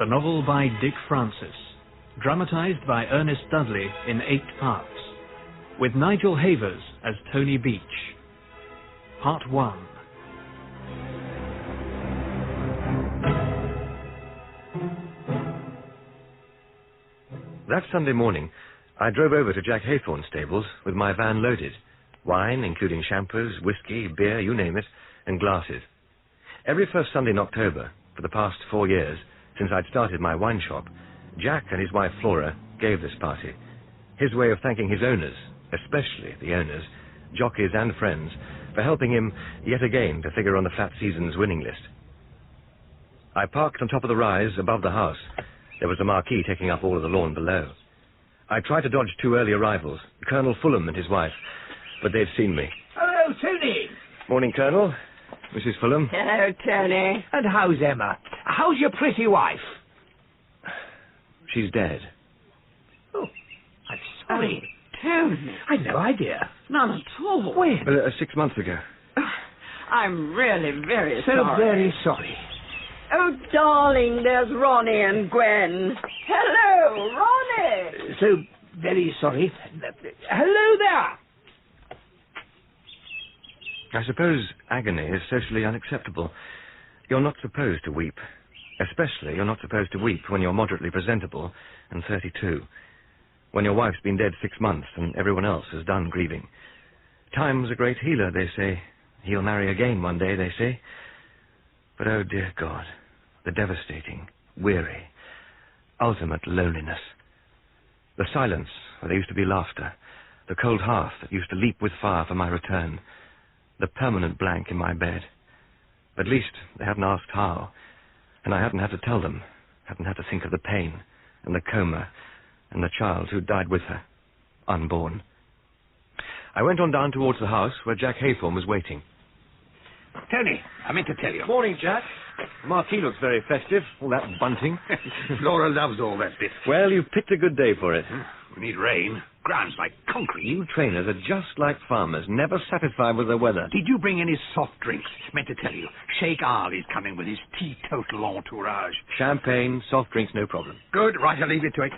the novel by Dick Francis, dramatised by Ernest Dudley in 8 parts, with Nigel Havers as Tony Beach. Part 1. That Sunday morning, I drove over to Jack Haythorne's stables with my van loaded. Wine, including shampoos, whiskey, beer, you name it, and glasses. Every first Sunday in October, for the past 4 years, since I'd started my wine shop, Jack and his wife Flora gave this party. His way of thanking his owners, especially the owners, jockeys and friends, for helping him yet again to figure on the flat season's winning list. I parked on top of the rise above the house. There was a marquee taking up all of the lawn below. I tried to dodge 2 early arrivals, Col Fulham and his wife, but they'd seen me. Hello, Tony. Morning, Colonel. Mrs. Fulham. Hello, Tony. And how's Emma? How's your pretty wife? She's dead. Oh, I'm sorry. Tony. I'd no idea. None at all. When? 6 months ago. I'm really very So sorry. very sorry. Oh, darling, there's Ronnie and Gwen. Hello, Ronnie. So very sorry. Hello there. I suppose agony is socially unacceptable. You're not supposed to weep. Especially, you're not supposed to weep when you're moderately presentable and 32. When your wife's been dead 6 months and everyone else has done grieving. Time's a great healer, they say. He'll marry again one day, they say. But oh dear God, the devastating, weary, ultimate loneliness. The silence where there used to be laughter. The cold hearth that used to leap with fire for my return. The permanent blank in my bed. At least they hadn't asked how, and I hadn't had to tell them, hadn't had to think of the pain, and the coma, and the child who died with her, unborn. I went on down towards the house where Jack Haythorne was waiting. Tony, I meant to tell you. Morning, Jack. The marquee looks very festive, all that bunting. Flora loves all that bit. Well, you've picked a good day for it. We need rain. Ground's like concrete. You trainers are just like farmers, never satisfied with the weather. Did you bring any soft drinks? Meant to tell you, Sheikh Ali's coming with his teetotal entourage. Champagne, soft drinks, no problem. Good, right, I'll leave you to it.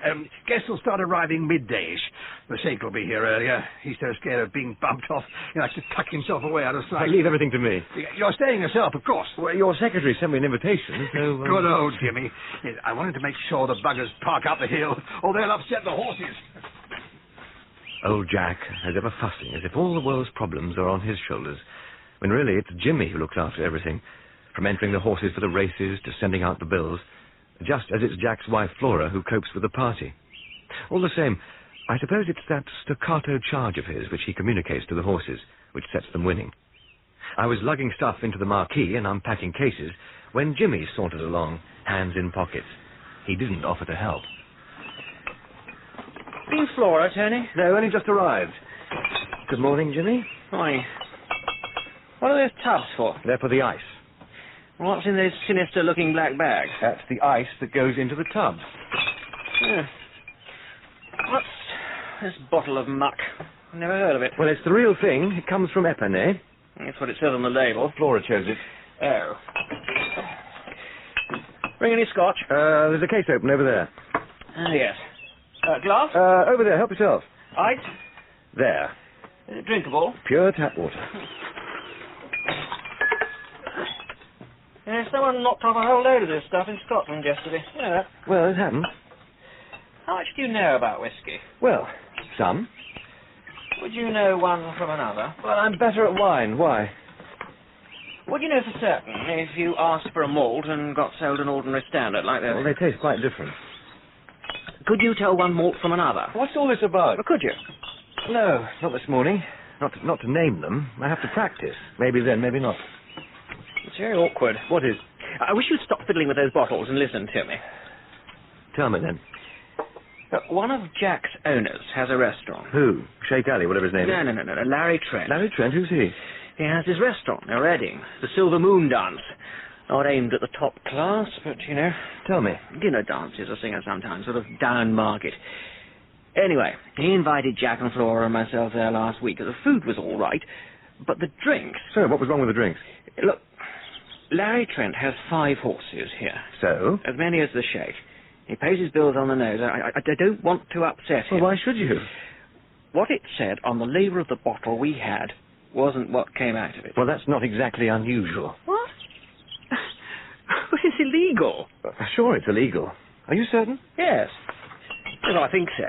Guests will start arriving midday-ish. The Sheikh will be here earlier. He's so scared of being bumped off, he likes to tuck himself away out of sight. Leave everything to me. You're staying yourself, of course. Well, your secretary sent me an invitation, so... Good old Jimmy. Yes, I wanted to make sure the buggers park up the hill, or they'll upset the horses. Old Jack is ever fussing, as if all the world's problems are on his shoulders, when really it's Jimmy who looks after everything, from entering the horses for the races to sending out the bills, just as it's Jack's wife Flora who copes with the party. All the same, I suppose it's that staccato charge of his which he communicates to the horses, which sets them winning. I was lugging stuff into the marquee and unpacking cases when Jimmy sauntered along, hands in pockets. He didn't offer to help. Been Flora, Tony? No, only just arrived. Good morning, Jimmy. Morning. What are those tubs for? They're for the ice. What's in those sinister-looking black bags? That's the ice that goes into the tubs. Yeah. What's this bottle of muck? I've never heard of it. Well, it's the real thing. It comes from Epernay. That's what it says on the label. Flora chose it. Oh. Bring any scotch? There's a case open over there. Ah, yes. Glass? Over there. Help yourself. Ice? There. Is it drinkable? Pure tap water. Someone knocked off a whole load of this stuff in Scotland yesterday. You know that? Well, it happened. How much do you know about whiskey? Well, some. Would you know one from another? Well, I'm better at wine. Why? Would you know for certain if you asked for a malt and got sold an ordinary standard like that? Well, they taste quite different. Could you tell one malt from another? What's all this about? Or could you? No, not this morning. Not to name them. I have to practice. Maybe then, maybe not. It's very awkward. What is? I wish you'd stop fiddling with those bottles and listen to me. Tell me then. One of Jack's owners has a restaurant. Who? Sheikh Ali, whatever his name is. No. Larry Trent. Larry Trent? Who's he? He has his restaurant near Reading, the Silver Moon Dance. Not aimed at the top class, but, you know... Tell me. Dinner dances a singer sometimes, sort of down market. Anyway, he invited Jack and Flora and myself there last week. The food was all right, but the drinks... So, what was wrong with the drinks? Look, Larry Trent has 5 horses here. So? As many as the Sheikh. He pays his bills on the nose. I don't want to upset him. Well, why should you? What it said on the label of the bottle we had wasn't what came out of it. Well, that's not exactly unusual. What? But it's illegal. Sure, it's illegal. Are you certain? Yes. Well, I think so.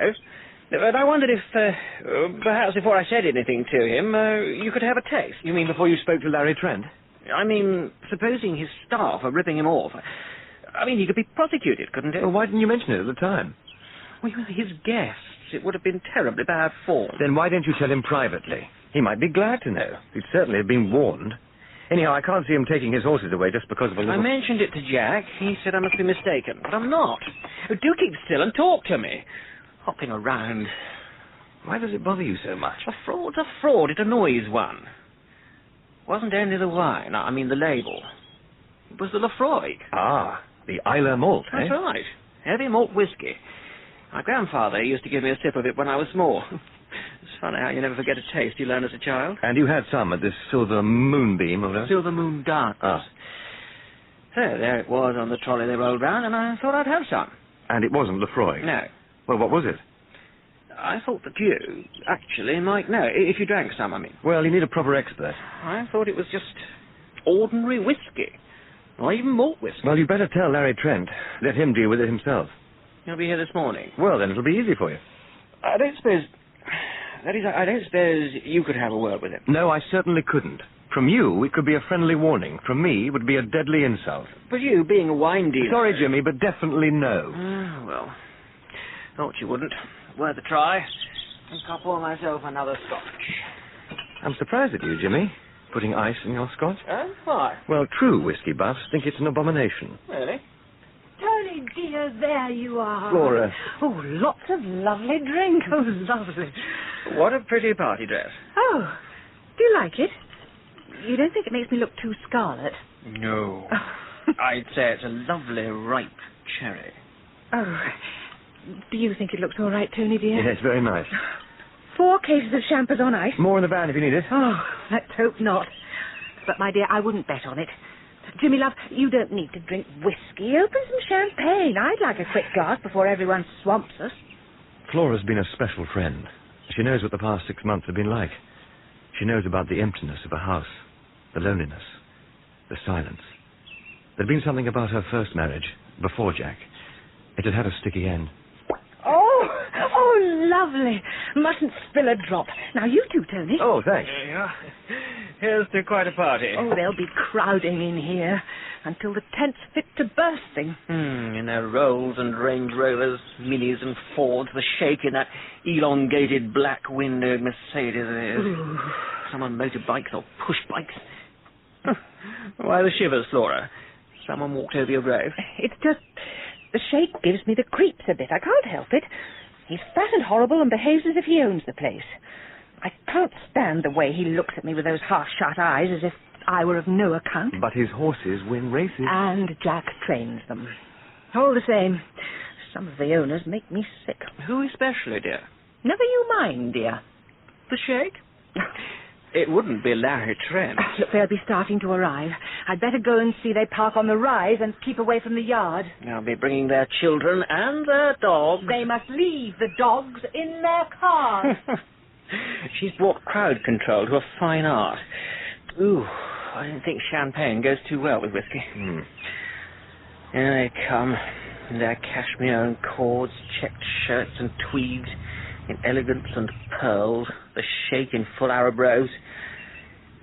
But I wondered if, perhaps before I said anything to him, you could have a taste. You mean before you spoke to Larry Trent? I mean, supposing his staff are ripping him off. I mean, he could be prosecuted, couldn't he? Well, why didn't you mention it at the time? Well, his guests. It would have been terribly bad form. Then why don't you tell him privately? He might be glad to know. He'd certainly have been warned. Anyhow, I can't see him taking his horses away just because of a little... I mentioned it to Jack. He said I must be mistaken, but I'm not. Oh, do keep still and talk to me. Hopping around. Why does it bother you so much? A fraud's a fraud. It annoys one. Wasn't only the wine, I mean the label. It was the Lefroy. Ah, the Isla malt, That's right. Heavy malt whiskey. My grandfather used to give me a sip of it when I was small. It's funny how you never forget a taste you learn as a child. And you had some at this Silver Moonbeam, or... Silver Moon Dance. Ah. So there it was on the trolley they rolled round, and I thought I'd have some. And it wasn't Lefroy? No. Well, what was it? I thought that you actually might know, if you drank some, I mean. Well, you need a proper expert. I thought it was just ordinary whiskey. Or even malt whiskey. Well, you'd better tell Larry Trent. Let him deal with it himself. He'll be here this morning. Well, then it'll be easy for you. I don't suppose... That is, I don't suppose you could have a word with him. No, I certainly couldn't. From you, it could be a friendly warning. From me, it would be a deadly insult. But you, being a wine dealer... Sorry, Jimmy, but definitely no. Well, thought you wouldn't. Worth a try. I think I'll pour myself another scotch. I'm surprised at you, Jimmy, putting ice in your scotch. Why? Well, true whiskey buffs think it's an abomination. Really? Tony, dear, there you are. Flora. Oh, lots of lovely drink. Oh, lovely. What a pretty party dress. Oh, do you like it? You don't think it makes me look too scarlet? No. I'd say it's a lovely, ripe cherry. Oh, do you think it looks all right, Tony, dear? Yes, very nice. 4 cases of champers on ice. More in the van if you need it. Oh, let's hope not. But, my dear, I wouldn't bet on it. Jimmy, love, you don't need to drink whiskey. Open some champagne. I'd like a quick glass before everyone swamps us. Flora's been a special friend. She knows what the past 6 months have been like. She knows about the emptiness of a house, the loneliness, the silence. There'd been something about her first marriage, before Jack. It had had a sticky end. Oh, lovely. Mustn't spill a drop. Now, you two, Tony. Oh, thanks. Yeah. Here's to quite a party. Oh, they'll be crowding in here until the tent's fit to bursting. In their Rolls and Range Rovers, Minis and Fords, the Sheikh in that elongated black-windowed Mercedes of his. Ooh. Some on motorbikes or push-bikes. Why the shivers, Flora? Someone walked over your grave? It's just... The Sheikh gives me the creeps a bit. I can't help it. He's fat and horrible and behaves as if he owns the place. I can't stand the way he looks at me with those half-shut eyes as if I were of no account. But his horses win races. And Jack trains them. All the same, some of the owners make me sick. Who especially, dear? Never you mind, dear. The Sheikh? It wouldn't be Larry Trent. Look, they'll be starting to arrive. I'd better go and see they park on the rise and keep away from the yard. They'll be bringing their children and their dogs. They must leave the dogs in their cars. She's brought crowd control to a fine art. Ooh, I don't think champagne goes too well with whiskey. Here they come, in their cashmere and cords, checked shirts and tweeds, in elegance and pearls, the Sheikh in full Arab rose,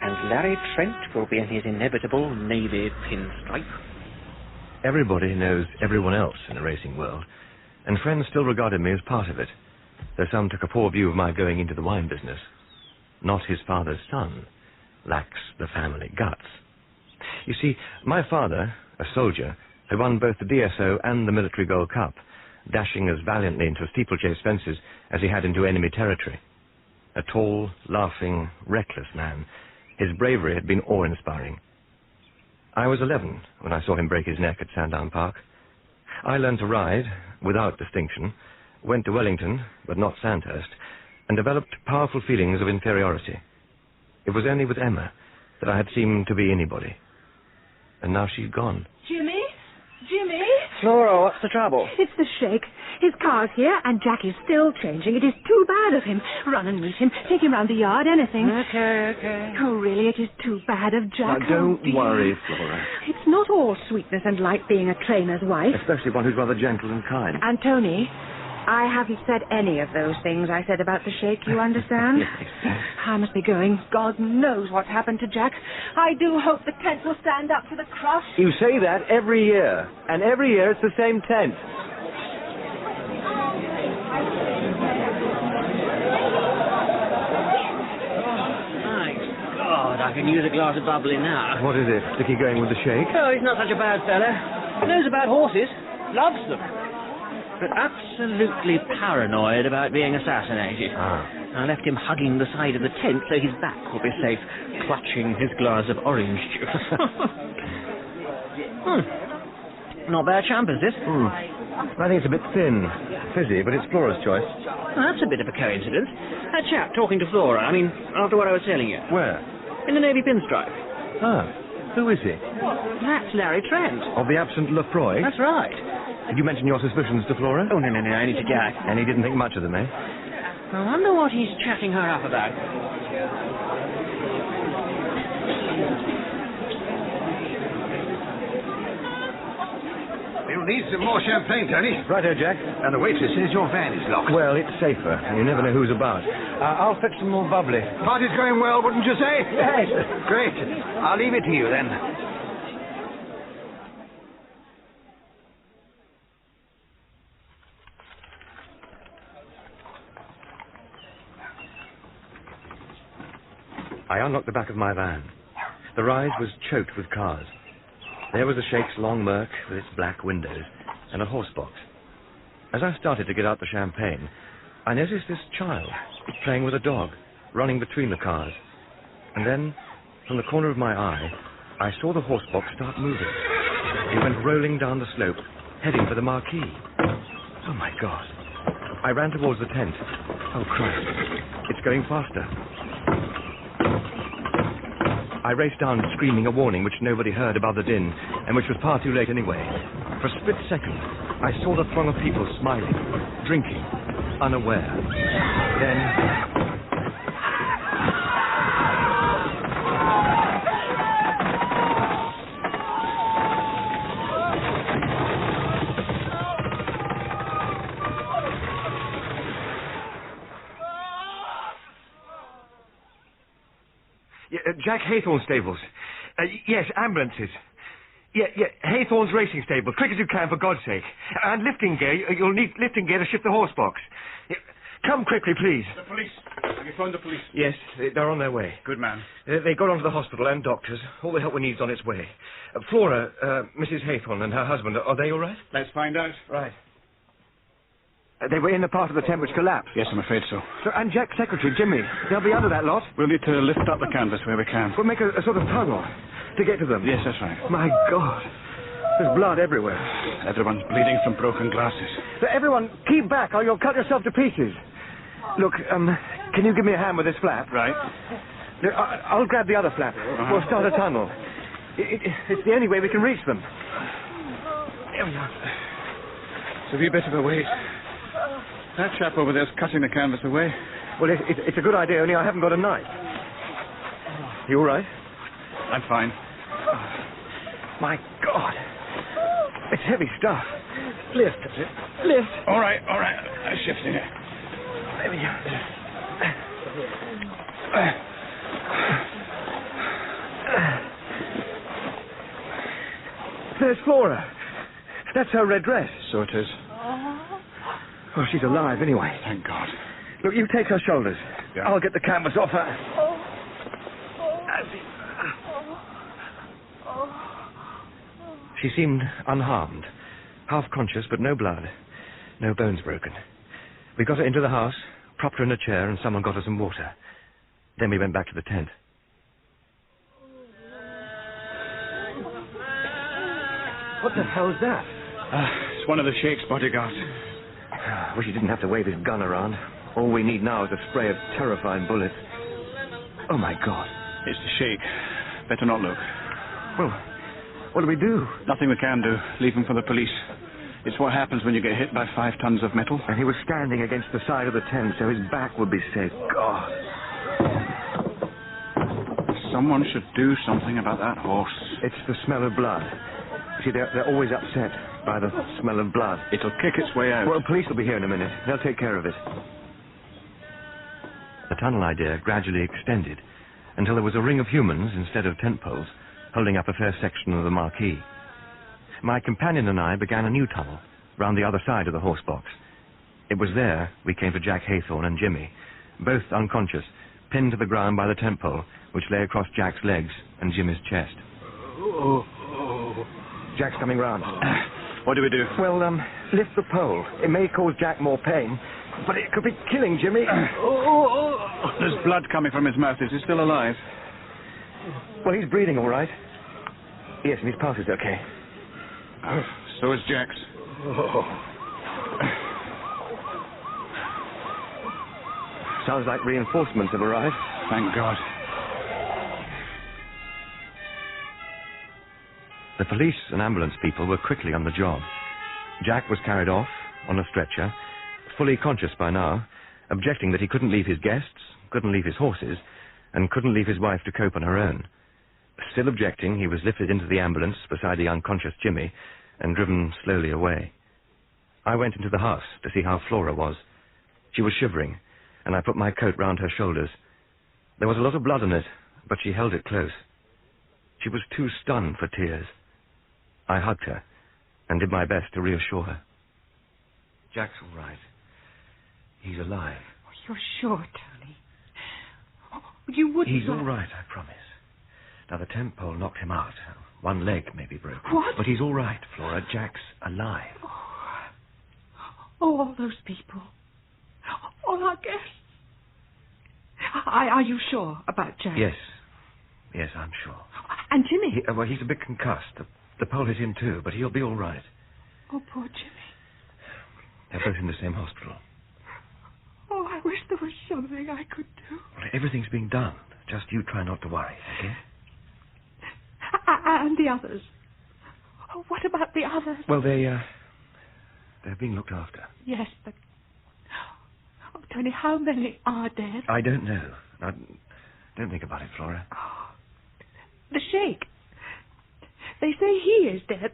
and Larry Trent will be in his inevitable navy pinstripe. Everybody knows everyone else in the racing world, and friends still regarded me as part of it, though some took a poor view of my going into the wine business. Not his father's son lacks the family guts. You see, my father, a soldier, had won both the DSO and the Military Gold Cup, dashing as valiantly into steeplechase fences as he had into enemy territory. A tall, laughing, reckless man, his bravery had been awe-inspiring. I was 11 when I saw him break his neck at Sandown Park. I learned to ride, without distinction, went to Wellington, but not Sandhurst, and developed powerful feelings of inferiority. It was only with Emma that I had seemed to be anybody. and now she's gone. Jimmy? Jimmy? Flora, what's the trouble? It's the Sheikh. His car's here, and Jack is still changing. It is too bad of him. Run and meet him. Take him round the yard, anything. Okay. Oh, really, it is too bad of Jack. Now, don't Oh, dear. worry, Flora. It's not all sweetness and light being a trainer's wife. Especially one who's rather gentle and kind. And Tony, I haven't said any of those things I said about the Sheikh, you understand? I must be going. God knows what's happened to Jack. I do hope the tent will stand up to the crush. You say that every year, and every year it's the same tent. I can use a glass of bubbly now. What is it? Sticky going with the Sheikh? Oh, he's not such a bad fella. Knows about horses. Loves them. But absolutely paranoid about being assassinated. I left him hugging the side of the tent so his back will be safe, clutching his glass of orange juice. Not bad champ, is this? I think it's a bit thin. Fizzy, but it's Flora's choice. Well, that's a bit of a coincidence. That chap talking to Flora, after what I was telling you. Where? In the Navy pinstripe. Who is he? That's Larry Trent. Of the absent Lefroy? That's right. Did you mention your suspicions to Flora? Oh, no, I need to go. And he didn't think much of them, eh? I wonder what he's chatting her up about. We'll need some more champagne, Tony. Righto, Jack. And the waitress says your van is locked. Well, it's safer. You never know who's about. I'll fetch some more bubbly. Party's going well, wouldn't you say? Yes. Great. I'll leave it to you, then. I unlocked the back of my van. The ride was choked with cars. There was the Sheikh's long Merc with its black windows and a horse box. As I started to get out the champagne, I noticed this child playing with a dog, running between the cars. And then, from the corner of my eye, I saw the horse box start moving. It went rolling down the slope, heading for the marquee. Oh, my God. I ran towards the tent. Oh, Christ. It's going faster. I raced down screaming a warning which nobody heard above the din, and which was far too late anyway. For a split second, I saw the throng of people smiling, drinking, unaware. Then... Jack Haythorne's stables. Yes, ambulances. Yeah, Haythorne's racing stables. Quick as you can, for God's sake. And lifting gear. You'll need lifting gear to shift the horse box. Come quickly, please. The police. Have you phoned the police? Yes, they're on their way. Good man. They got onto the hospital and doctors. All the help we need is on its way. Flora, Mrs. Haythorne and her husband, are they all right? Let's find out. Right. They were in the part of the tent which collapsed. Yes, I'm afraid so. And Jack's secretary, Jimmy. They'll be under that lot. We'll need to lift up the canvas where we can. We'll make a sort of tunnel to get to them. Yes, that's right. My God. There's blood everywhere. Everyone's bleeding from broken glasses. So everyone, keep back or you'll cut yourself to pieces. Look, can you give me a hand with this flap? Right. Look, I'll grab the other flap. We'll start a tunnel. It's the only way we can reach them. There we are. It's a wee bit of a wait. That chap over there's cutting the canvas away. Well, it's a good idea, only I haven't got a knife. You all right? I'm fine. My God. It's heavy stuff. Lift. Lift. All right. I'm shifting it. There we go. There's Flora. That's her red dress. So it is. Oh, she's alive anyway. Thank God. Look, you take her shoulders. Yeah. I'll get the canvas off her. She seemed unharmed, half conscious, but no blood, no bones broken. We got her into the house, propped her in a chair, and someone got her some water. Then we went back to the tent. What the hell's that? It's one of the Sheikh's bodyguards. I wish he didn't have to wave his gun around. All we need now is a spray of terrifying bullets. Oh, my God. It's the Sheikh. Better not look. Well, What do we do? Nothing we can do. Leave him for the police. It's what happens when you get hit by 5 tons of metal. And he was standing against the side of the tent, so his back would be safe. God. Someone should do something about that horse. It's the smell of blood. See, they're always upset by the smell of blood. It'll kick its way out. Well, the police will be here in a minute. They'll take care of it. The tunnel idea gradually extended until there was a ring of humans instead of tent poles holding up a fair section of the marquee. My companion and I began a new tunnel round the other side of the horse box. It was there we came to Jack Haythorne and Jimmy, both unconscious, pinned to the ground by the tent pole, which lay across Jack's legs and Jimmy's chest. Jack's coming round. What do we do? Well, lift the pole. It may cause Jack more pain, but it could be killing Jimmy. There's blood coming from his mouth. Is he still alive? Well, he's breathing all right. Yes, and his pulse is okay. Oh, so is Jack's. Sounds like reinforcements have arrived. Thank God. The police and ambulance people were quickly on the job. Jack was carried off on a stretcher, fully conscious by now, objecting that he couldn't leave his guests, couldn't leave his horses, and couldn't leave his wife to cope on her own. Still objecting, he was lifted into the ambulance beside the unconscious Jimmy and driven slowly away. I went into the house to see how Flora was. She was shivering, and I put my coat round her shoulders. There was a lot of blood on it, but she held it close. She was too stunned for tears. I hugged her and did my best to reassure her. Jack's all right. He's alive. Oh, you're sure, Tony? Oh, you wouldn't... He's all right, I promise. Now, the tent pole knocked him out. One leg may be broken. What? But he's all right, Flora. Jack's alive. Oh, all those people. All our guests. Are you sure about Jack? Yes. Yes, I'm sure. And Jimmy? Well, he's a bit concussed. The pole hit him too, but he'll be all right. Oh, poor Jimmy. They're both in the same hospital. Oh, I wish there was something I could do. Well, everything's being done. Just you try not to worry, okay? And the others? Oh, what about the others? Well, they're being looked after. Yes, but... Oh, Tony, how many are dead? I don't know. Now, don't think about it, Flora. Oh, the Sheikh. They say he is dead.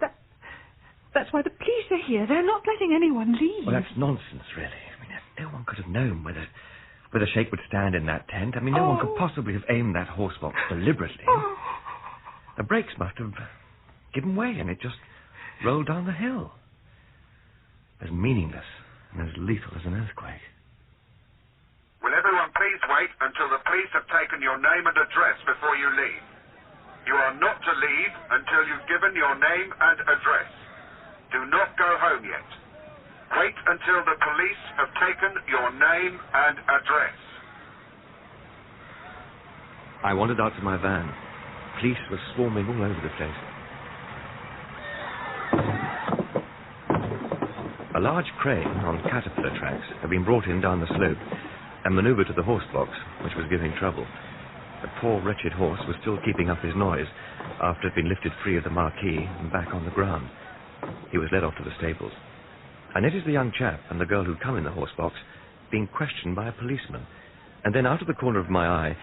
That's why the police are here. They're not letting anyone leave. Well, that's nonsense, really. I mean, no one could have known whether Sheikh would stand in that tent. I mean, no one could possibly have aimed that horse box deliberately. The brakes must have given way, and it just rolled down the hill. As meaningless and as lethal as an earthquake. Will everyone please wait until the police have taken your name and address before you leave? You are not to leave until you've given your name and address. Do not go home yet. Wait until the police have taken your name and address. I wandered out to my van. Police were swarming all over the place. A large crane on caterpillar tracks had been brought in down the slope and manoeuvred to the horse box, which was giving trouble. The poor, wretched horse was still keeping up his noise after it had been lifted free of the marquee and back on the ground. He was led off to the stables. I noticed the young chap and the girl who'd come in the horse box being questioned by a policeman. And then out of the corner of my eye,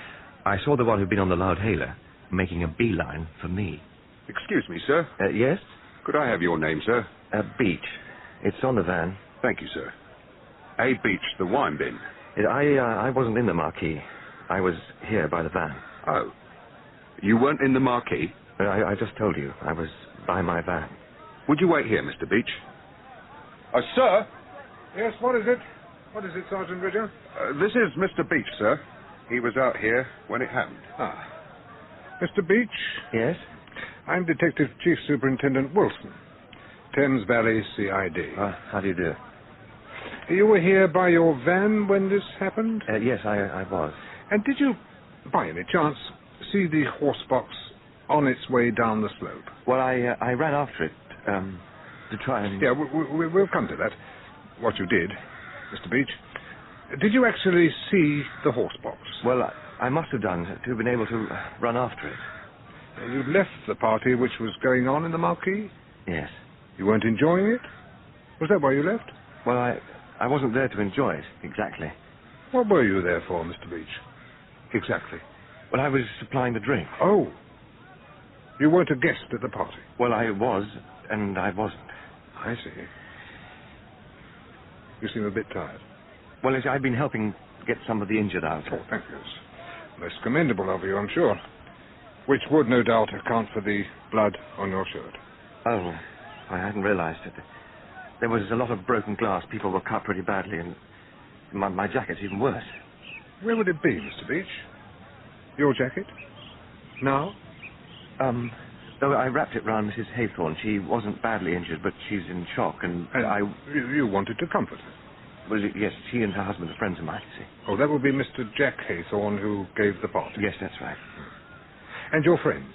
I saw the one who'd been on the loudhailer making a beeline for me. Excuse me, sir. Yes? Could I have your name, sir? Beach. It's on the van. Thank you, sir. A. Beach, the wine bin. I wasn't in the marquee. I was here by the van. Oh. You weren't in the marquee? I just told you. I was by my van. Would you wait here, Mr. Beach? Sir? Yes, what is it? What is it, Sergeant Bridger? This is Mr. Beach, sir. He was out here when it happened. Ah. Mr. Beach? Yes? I'm Detective Chief Superintendent Wilson, Thames Valley CID. How do you do? You were here by your van when this happened? Yes, I was. And did you, by any chance, see the horse box on its way down the slope? Well, I ran after it to try and... Yeah, we'll come to that. What you did, Mr. Beach. Did you actually see the horse box? Well, I must have done to have been able to run after it. You left the party which was going on in the marquee? Yes. You weren't enjoying it? Was that why you left? Well, I wasn't there to enjoy it, exactly. What were you there for, Mr. Beach? Exactly. Well, I was supplying the drink. Oh. You weren't a guest at the party? Well, I was, and I wasn't. I see. You seem a bit tired. Well, I've been helping get some of the injured out. Oh, thank you. It's most commendable of you, I'm sure. Which would, no doubt, account for the blood on your shirt. Oh, I hadn't realized it. There was a lot of broken glass. People were cut pretty badly, and my jacket's even worse. Where would it be, Mr. Beach? Your jacket? Now? Though I wrapped it round Mrs. Haythorne. She wasn't badly injured, but she's in shock, and You wanted to comfort her? Well, yes, she and her husband are friends of mine, you see. Oh, that would be Mr. Jack Haythorne who gave the party? Yes, that's right. And your friends?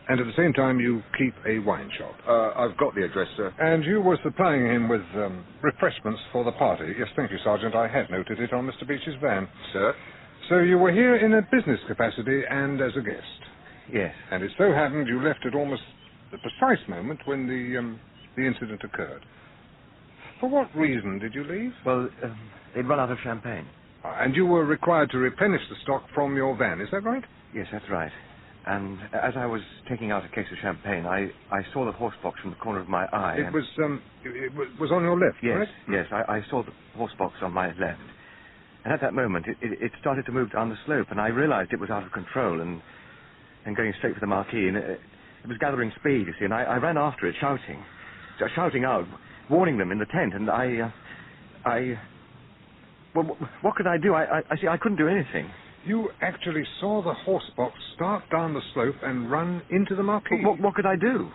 And at the same time, you keep a wine shop? I've got the address, sir. And you were supplying him with refreshments for the party? Yes, thank you, Sergeant. I had noted it on Mr. Beach's van. Sir? So you were here in a business capacity and as a guest? Yes. And it so happened you left at almost the precise moment when the incident occurred. For what reason did you leave? Well, they'd run out of champagne. And you were required to replenish the stock from your van, is that right? Yes, that's right. And as I was taking out a case of champagne, I saw the horse box from the corner of my eye. It was on your left, yes, right? Yes, I saw the horse box on my left. And at that moment, it started to move down the slope, and I realized it was out of control and going straight for the marquee. And it was gathering speed, you see, and I ran after it, shouting out, warning them in the tent, and well, what could I do? I couldn't do anything. You actually saw the horse box start down the slope and run into the marquee? What could I do?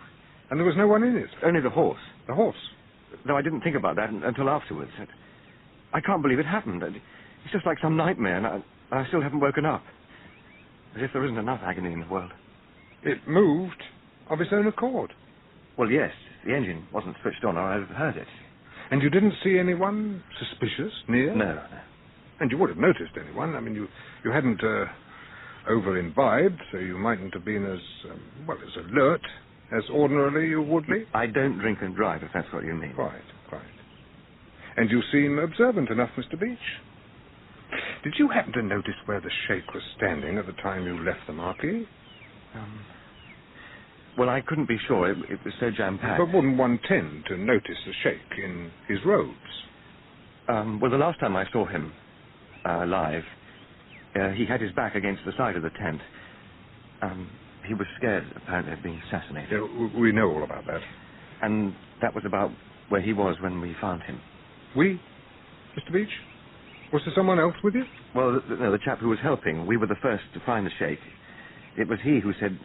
And there was no one in it? Only the horse. The horse? Though I didn't think about that until afterwards. I can't believe it happened. It's just like some nightmare, and I still haven't woken up. As if there isn't enough agony in the world. It moved of its own accord? Well, yes. The engine wasn't switched on, or I'd have heard it. And you didn't see anyone suspicious near? No. And you would have noticed anyone. I mean, you hadn't over-imbibed, so you mightn't have been as alert as ordinarily you would be. I don't drink and drive, if that's what you mean. Quite. And you seem observant enough, Mr. Beach. Did you happen to notice where the sheikh was standing at the time you left the marquee? Well, I couldn't be sure. It was so jam-packed. But wouldn't one tend to notice the sheikh in his robes? Well, the last time I saw him live, he had his back against the side of the tent. He was scared, apparently, of being assassinated. Yeah, we know all about that. And that was about where he was when we found him. We? Mr. Beach? Was there someone else with you? Well, no, the chap who was helping. We were the first to find the sheikh. It was he who said,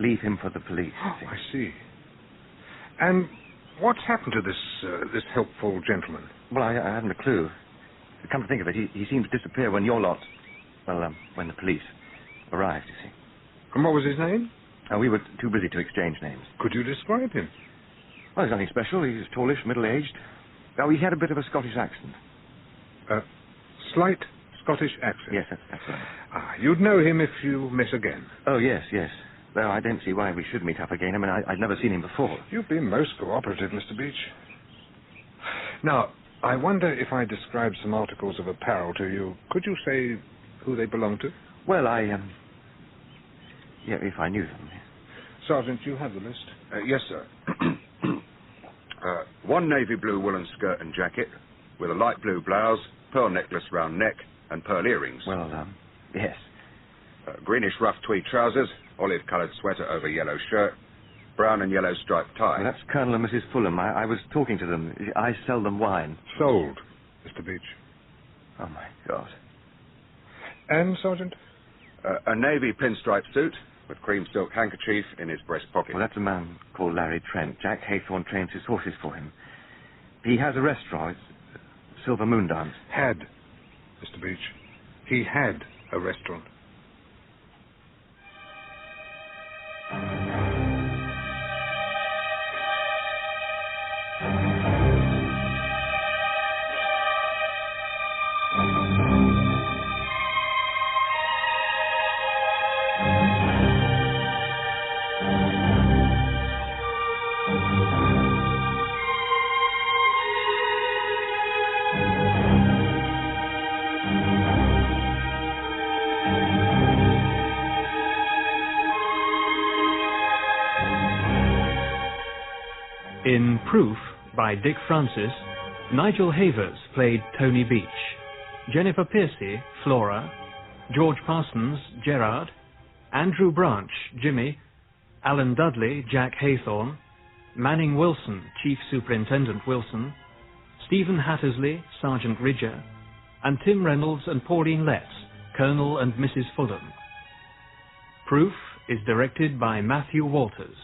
leave him for the police. Oh, I see. And what's happened to this helpful gentleman? Well, I haven't a clue. Come to think of it, he seemed to disappear when your lot... when the police arrived, you see. And what was his name? We were too busy to exchange names. Could you describe him? Well, he's nothing special. He's tallish, middle-aged. Oh, he had a bit of a Scottish accent. Slight Scottish accent? Yes, that's right. You'd know him if you met again? Oh, yes. Though I don't see why we should meet up again. I mean, I'd never seen him before. You've been most cooperative, Mr. Beach. Now, I wonder if I describe some articles of apparel to you, could you say who they belong to? Well, yeah, if I knew them. Sergeant, you have the list? Yes, sir. One navy blue woolen skirt and jacket with a light blue blouse, pearl necklace round neck, and pearl earrings. Well, yes. Greenish rough tweed trousers, olive-coloured sweater over yellow shirt, brown and yellow striped tie. Well, that's Colonel and Mrs. Fulham. I was talking to them. I sell them wine. Sold, Mr. Beach. Oh, my God. And, Sergeant? A navy pinstripe suit with cream silk handkerchief in his breast pocket. Well, that's a man called Larry Trent. Jack Haythorne trains his horses for him. He has a restaurant. It's Silver Moon Dance. Had, Mr. Beach. He had a restaurant. In Proof, by Dick Francis, Nigel Havers played Tony Beach, Jennifer Piercey, Flora, George Parsons, Gerard, Andrew Branch, Jimmy, Alan Dudley, Jack Haythorne, Manning Wilson, Chief Superintendent Wilson, Stephen Hattersley, Sergeant Ridger, and Tim Reynolds and Pauline Letts, Colonel and Mrs. Fulham. Proof is directed by Matthew Walters.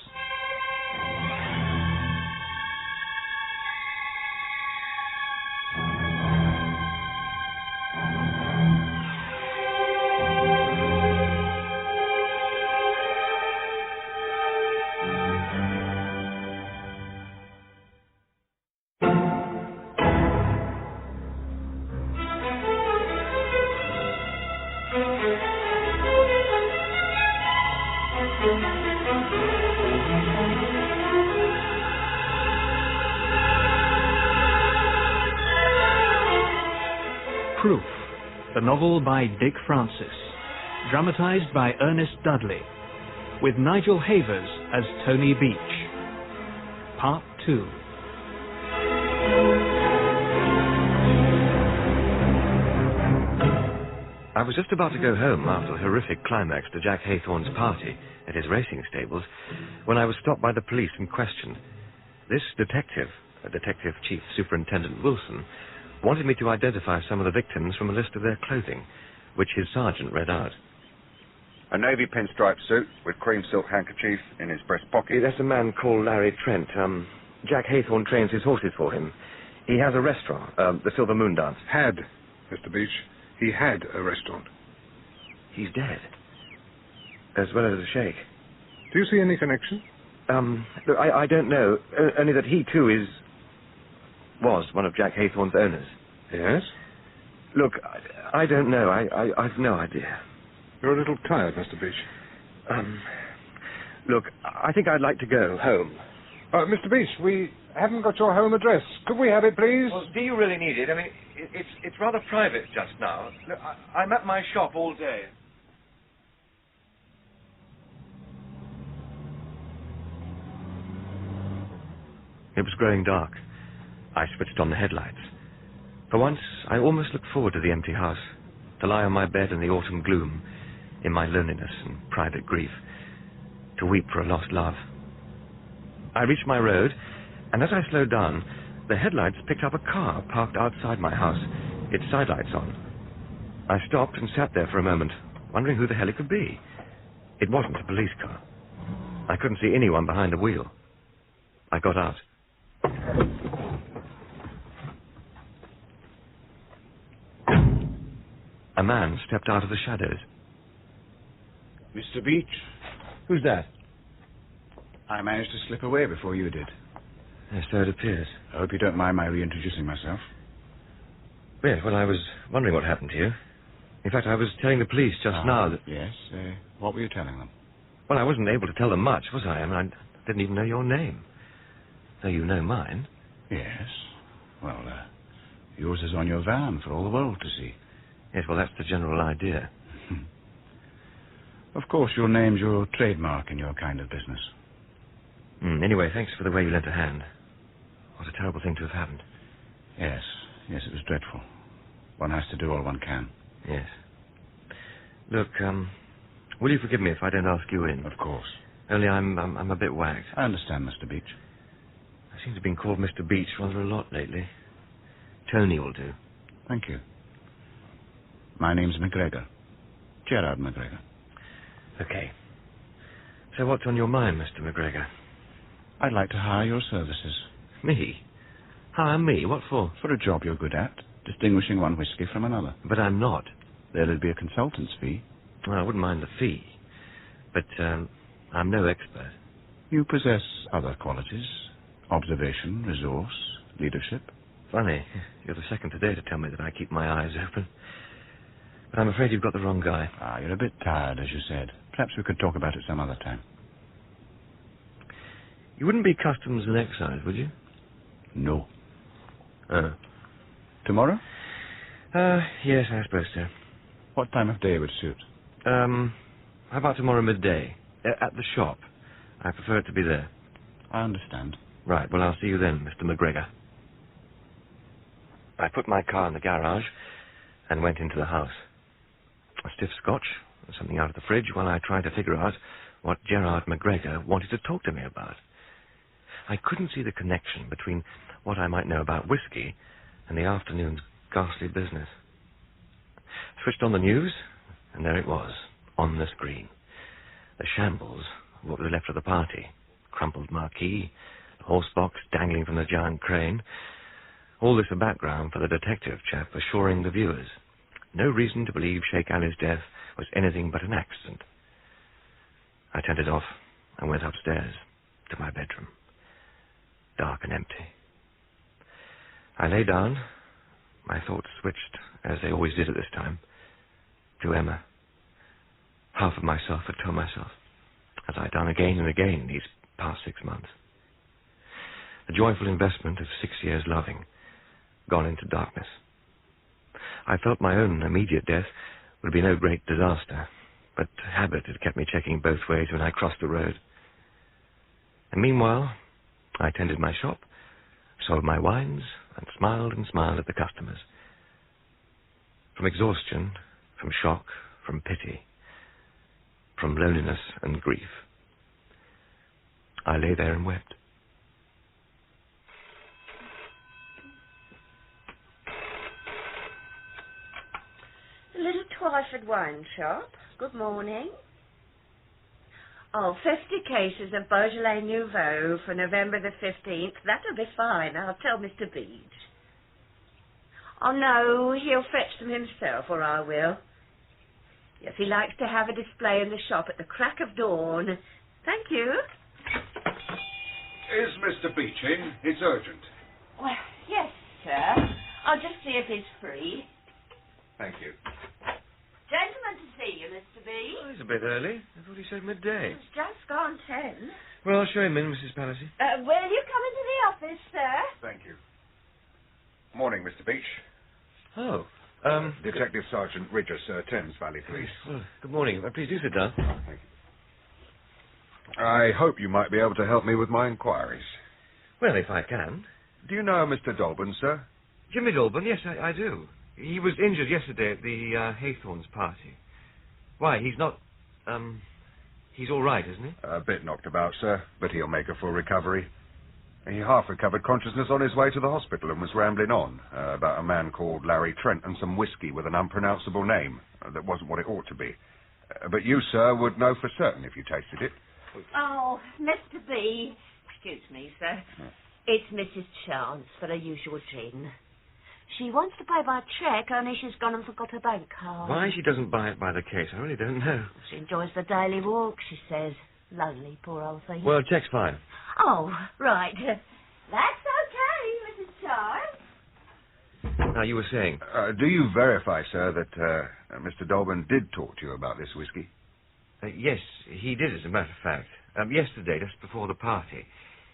Proof, the novel by Dick Francis, dramatised by Ernest Dudley, with Nigel Havers as Tony Beach. Part 2. I was just about to go home after the horrific climax to Jack Haythorne's party at his racing stables when I was stopped by the police and questioned. This detective, Detective Chief Superintendent Wilson, wanted me to identify some of the victims from a list of their clothing, which his sergeant read out. A navy pinstripe suit with cream silk handkerchief in his breast pocket. That's a man called Larry Trent. Jack Haythorne trains his horses for him. He has a restaurant, the Silver Moon Dance. Had, Mr. Beach. He had a restaurant. He's dead. As well as the sheikh. Do you see any connection? Look, I don't know. Only that he, too, was one of Jack Haythorne's owners. Yes? Look, I don't know. I've no idea. You're a little tired, Mr. Beach. Look, I think I'd like to go home. Mr. Beach, we haven't got your home address. Could we have it, please? Well, do you really need it? I mean, it's rather private just now. Look, I'm at my shop all day. It was growing dark. I switched on the headlights. For once, I almost looked forward to the empty house, to lie on my bed in the autumn gloom, in my loneliness and private grief, to weep for a lost love. I reached my road, and as I slowed down, the headlights picked up a car parked outside my house, its sidelights on. I stopped and sat there for a moment, wondering who the hell it could be. It wasn't a police car. I couldn't see anyone behind the wheel. I got out. A man stepped out of the shadows. Mr. Beach? Who's that? I managed to slip away before you did. Yes, so it appears. I hope you don't mind my reintroducing myself. Yes, well, I was wondering what happened to you. In fact, I was telling the police just now that... Yes, what were you telling them? Well, I wasn't able to tell them much, was I? I mean, I didn't even know your name. Though you know mine. Yes. Well, yours is on your van for all the world to see. Yes, well, that's the general idea. Of course, your name's your trademark in your kind of business. Anyway, thanks for the way you lent a hand. What a terrible thing to have happened. Yes, it was dreadful. One has to do all one can. Yes. Look, will you forgive me if I don't ask you in? Of course. Only I'm a bit whacked. I understand, Mr. Beach. I seem to have been called Mr. Beach rather a lot lately. Tony will do. Thank you. My name's McGregor. Gerard McGregor. Okay. So what's on your mind, Mr. McGregor? I'd like to hire your services. Me? Hire me? What for? For a job you're good at, distinguishing one whiskey from another. But I'm not. There'd be a consultant's fee. Well, I wouldn't mind the fee. But, I'm no expert. You possess other qualities. Observation, resource, leadership. Funny. You're the second today to tell me that I keep my eyes open. But I'm afraid you've got the wrong guy. You're a bit tired, as you said. Perhaps we could talk about it some other time. You wouldn't be customs and excise, would you? No. Tomorrow? Yes, I suppose so. What time of day would suit? How about tomorrow midday? At the shop. I prefer it to be there. I understand. Right, well, I'll see you then, Mr. McGregor. I put my car in the garage and went into the house. A stiff scotch, something out of the fridge, while I tried to figure out what Gerard McGregor wanted to talk to me about. I couldn't see the connection between what I might know about whiskey and the afternoon's ghastly business. Switched on the news, and there it was, on the screen. The shambles of what was left of the party. Crumpled marquee, the horse box dangling from the giant crane. All this a background for the detective chap assuring the viewers. No reason to believe Sheikh Ali's death was anything but an accident. I turned it off and went upstairs to my bedroom. Dark and empty. I lay down. My thoughts switched, as they always did at this time, to Emma. Half of myself had told myself, as I'd done again and again these past 6 months. The joyful investment of 6 years loving, gone into darkness. I felt my own immediate death would be no great disaster, but habit had kept me checking both ways when I crossed the road. And meanwhile, I tended my shop, sold my wines, and smiled at the customers. From exhaustion, from shock, from pity, from loneliness and grief, I lay there and wept. The Little Twyford Wine Shop. Good morning. Oh, 50 cases of Beaujolais Nouveau for November the 15th. That'll be fine. I'll tell Mr. Beach. Oh, no, he'll fetch them himself, or I will. Yes, he likes to have a display in the shop at the crack of dawn. Thank you. Is Mr. Beach in? It's urgent. Well, yes, sir. I'll just see if he's free. Thank you. Gentleman to see you, Mr. B. Oh, he's a bit early. I thought he said midday. It's just gone 10. Well, I'll show him in, Mrs. Palissy. Will you come into the office, sir? Thank you. Morning, Mr. Beach. Oh, Detective Sergeant Ridger, Sir, Thames Valley Police. Well, good morning. Please do sit down. Thank you. I hope you might be able to help me with my inquiries. Well, if I can. Do you know Mr. Dolben, sir? Jimmy Dolben, yes, I do. He was injured yesterday at the Haythorns party. Why, he's not, he's all right, isn't he? A bit knocked about, sir, but he'll make a full recovery. He half recovered consciousness on his way to the hospital and was rambling on about a man called Larry Trent and some whiskey with an unpronounceable name that wasn't what it ought to be. But you, sir, would know for certain if you tasted it. Oh, Mr. B. Excuse me, sir. It's Mrs. Chance for the usual gin. She wants to pay by cheque, only she's gone and forgot her bank card. Why she doesn't buy it by the case, I really don't know. She enjoys the daily walk, she says. Lonely, poor old thing. Well, cheque's fine. Oh, right. That's okay, Mrs. Chance. Now, you were saying? Do you verify, sir, that Mr. Dolben did talk to you about this whiskey? Yes, he did, as a matter of fact. Yesterday, just before the party,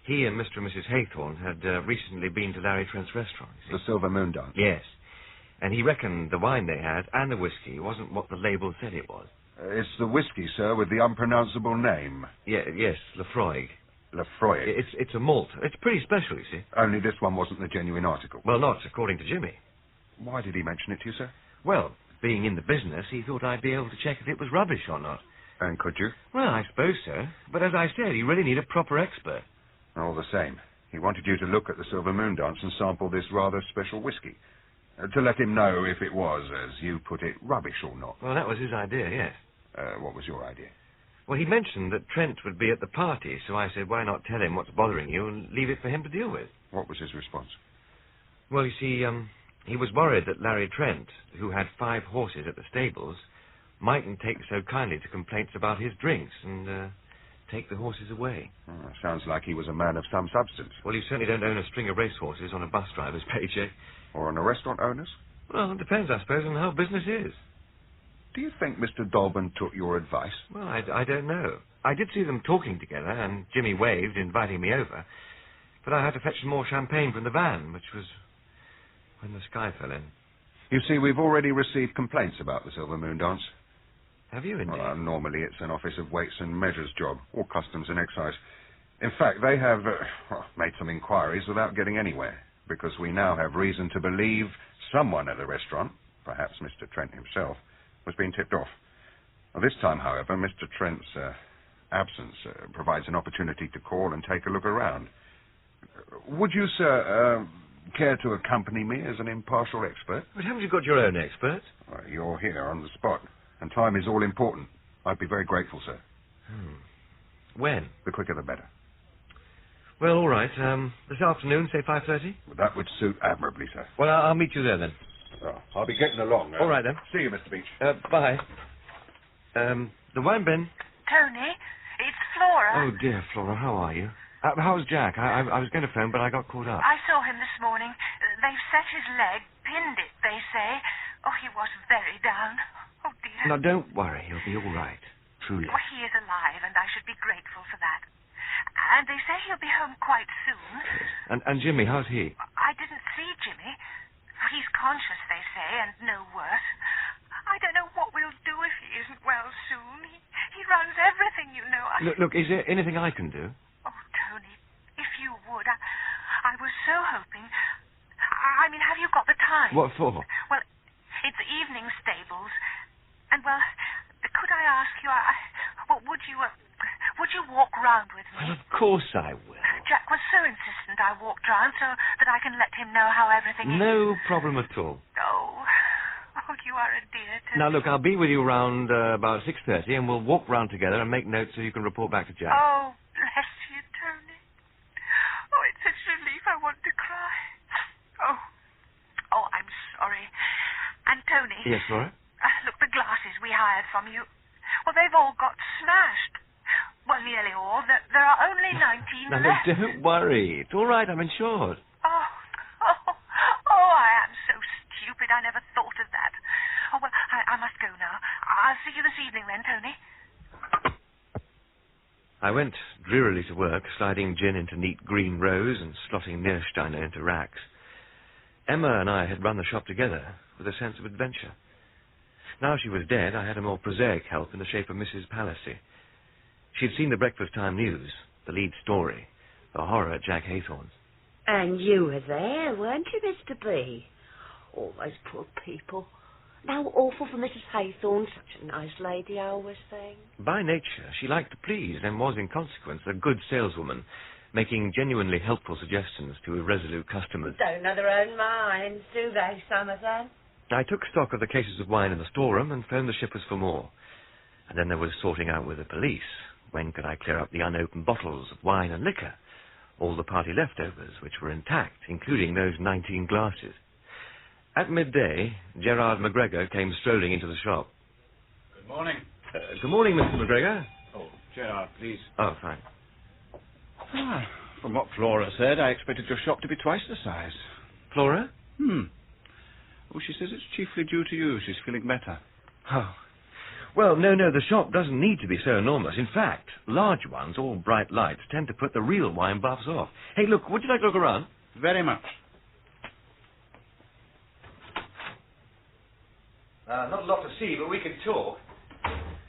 he and Mr. and Mrs. Haythorn had recently been to Larry Trent's restaurant. The Silver Moon Dance? Yes. And he reckoned the wine they had and the whiskey wasn't what the label said it was. It's the whiskey, sir, with the unpronounceable name. Yes, Lefroy. Lefroy? It's a malt. It's pretty special, you see. Only this one wasn't the genuine article. Well, not according to Jimmy. Why did he mention it to you, sir? Well, being in the business, he thought I'd be able to check if it was rubbish or not. And could you? Well, I suppose so. But as I said, you really need a proper expert. All the same, he wanted you to look at the Silver Moon Dance and sample this rather special whiskey. To let him know if it was, as you put it, rubbish or not. Well, that was his idea, yes. What was your idea? Well, he mentioned that Trent would be at the party, so I said, why not tell him what's bothering you and leave it for him to deal with? What was his response? Well, you see, he was worried that Larry Trent, who had 5 horses at the stables, mightn't take so kindly to complaints about his drinks and take the horses away. Oh, sounds like he was a man of some substance. Well, you certainly don't own a string of racehorses on a bus driver's paycheck. Or on a restaurant owner's? Well, it depends, I suppose, on how business is. Do you think Mr. Dolben took your advice? Well, I don't know. I did see them talking together, and Jimmy waved, inviting me over. But I had to fetch some more champagne from the van, which was when the sky fell in. You see, we've already received complaints about the Silver Moon Dance. Have you, indeed? Well, normally it's an Office of Weights and Measures job, or Customs and Excise. In fact, they have made some inquiries without getting anywhere, because we now have reason to believe someone at the restaurant, perhaps Mr. Trent himself, was being tipped off. Well, this time, however, Mr. Trent's absence provides an opportunity to call and take a look around. Would you, sir, care to accompany me as an impartial expert? But haven't you got your own expert? Well, you're here on the spot, and time is all important. I'd be very grateful, sir. When? The quicker the better. Well, all right. This afternoon, say 5:30? Well, that would suit admirably, sir. Well, I'll meet you there then. Oh, I'll be getting along. All right, then. See you, Mr. Beach. Bye. The wine bin. Tony, it's Flora. Oh, dear, Flora, how are you? How's Jack? I was going to phone, but I got caught up. I saw him this morning. They've set his leg, pinned it, they say. Oh, he was very down. Oh, dear. Now, don't worry. He'll be all right. Truly. Oh, he is alive, and I should be grateful for that. And they say he'll be home quite soon. And Jimmy, how's he? I didn't see Jimmy. He's conscious, they say, and no worse. I don't know what we'll do if he isn't well soon. He runs everything, you know. Look, is there anything I can do? Oh, Tony, if you would. I was so hoping. I mean, have you got the time? What for? Well, it's evening stables. And, well, could I ask you, would you walk round with me? Well, of course I will. Jack was so insistent I walked round so that I can let him know how everything is. No problem at all. Oh, you are a dear, Tony. Now, look, I'll be with you round about 6:30, and we'll walk round together and make notes so you can report back to Jack. Oh, bless you, Tony. Oh, it's such relief I want to cry. Oh, I'm sorry. And, Tony. Yes, Flora? Look, the glasses we hired from you, well, they've all got smashed. Well, nearly all. There are only 19 now, left. Don't worry. It's all right. I'm insured. Oh, I am so stupid. I never thought of that. Oh, well, I must go now. I'll see you this evening then, Tony. I went drearily to work, sliding gin into neat green rows and slotting Meersteiner into racks. Emma and I had run the shop together with a sense of adventure. Now she was dead, I had a more prosaic help in the shape of Mrs. Palissy. She'd seen the breakfast time news, the lead story, the horror at Jack Haythorne's. And you were there, weren't you, Mr. B? All those poor people. How awful for Mrs. Haythorne, such a nice lady, I always think. By nature, she liked to please and was, in consequence, a good saleswoman, making genuinely helpful suggestions to irresolute customers. Don't know their own minds, do they, some of them? I took stock of the cases of wine in the storeroom and phoned the shippers for more. And then there was sorting out with the police. When could I clear up the unopened bottles of wine and liquor? All the party leftovers, which were intact, including those 19 glasses. At midday, Gerard McGregor came strolling into the shop. Good morning. Good morning, Mr. McGregor. Oh, Gerard, please. Oh, fine. From what Flora said, I expected your shop to be twice the size. Flora? Oh, she says it's chiefly due to you. She's feeling better. Oh. Well, no, the shop doesn't need to be so enormous. In fact, large ones, all bright lights, tend to put the real wine buffs off. Hey, look, would you like to look around? Very much. Not a lot to see, but we can talk.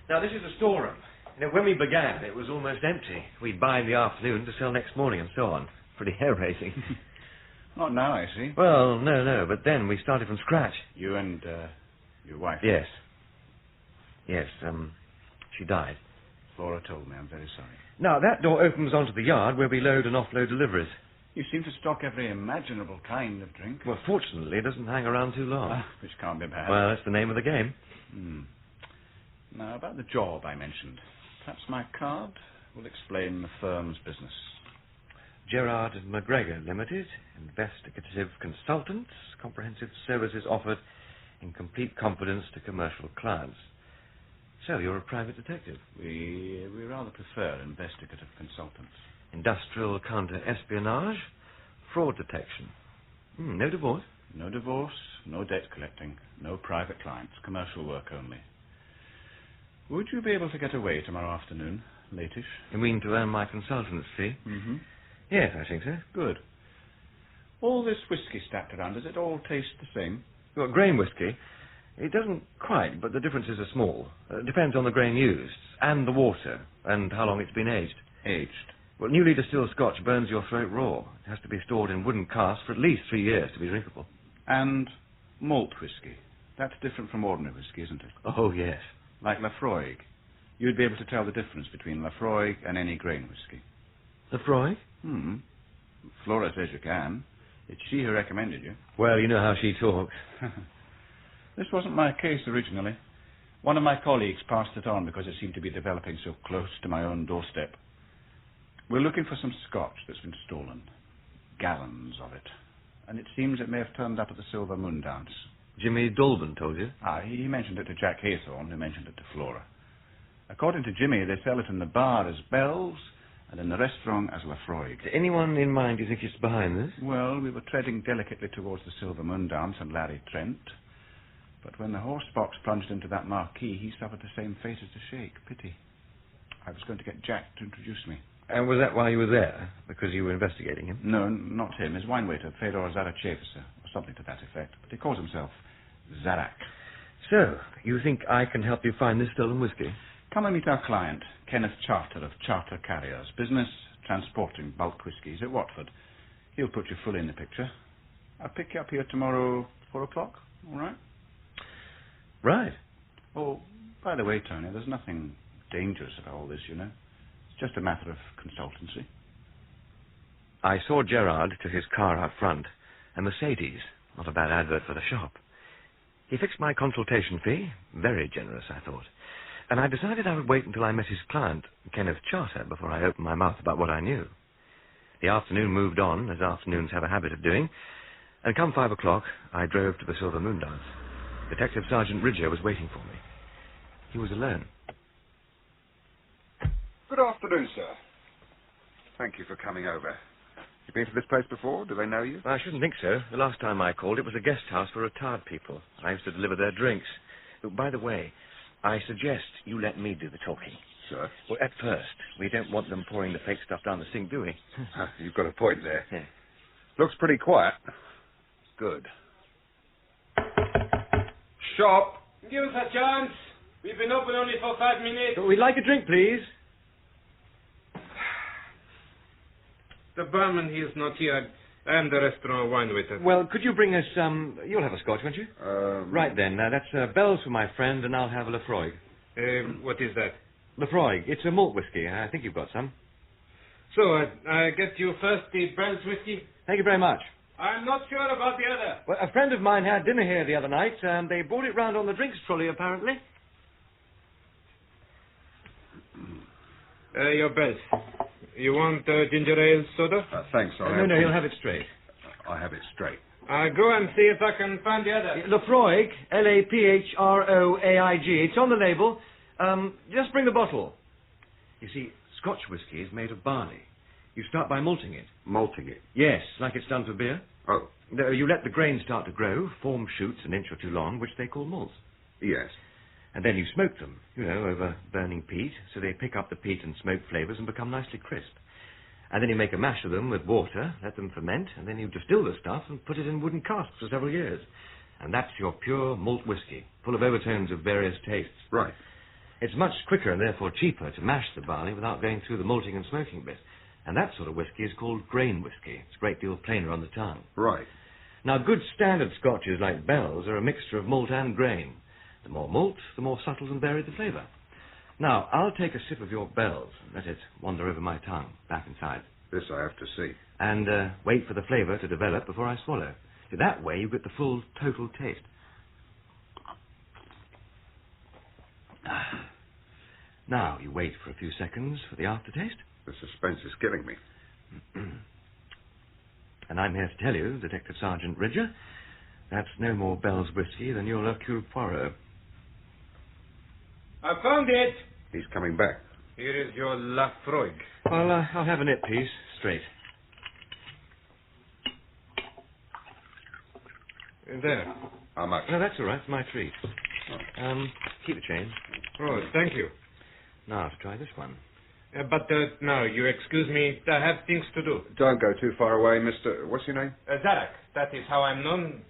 Now, this is the storeroom. You know, when we began, it was almost empty. We'd buy in the afternoon to sell next morning and so on. Pretty hair-raising. Not now, I see. Well, no, but then we started from scratch. You and, your wife? Yes. Yes, she died. Flora told me. I'm very sorry. Now, that door opens onto the yard where we load and offload deliveries. You seem to stock every imaginable kind of drink. Well, fortunately, it doesn't hang around too long. Which can't be bad. Well, that's the name of the game. Now, about the job I mentioned. Perhaps my card will explain the firm's business. Gerard McGregor Limited, investigative consultants, comprehensive services offered in complete confidence to commercial clients. So, you're a private detective? We rather prefer investigative consultants. Industrial counter-espionage, fraud detection. No divorce? No divorce, no debt collecting, no private clients, commercial work only. Would you be able to get away tomorrow afternoon, latish? You mean to earn my consultant's fee? Mm-hmm. Yes, I think so. Good. All this whiskey stacked around, does it all taste the same? Well, grain whiskey? It doesn't quite, but the differences are small. Depends on the grain used, and the water, and how long it's been aged. Aged? Well, newly distilled Scotch burns your throat raw. It has to be stored in wooden casks for at least 3 years to be drinkable. And malt whisky. That's different from ordinary whisky, isn't it? Oh, yes. Like Lafroig. You'd be able to tell the difference between Lafroig and any grain whisky. Lafroig? Flora says you can. It's she who recommended you. Well, you know how she talks. This wasn't my case originally. One of my colleagues passed it on because it seemed to be developing so close to my own doorstep. We're looking for some Scotch that's been stolen. Gallons of it. And it seems it may have turned up at the Silver Moon dance. Jimmy Dolben told you? He mentioned it to Jack Haythorne, who mentioned it to Flora. According to Jimmy, they sell it in the bar as Bell's and in the restaurant as Lafroig. Is anyone in mind you think is behind this? Well, we were treading delicately towards the Silver Moon dance and Larry Trent. But when the horse box plunged into that marquee, he suffered the same fate as the Sheikh. Pity. I was going to get Jack to introduce me. And was that why you were there? Because you were investigating him? No, not him. His wine waiter, Fedor Zarachevsa, or something to that effect. But he calls himself Zarak. So, you think I can help you find this stolen whiskey? Come and meet our client, Kenneth Charter of Charter Carriers. Business, transporting bulk whiskies at Watford. He'll put you fully in the picture. I'll pick you up here tomorrow, 4 o'clock, all right? Right. Oh, by the way, Tony, there's nothing dangerous about all this, you know. It's just a matter of consultancy. I saw Gerard to his car out front, a Mercedes, not a bad advert for the shop. He fixed my consultation fee, very generous, I thought, and I decided I would wait until I met his client, Kenneth Charter, before I opened my mouth about what I knew. The afternoon moved on, as afternoons have a habit of doing, and come 5 o'clock, I drove to the Silver Moon dance. Detective Sergeant Ridger was waiting for me. He was alone. Good afternoon, sir. Thank you for coming over. You been to this place before? Do they know you? I shouldn't think so. The last time I called, it was a guest house for retired people. I used to deliver their drinks. But by the way, I suggest you let me do the talking. Sir? Well, at first, we don't want them pouring the fake stuff down the sink, do we? You've got a point there. Yeah. Looks pretty quiet. Good. Shop! Give us a chance. We've been open only for 5 minutes. We'd like a drink, please. The barman, he is not here. I am the restaurant wine waiter. Well, could you bring us some... You'll have a Scotch, won't you? Right then. That's Bell's for my friend, and I'll have a Lafroig. What is that? Lafroig. It's a malt whiskey. I think you've got some. So, I get you first the Bell's whiskey? Thank you very much. I'm not sure about the other. Well, a friend of mine had dinner here the other night. They brought it round on the drinks trolley, apparently. Your Bell's. You want ginger ale soda? Thanks, No, you'll have it straight. I have it straight. I'll go and see if I can find the other. Lafroig, Laphroaig. It's on the label. Just bring the bottle. You see, Scotch whiskey is made of barley. You start by malting it. Malting it? Yes, like it's done for beer. Oh. You let the grain start to grow, form shoots an inch or two long, which they call malts. Yes. And then you smoke them, over burning peat, so they pick up the peat and smoke flavours and become nicely crisp. And then you make a mash of them with water, let them ferment, and then you distill the stuff and put it in wooden casks for several years. And that's your pure malt whiskey, full of overtones of various tastes. Right. It's much quicker and therefore cheaper to mash the barley without going through the malting and smoking bit. And that sort of whiskey is called grain whiskey. It's a great deal plainer on the tongue. Right. Now, good standard Scotches like Bell's are a mixture of malt and grain. The more malt, the more subtle and varied the flavour. Now, I'll take a sip of your Bell's and let it wander over my tongue, back inside. This I have to see. And wait for the flavour to develop before I swallow. So that way you get the full, total taste. Now, you wait for a few seconds for the aftertaste. The suspense is killing me. And I'm here to tell you, Detective Sergeant Ridger, that's no more Bell's whiskey than your Hercule Poirot. I found it. He's coming back. Here is your Lafroig. I'll have a nip, please. Straight. There. How much? No, that's all right. It's my treat. Keep the change. Oh, thank you. Now, to try this one. But now, you excuse me. I have things to do. Don't go too far away, Mr... What's your name? Zarak. That is how I'm known.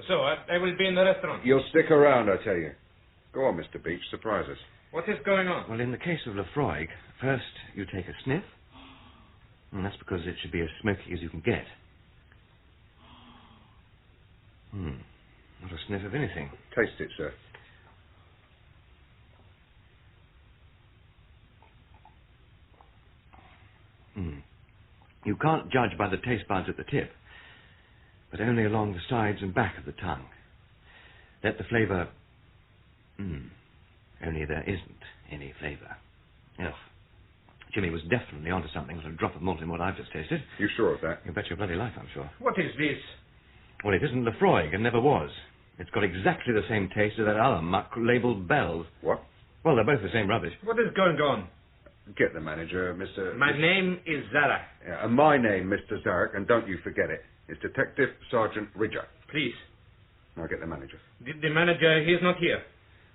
So, I will be in the restaurant. You'll stick around, I tell you. Go on, Mr. Beach. Surprise us. What is going on? Well, in the case of Lafroig, first you take a sniff, And that's because it should be as smoky as you can get. Not a sniff of anything. Taste it, sir. You can't judge by the taste buds at the tip, but only along the sides and back of the tongue. Let the flavour... Only there isn't any flavour. Ugh. Jimmy was definitely onto something with a drop of malt in what I've just tasted. You sure of that? You bet your bloody life, I'm sure. What is this? Well, it isn't Lefroy, and never was. It's got exactly the same taste as that other muck labelled Bell's. What? Well, they're both the same rubbish. What is going on? Get the manager, Mr... My name is Zara. Yeah, and my name, Mr. Zarek, and don't you forget it, is Detective Sergeant Ridger. Please. Now get the manager. The manager, he is not here.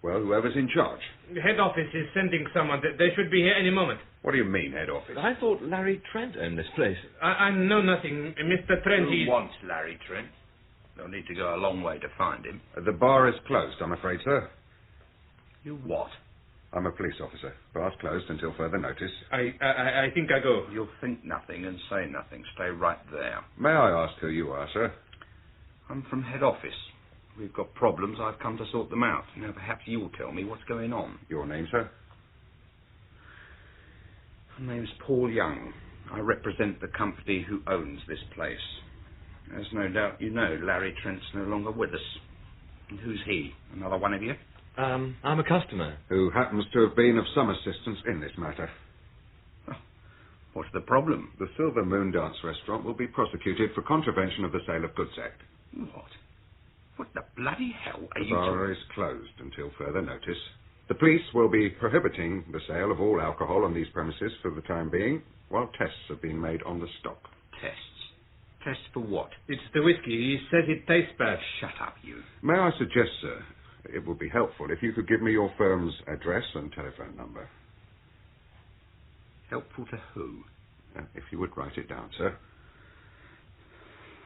Well, whoever's in charge. The head office is sending someone. They should be here any moment. What do you mean, head office? I thought Larry Trent owned this place. I know nothing. Mr. Trent, Who wants Larry Trent? They'll need to go a long way to find him. The bar is closed, I'm afraid, sir. You what? I'm a police officer. Bar's closed until further notice. I think I go. You'll think nothing and say nothing. Stay right there. May I ask who you are, sir? I'm from head office. We've got problems. I've come to sort them out. Now, perhaps you'll tell me what's going on. Your name, sir? My name's Paul Young. I represent the company who owns this place. As no doubt you know, Larry Trent's no longer with us. And who's he? Another one of you? I'm a customer. Who happens to have been of some assistance in this matter. Oh, what's the problem? The Silver Moon Dance restaurant will be prosecuted for contravention of the Sale of Goods Act. What? What the bloody hell are you... The bar is closed until further notice. The police will be prohibiting the sale of all alcohol on these premises for the time being, while tests are being made on the stock. Tests? Tests for what? It's the whiskey. He says it tastes bad. Shut up, you. May I suggest, sir, it would be helpful if you could give me your firm's address and telephone number. Helpful to who? If you would write it down, sir.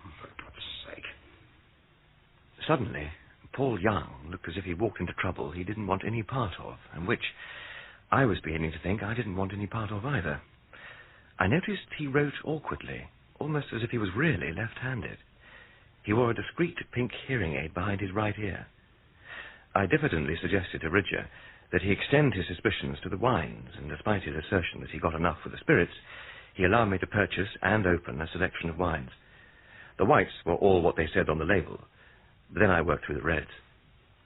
Oh, for God's sake. Suddenly, Paul Young looked as if he walked into trouble he didn't want any part of, and which I was beginning to think I didn't want any part of either. I noticed he wrote awkwardly, almost as if he was really left-handed. He wore a discreet pink hearing aid behind his right ear. I diffidently suggested to Ridger that he extend his suspicions to the wines, and despite his assertion that he got enough with the spirits, he allowed me to purchase and open a selection of wines. The whites were all what they said on the label. Then I worked through the reds.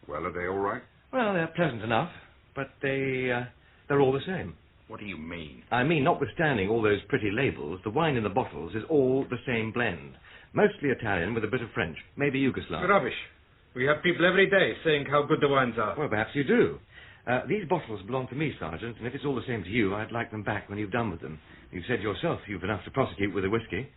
Well, are they all right? Well, they're pleasant enough, but they're all the same. What do you mean? I mean, notwithstanding all those pretty labels, the wine in the bottles is all the same blend. Mostly Italian with a bit of French, maybe Yugoslav. Rubbish. We have people every day saying how good the wines are. Well, perhaps you do. These bottles belong to me, Sergeant, and if it's all the same to you, I'd like them back when you've done with them. You said yourself you've enough to prosecute with the whiskey.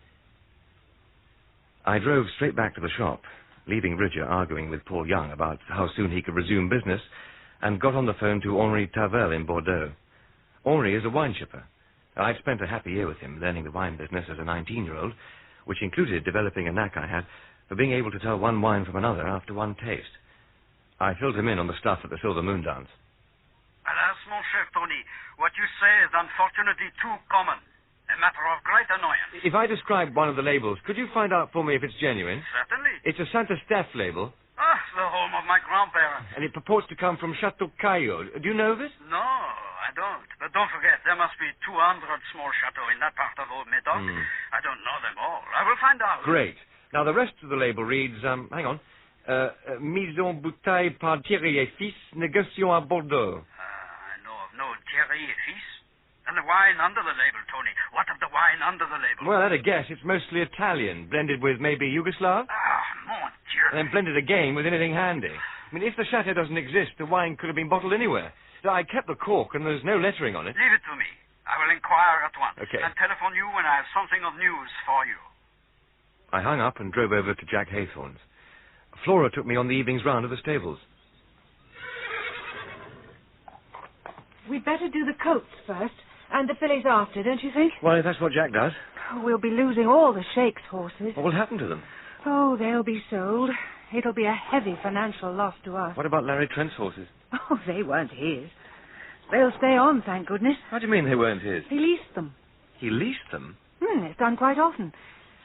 I drove straight back to the shop, leaving Ridger arguing with Paul Young about how soon he could resume business, and got on the phone to Henri Tavel in Bordeaux. Henri is a wine shipper. I'd spent a happy year with him learning the wine business as a 19-year-old, which included developing a knack I had for being able to tell one wine from another after one taste. I filled him in on the stuff at the Silver Moon Dance. Alas, mon cher Tony, what you say is unfortunately too common. A matter of great annoyance. If I describe one of the labels, could you find out for me if it's genuine? Certainly. It's a Santa Steph label. Ah, the home of my grandparents. And it purports to come from Chateau Caillou. Do you know this? No, I don't. But don't forget, there must be 200 small chateaux in that part of old Medoc. I don't know them all. I will find out. Great. Now, the rest of the label reads, hang on, Mise en bouteille par Thierry et Fils, négociant à Bordeaux. I know of no Thierry et Fils. And the wine under the label, Tony. What of the wine under the label? Well, at a guess, it's mostly Italian, blended with maybe Yugoslav. Ah, mon Dieu. And then blended again with anything handy. I mean, if the chateau doesn't exist, the wine could have been bottled anywhere. I kept the cork, and there's no lettering on it. Leave it to me. I will inquire at once. Okay. And telephone you when I have something of news for you. I hung up and drove over to Jack Haythorne's. Flora took me on the evening's round of the stables. We'd better do the coats first, and the fillies after, don't you think? Well, if that's what Jack does. We'll be losing all the Sheikh's horses. What will happen to them? Oh, they'll be sold. It'll be a heavy financial loss to us. What about Larry Trent's horses? Oh, they weren't his. They'll stay on, thank goodness. How do you mean they weren't his? He leased them. He leased them? It's done quite often.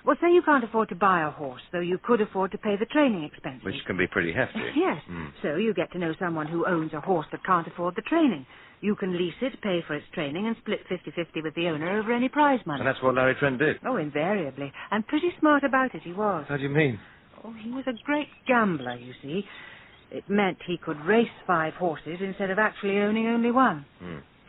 Well, say you can't afford to buy a horse, though you could afford to pay the training expenses. Which can be pretty hefty. Yes. So you get to know someone who owns a horse that can't afford the training. You can lease it, pay for its training, and split 50-50 with the owner over any prize money. And that's what Larry Trent did? Oh, invariably. And pretty smart about it, he was. How do you mean? Oh, he was a great gambler, you see. It meant he could race 5 horses instead of actually owning only one.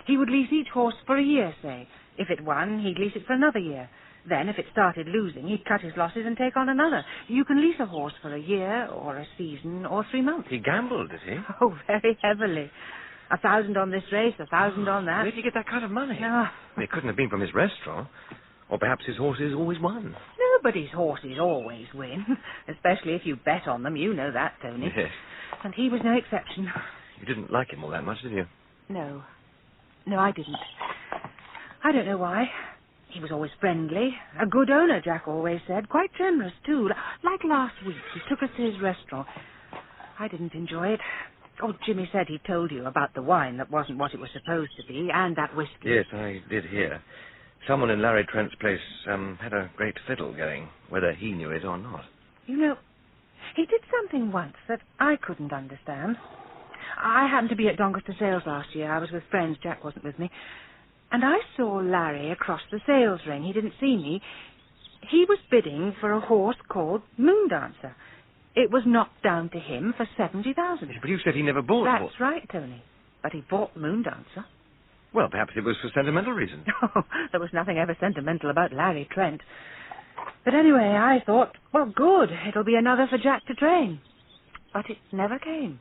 He would lease each horse for a year, say. If it won, he'd lease it for another year. Then, if it started losing, he'd cut his losses and take on another. You can lease a horse for a year, or a season, or 3 months. He gambled, did he? Oh, very heavily. 1,000 on this race, 1,000 on that. Where did he get that kind of money? No. It couldn't have been from his restaurant. Or perhaps his horses always won. Nobody's horses always win. Especially if you bet on them. You know that, Tony. Yes. And he was no exception. You didn't like him all that much, did you? No. No, I didn't. I don't know why. He was always friendly. A good owner, Jack always said. Quite generous, too. Like last week, he took us to his restaurant. I didn't enjoy it. Oh, Jimmy said he told you about the wine that wasn't what it was supposed to be, and that whiskey. Yes, I did hear. Someone in Larry Trent's place had a great fiddle going, whether he knew it or not. You know, he did something once that I couldn't understand. I happened to be at Doncaster Sales last year. I was with friends. Jack wasn't with me. And I saw Larry across the sales ring. He didn't see me. He was bidding for a horse called Moondancer. It was knocked down to him for 70,000. But you said he never bought That's horse. right, Tony. But he bought Moondancer. Well, perhaps it was for sentimental reasons. Oh, there was nothing ever sentimental about Larry Trent. But anyway, I thought, well, good. It'll be another for Jack to train. But it never came.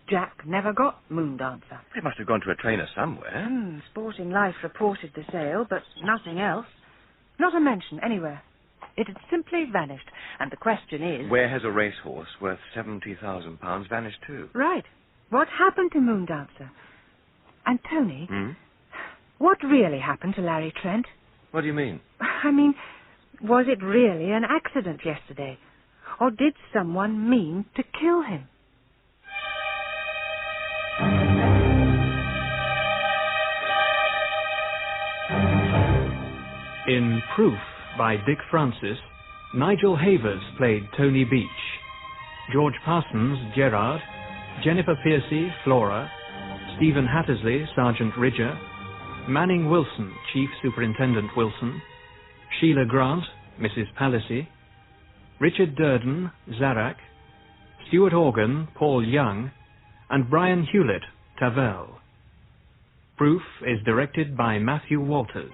Jack never got Moondancer. It must have gone to a trainer somewhere. Sporting Life reported the sale, but nothing else. Not a mention anywhere. It had simply vanished. And the question is... Where has a racehorse worth £70,000 vanished to? Right. What happened to Moondancer? And Tony, what really happened to Larry Trent? What do you mean? I mean, was it really an accident yesterday? Or did someone mean to kill him? In Proof by Dick Francis, Nigel Havers played Tony Beach, George Parsons, Gerard, Jennifer Piercey, Flora, Stephen Hattersley, Sergeant Ridger, Manning Wilson, Chief Superintendent Wilson, Sheila Grant, Mrs. Palissy, Richard Durden, Zarak, Stuart Organ, Paul Young, and Brian Hewlett, Tavel. Proof is directed by Matthew Walters.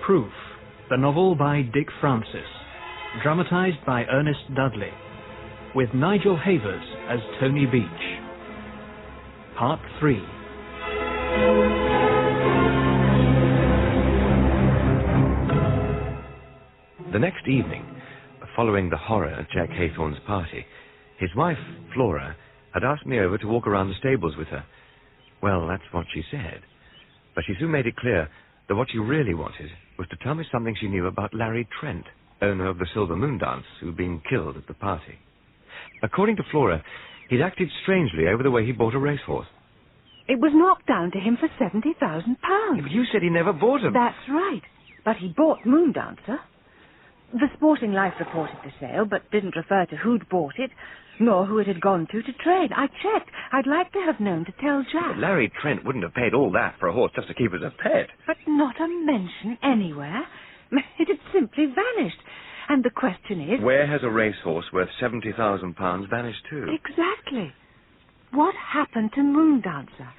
Proof, the novel by Dick Francis, dramatised by Ernest Dudley, with Nigel Havers as Tony Beach. Part 3. The next evening, following the horror at Jack Haythorne's party, his wife, Flora, had asked me over to walk around the stables with her. Well, that's what she said. But she soon made it clear that what she really wanted was to tell me something she knew about Larry Trent, owner of the Silver Moon Dance, who'd been killed at the party. According to Flora, he'd acted strangely over the way he bought a racehorse. It was knocked down to him for £70,000. But you said he never bought him. That's right. But he bought Moondancer. The Sporting Life reported the sale, but didn't refer to who'd bought it, nor who it had gone to trade. I checked. I'd like to have known to tell Jack. But Larry Trent wouldn't have paid all that for a horse just to keep as a pet. But not a mention anywhere. It had simply vanished. And the question is... Where has a racehorse worth £70,000 vanished to? Exactly. What happened to Moondancer?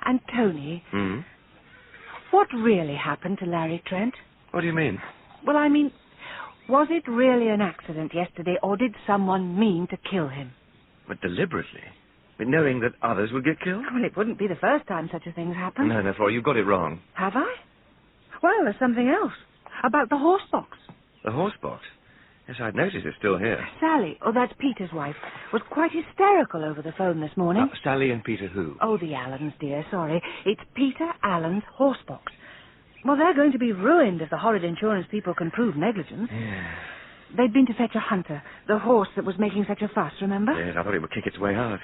And Tony, what really happened to Larry Trent? What do you mean? Well, I mean, was it really an accident yesterday, or did someone mean to kill him? But deliberately? But knowing that others would get killed? Well, it wouldn't be the first time such a thing's happened. No, Flora, you've got it wrong. Have I? Well, there's something else. About the horse box. The horse box? Yes, I'd noticed it's still here. Sally, that's Peter's wife, was quite hysterical over the phone this morning. Sally and Peter who? Oh, the Allens, dear, sorry. It's Peter Allen's horse box. Well, they're going to be ruined if the horrid insurance people can prove negligence. Yeah. They'd been to fetch a hunter, the horse that was making such a fuss, remember? Yes, I thought it would kick its way out.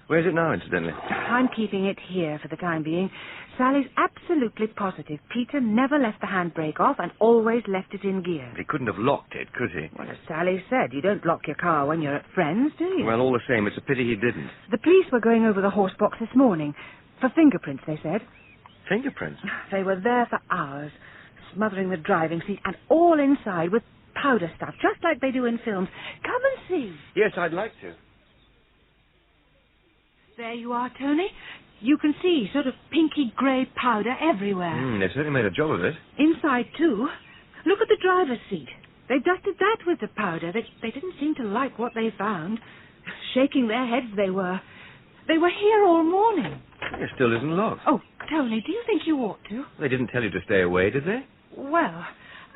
Where's it now, incidentally? I'm keeping it here for the time being. Sally's absolutely positive Peter never left the handbrake off and always left it in gear. He couldn't have locked it, could he? Well, as Sally said, you don't lock your car when you're at Friends, do you? Well, all the same, it's a pity he didn't. The police were going over the horse box this morning. For fingerprints, they said. Fingerprints? They were there for hours, smothering the driving seat and all inside with powder stuff, just like they do in films. Come and see. Yes, I'd like to. There you are, Tony. You can see sort of pinky grey powder everywhere. They've certainly made a job of it. Inside, too. Look at the driver's seat. They dusted that with the powder. They didn't seem to like what they found. Shaking their heads they were. They were here all morning. It still isn't locked. Oh, Tony, do you think you ought to? They didn't tell you to stay away, did they? Well,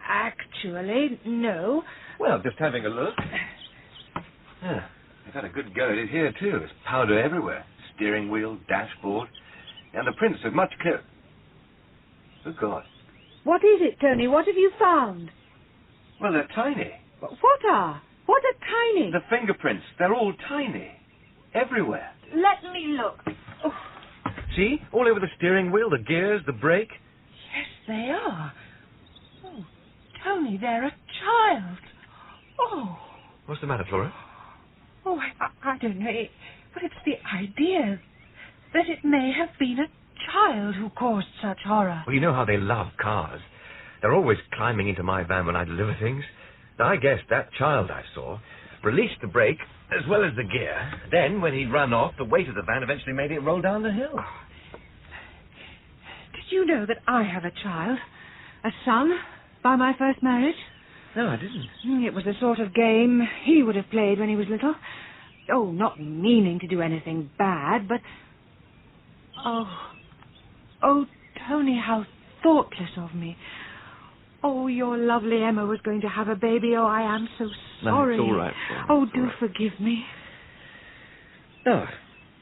actually, no. Well, just having a look. Yeah, they've had a good go at it here, too. There's powder everywhere. Steering wheel, dashboard. And the prints are much clearer. Good God. What is it, Tony? What have you found? Well, they're tiny. What are? What are tiny? The fingerprints. They're all tiny. Everywhere. Let me look. Oh. See? All over the steering wheel, the gears, the brake. Yes, they are. Oh, Tony, they're a child. Oh. What's the matter, Flora? Oh, I don't know. But it's the idea that it may have been a child who caused such horror. Well, you know how they love cars. They're always climbing into my van when I deliver things. Now, I guess that child I saw released the brake as well as the gear. Then, when he'd run off, the weight of the van eventually made it roll down the hill. Did you know that I have a child? A son, by my first marriage? No, I didn't. It was the sort of game he would have played when he was little. Oh, not meaning to do anything bad, but... Oh, Tony, how thoughtless of me. Oh, your lovely Emma was going to have a baby. Oh, I am so sorry. No, it's all right, Flora. Oh, do forgive me. Oh,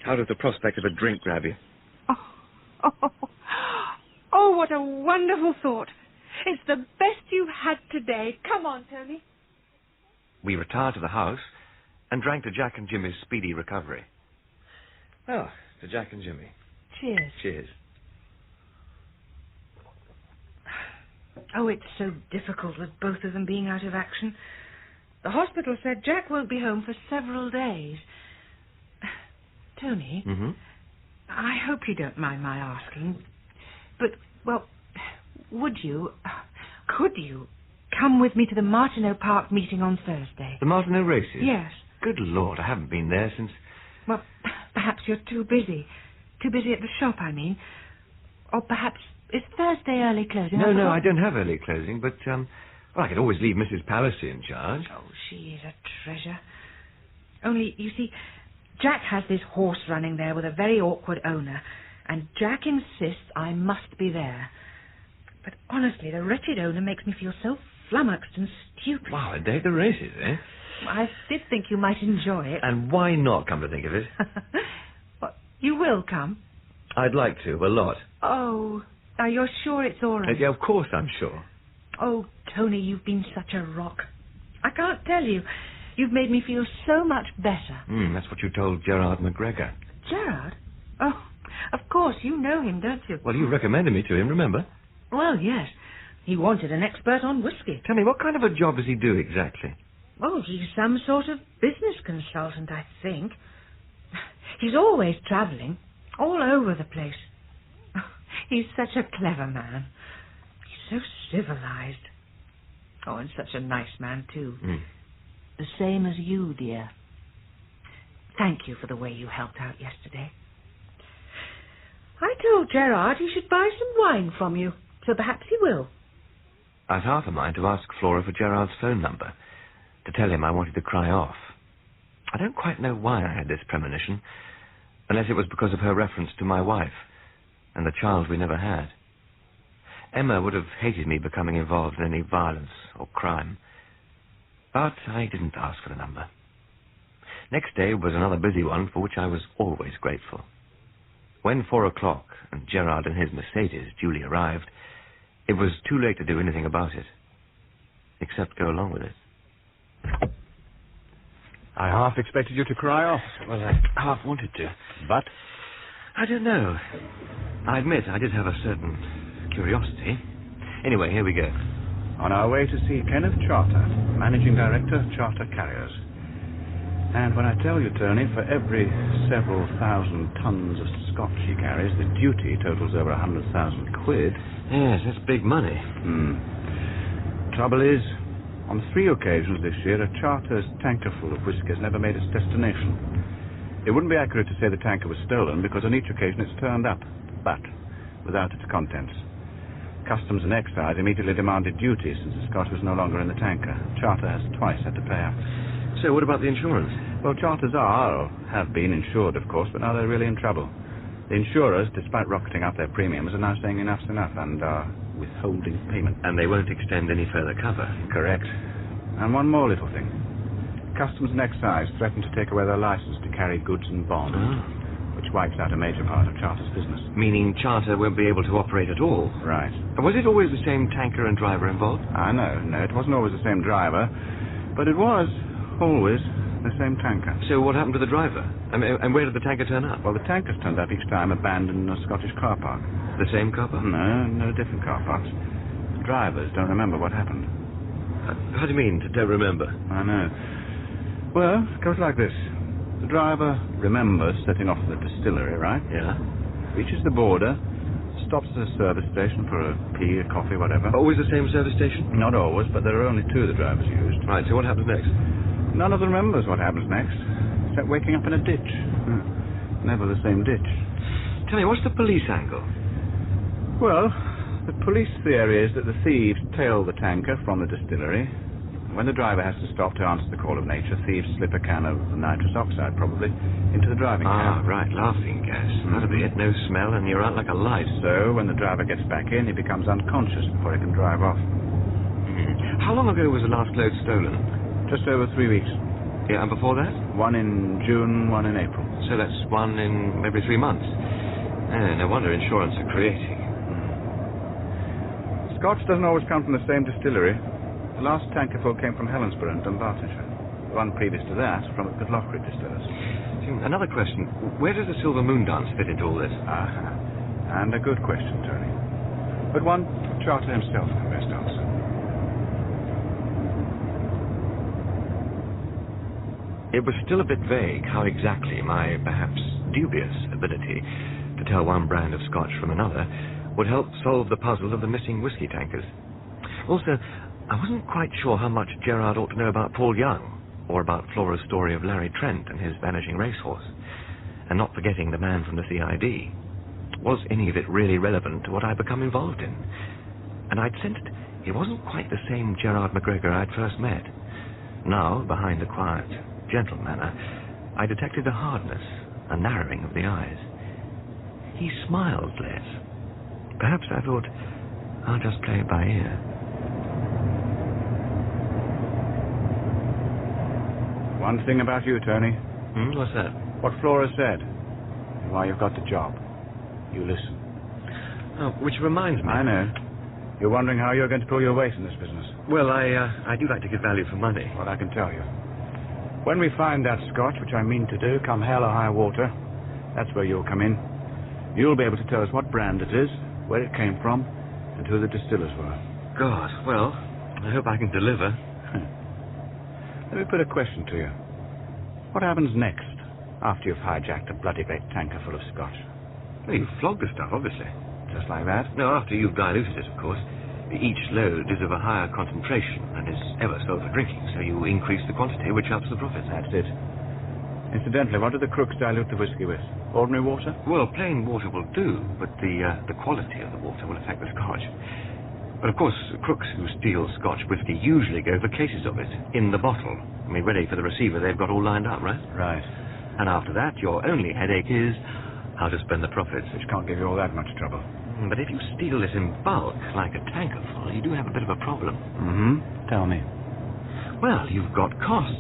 how does the prospect of a drink grab you? Oh, what a wonderful thought. It's the best you've had today. Come on, Tony. We retired to the house and drank to Jack and Jimmy's speedy recovery. Oh, to Jack and Jimmy. Cheers. Cheers. Oh, it's so difficult with both of them being out of action. The hospital said Jack won't be home for several days. Tony, I hope you don't mind my asking, but, well, could you come with me to the Martineau Park meeting on Thursday? The Martineau races? Yes. Good Lord, I haven't been there since... Well, perhaps you're too busy. Too busy at the shop, I mean. Or perhaps... Is Thursday early closing? No, I don't have early closing, but, well, I could always leave Mrs. Palissy in charge. Oh, she is a treasure. Only, you see, Jack has this horse running there with a very awkward owner, and Jack insists I must be there. But honestly, the wretched owner makes me feel so flummoxed and stupid. Wow, a day at the races, eh? I did think you might enjoy it. And why not, come to think of it? What, you will come? I'd like to, a lot. Oh... Now, you're sure it's all right? Yeah, of course I'm sure. Oh, Tony, you've been such a rock. I can't tell you. You've made me feel so much better. That's what you told Gerard McGregor. Gerard? Oh, of course, you know him, don't you? Well, you recommended me to him, remember? Well, yes. He wanted an expert on whiskey. Tell me, what kind of a job does he do exactly? Oh, he's some sort of business consultant, I think. He's always travelling, all over the place. He's such a clever man. He's so civilized. Oh, and such a nice man, too. The same as you, dear. Thank you for the way you helped out yesterday. I told Gerard he should buy some wine from you, so perhaps he will. I've half a mind to ask Flora for Gerard's phone number, to tell him I wanted to cry off. I don't quite know why I had this premonition, Unless it was because of her reference to my wife and the child we never had. Emma would have hated me becoming involved in any violence or crime. But I didn't ask for the number. Next day was another busy one for which I was always grateful. When 4 o'clock and Gerard and his Mercedes duly arrived, it was too late to do anything about it, except go along with it. I half expected you to cry off. Well, I half wanted to. But? I don't know. I admit I did have a certain curiosity. Anyway, here we go. On our way to see Kenneth Charter, Managing Director, Charter Carriers. And when I tell you, Tony, for every several thousand tons of scotch he carries, the duty totals over 100,000 quid. Yes, that's big money. Trouble is, on 3 occasions this year, a charter's tanker full of whiskey has never made its destination. It wouldn't be accurate to say the tanker was stolen, because on each occasion it's turned up, but without its contents. Customs and Excise immediately demanded duty, since the scotch was no longer in the tanker. Charter has twice had to pay up. So what about the insurance? Well, charters are, or have been, insured, of course, but now they're really in trouble. The insurers, despite rocketing up their premiums, are now saying enough's enough and are withholding payment. And they won't extend any further cover. Correct. And one more little thing. Customs and Excise threaten to take away their license to carry goods and bonds, which wipes out a major part of Charter's business. Meaning Charter won't be able to operate at all? Right. Was it always the same tanker and driver involved? No, it wasn't always the same driver, but it was always the same tanker. So what happened to the driver? And where did the tanker turn up? Well, the tankers turned up each time abandoned in a Scottish car park. The same car park? No, different car parks. The drivers don't remember what happened. How do you mean, don't remember? I know. Well, it goes like this. The driver remembers setting off at the distillery, right? Yeah. Reaches the border, stops at a service station for a tea, a coffee, whatever. Always the same service station? Not always, but there are only 2 the drivers used. Right, so what happens next? None of them remembers what happens next, except waking up in a ditch. Never the same ditch. Tell me, what's the police angle? Well, the police theory is that the thieves tail the tanker from the distillery. When the driver has to stop to answer the call of nature, thieves slip a can of nitrous oxide, probably, into the driving cab. Right, laughing gas. That'll be it, no smell, and you're out like a light. So, when the driver gets back in, he becomes unconscious before he can drive off. How long ago was the last load stolen? Just over 3 weeks. Yeah, and before that? 1 in June, 1 in April. So that's 1 in every 3 months. No wonder insurance are creating. Scotch doesn't always come from the same distillery. The last tanker full came from Helensburgh in Dunbartonshire. The one previous to that from the Pitlochry distillers. Another question. Where does the Silver Moon dance fit into all this? And a good question, Tony. But one Charter himself can best answer. It was still a bit vague how exactly my perhaps dubious ability to tell one brand of Scotch from another would help solve the puzzle of the missing whiskey tankers. Also, I wasn't quite sure how much Gerard ought to know about Paul Young, or about Flora's story of Larry Trent and his vanishing racehorse, and not forgetting the man from the CID. Was any of it really relevant to what I'd become involved in? And I'd sensed he wasn't quite the same Gerard McGregor I'd first met. Now, behind the quiet, gentle manner, I detected a hardness, a narrowing of the eyes. He smiled less. Perhaps I thought, I'll just play it by ear. One thing about you, Tony. What's that? What Flora said. Why you've got the job. You listen. Oh, which reminds me. I know. You're wondering how you're going to pull your weight in this business. Well, I do like to get value for money. Well, I can tell you. When we find that Scotch, which I mean to do, come hell or high water, that's where you'll come in. You'll be able to tell us what brand it is, where it came from, and who the distillers were. God, well, I hope I can deliver. Let me put a question to you. What happens next, after you've hijacked a bloody great tanker full of Scotch? Well, you flog the stuff, obviously. Just like that? No, after you've diluted it, of course. Each load is of a higher concentration and is ever sold for drinking, so you increase the quantity, which helps the profits. That's it. Incidentally, what do the crooks dilute the whiskey with? Ordinary water? Well, plain water will do, but the quality of the water will affect the Scotch. But of course, crooks who steal Scotch whiskey usually go for cases of it, in the bottle. I mean, ready for the receiver, they've got all lined up, right? Right. And after that, your only headache is how to spend the profits. Which can't give you all that much trouble. But if you steal this in bulk, like a tanker full, you do have a bit of a problem. Mm-hmm. Tell me. Well, you've got costs.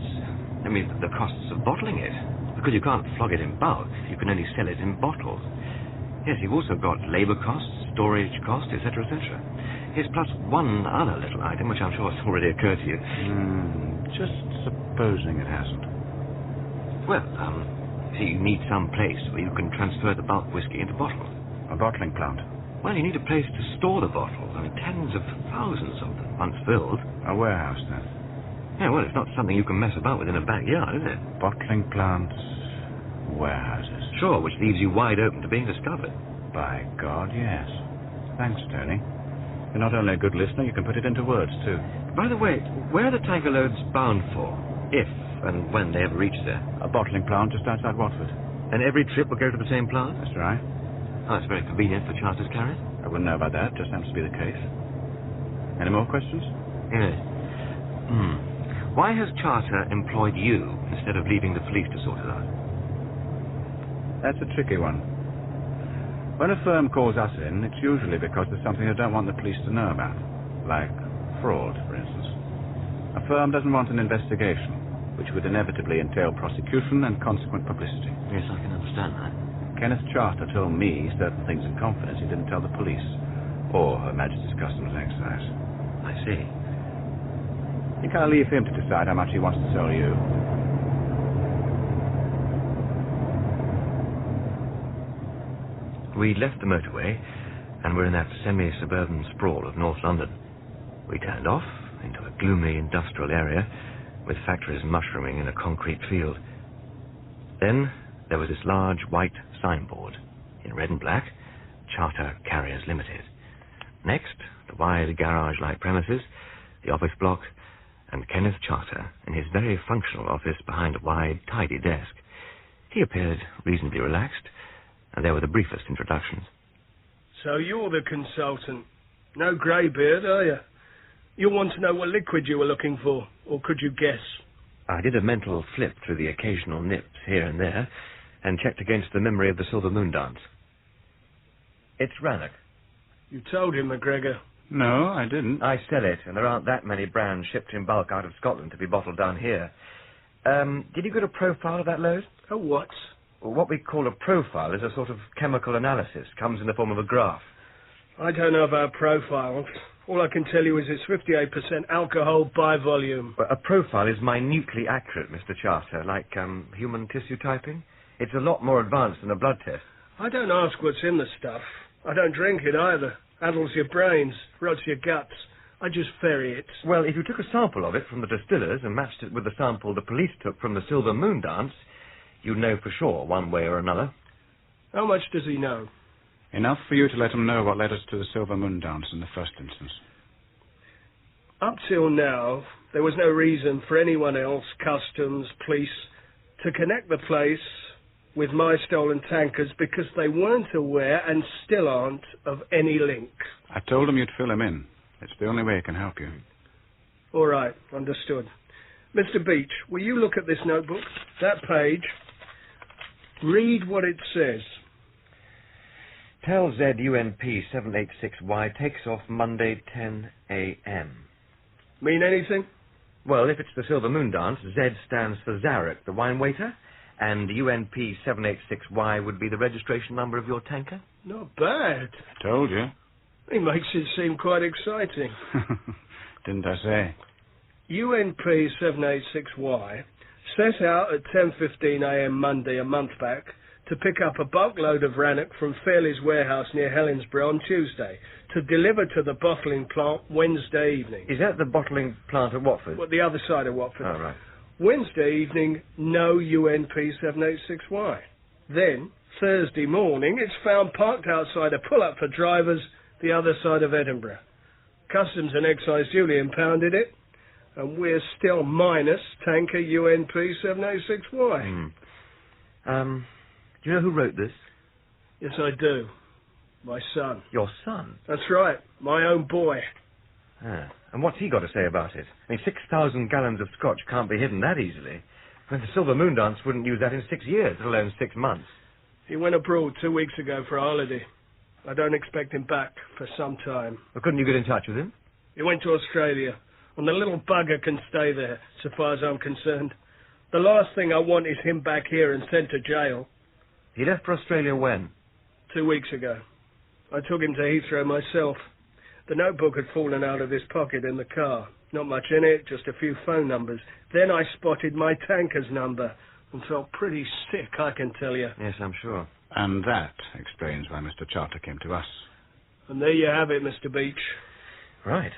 I mean, the costs of bottling it. Because you can't flog it in bulk, you can only sell it in bottles. Yes, you've also got labour costs, storage costs, etc., etc. Yes, plus one other little item, which I'm sure has already occurred to you. Just supposing it hasn't. Well, see, you need some place where you can transfer the bulk whiskey into bottles. A bottling plant? Well, you need a place to store the bottles. I mean, tens of thousands of them, once filled. A warehouse, then? Yeah, well, it's not something you can mess about with in a backyard, is it? Bottling plants, warehouses. Sure, which leaves you wide open to being discovered. By God, yes. Thanks, Tony. You're not only a good listener, you can put it into words, too. By the way, where are the tanker loads bound for, if and when they ever reach there? A bottling plant just outside Watford. And every trip will go to the same plant? That's right. Oh, it's very convenient for charters carriers. I wouldn't know about that, just happens to be the case. Any more questions? Yes. Why has Charter employed you instead of leaving the police to sort it out? That's a tricky one. When a firm calls us in, it's usually because there's something they don't want the police to know about. Like fraud, for instance. A firm doesn't want an investigation, which would inevitably entail prosecution and consequent publicity. Yes, I can understand that. Kenneth Charter told me certain things in confidence he didn't tell the police, or Her Majesty's Customs Excise. I see. I think I'll leave him to decide how much he wants to tell you. We left the motorway, and we're in that semi-suburban sprawl of North London. We turned off into a gloomy industrial area, with factories mushrooming in a concrete field. Then there was this large white signboard, in red and black, Charter Carriers Limited. Next, the wide garage-like premises, the office block, and Kenneth Charter in his very functional office behind a wide, tidy desk. He appeared reasonably relaxed, and there were the briefest introductions. So you're the consultant. No greybeard, are you? You'll want to know what liquid you were looking for, or could you guess? I did a mental flip through the occasional nips here and there, and checked against the memory of the Silver Moon dance. It's Rannoch. You told him, McGregor. No, I didn't. I sell it, and there aren't that many brands shipped in bulk out of Scotland to be bottled down here. Did you get a profile of that load? A what? Well, what we call a profile is a sort of chemical analysis. Comes in the form of a graph. I don't know about profiles. All I can tell you is it's 58% alcohol by volume. But a profile is minutely accurate, Mr. Charter, like human tissue typing. It's a lot more advanced than a blood test. I don't ask what's in the stuff. I don't drink it either. Addles your brains, rots your guts. I just ferry it. Well, if you took a sample of it from the distillers and matched it with the sample the police took from the Silver Moon dance, you'd know for sure, one way or another. How much does he know? Enough for you to let him know what led us to the Silver Moon dance in the first instance. Up till now, there was no reason for anyone else, customs, police, to connect the place with my stolen tankers because they weren't aware and still aren't of any link. I told him you'd fill him in. It's the only way he can help you. All right, understood. Mr. Beach, will you look at this notebook? That page. Read what it says. Tell ZUNP 786Y takes off Monday 10 a.m. Mean anything? Well, if it's the Silver Moon dance, Z stands for Zarek, the wine waiter, and UNP 786Y would be the registration number of your tanker. Not bad. I told you. He makes it seem quite exciting. Didn't I say? UNP 786Y set out at 10:15 a.m. Monday, a month back, to pick up a bulk load of Rannoch from Fairley's warehouse near Helensburgh on Tuesday, to deliver to the bottling plant Wednesday evening. Is that the bottling plant at Watford? Well, the other side of Watford. Oh, right. Wednesday evening, no UNP 786Y. Then, Thursday morning, it's found parked outside a pull-up for drivers the other side of Edinburgh. Customs and Excise duly impounded it, and we're still minus tanker UNP 786Y. Do you know who wrote this? Yes, I do. My son. Your son? That's right. My own boy. Ah. And what's he got to say about it? I mean, 6,000 gallons of scotch can't be hidden that easily. Well, the Silver Moon Dance wouldn't use that in 6 years, let alone 6 months. He went abroad 2 weeks ago for a holiday. I don't expect him back for some time. Well, couldn't you get in touch with him? He went to Australia, and the little bugger can stay there, so far as I'm concerned. The last thing I want is him back here and sent to jail. He left for Australia when? 2 weeks ago. I took him to Heathrow myself. The notebook had fallen out of his pocket in the car. Not much in it, just a few phone numbers. Then I spotted my tanker's number and felt pretty sick, I can tell you. Yes, I'm sure. And that explains why Mr. Charter came to us. And there you have it, Mr. Beach. Right.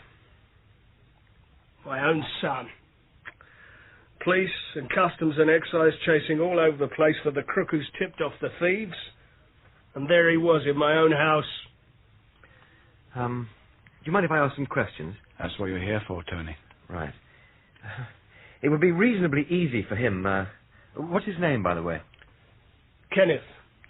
My own son. Police and customs and excise chasing all over the place for the crook who's tipped off the thieves. And there he was in my own house. Do you mind if I ask some questions? That's what you're here for, Tony. Right. It would be reasonably easy for him. What's his name, by the way? Kenneth.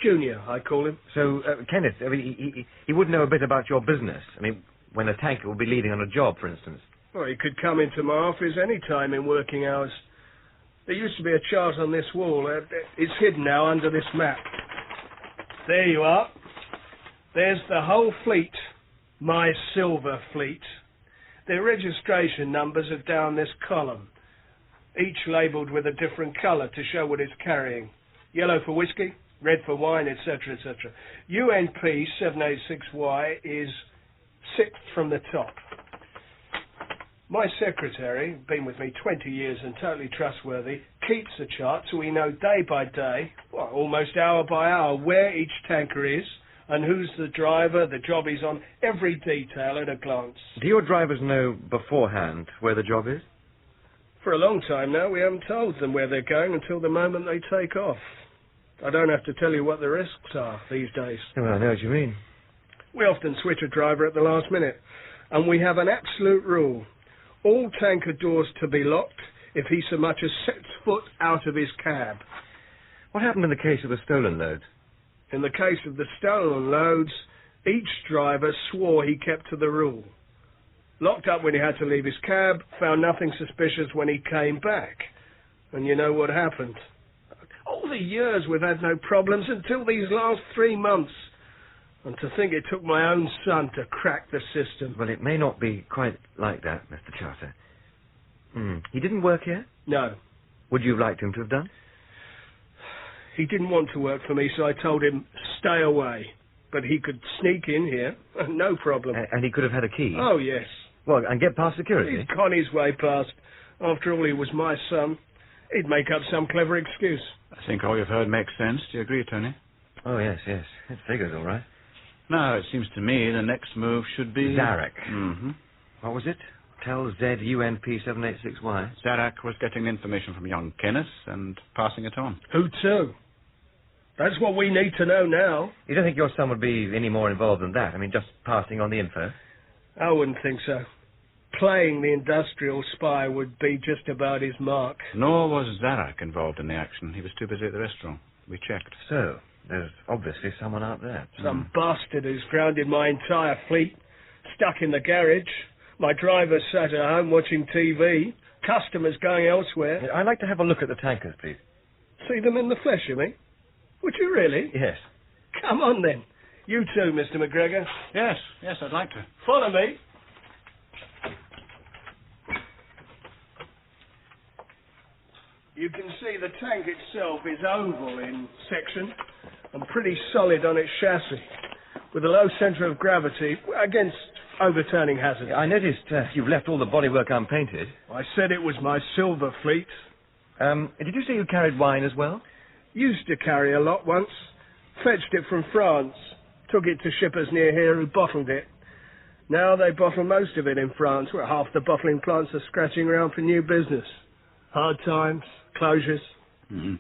Junior, I call him. So, Kenneth, I mean, he would know a bit about your business. I mean, when a tanker will be leaving on a job, for instance. Well, he could come into my office any time in working hours. There used to be a chart on this wall. It's hidden now under this map. There you are. There's the whole fleet. My silver fleet. Their registration numbers are down this column, each labelled with a different colour to show what it's carrying. Yellow for whiskey, red for wine, etc., etc. UNP 786Y is 6th from the top. My secretary, been with me 20 years and totally trustworthy, keeps the chart so we know day by day, well, almost hour by hour, where each tanker is and who's the driver, the job he's on, every detail at a glance. Do your drivers know beforehand where the job is? For a long time now, we haven't told them where they're going until the moment they take off. I don't have to tell you what the risks are these days. Well, I know what you mean. We often switch a driver at the last minute, and we have an absolute rule. All tanker doors to be locked if he so much as sets foot out of his cab. What happened in the case of the stolen loads? In the case of the stolen loads, each driver swore he kept to the rule. Locked up when he had to leave his cab, found nothing suspicious when he came back. And you know what happened? All the years we've had no problems until these last 3 months. And to think it took my own son to crack the system. Well, it may not be quite like that, Mr. Charter. He didn't work here? No. Would you have liked him to have done? He didn't want to work for me, so I told him, stay away. But he could sneak in here, no problem. And he could have had a key? Oh, yes. Well, and get past security? He's gone his way past. After all, he was my son. He'd make up some clever excuse. I think all you've heard makes sense. Do you agree, Tony? Oh, yes. It figures all right. Now, it seems to me the next move should be... Zarek. Mm-hmm. What was it? Tell ZUNP 786Y. Zarek was getting information from young Kenneth and passing it on. Who to? That's what we need to know now. You don't think your son would be any more involved than that? I mean, just passing on the info? I wouldn't think so. Playing the industrial spy would be just about his mark. Nor was Zarek involved in the action. He was too busy at the restaurant. We checked. So, there's obviously someone out there. Some bastard who's grounded my entire fleet, stuck in the garage. My driver sat at home watching TV. Customers going elsewhere. I'd like to have a look at the tankers, please. See them in the flesh, you mean? Would you really? Yes. Come on, then. You too, Mr. McGregor. Yes, I'd like to. Follow me. You can see the tank itself is oval in section and pretty solid on its chassis, with a low centre of gravity against overturning hazards. I noticed you've left all the bodywork unpainted. I said it was my silver fleet. Did you say you carried wine as well? Used to carry a lot once. Fetched it from France. Took it to shippers near here who bottled it. Now they bottle most of it in France, where half the bottling plants are scratching around for new business. Hard times, closures. Mm-hmm.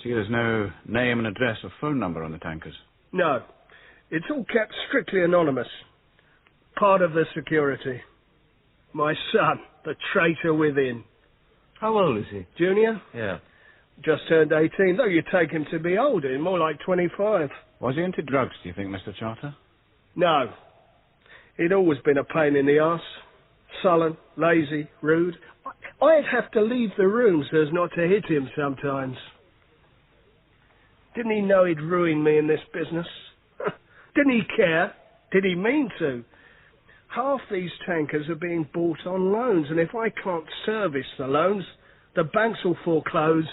See, there's no name and address or phone number on the tankers. No. It's all kept strictly anonymous. Part of the security. My son, the traitor within. How old is he? Junior? Yeah. Just turned 18, though you'd take him to be older, more like 25. Was he into drugs, do you think, Mr. Charter? No. He'd always been a pain in the arse. Sullen, lazy, rude. I'd have to leave the room so as not to hit him sometimes. Didn't he know he'd ruin me in this business? Didn't he care? Did he mean to? Half these tankers are being bought on loans, and if I can't service the loans, the banks will foreclose,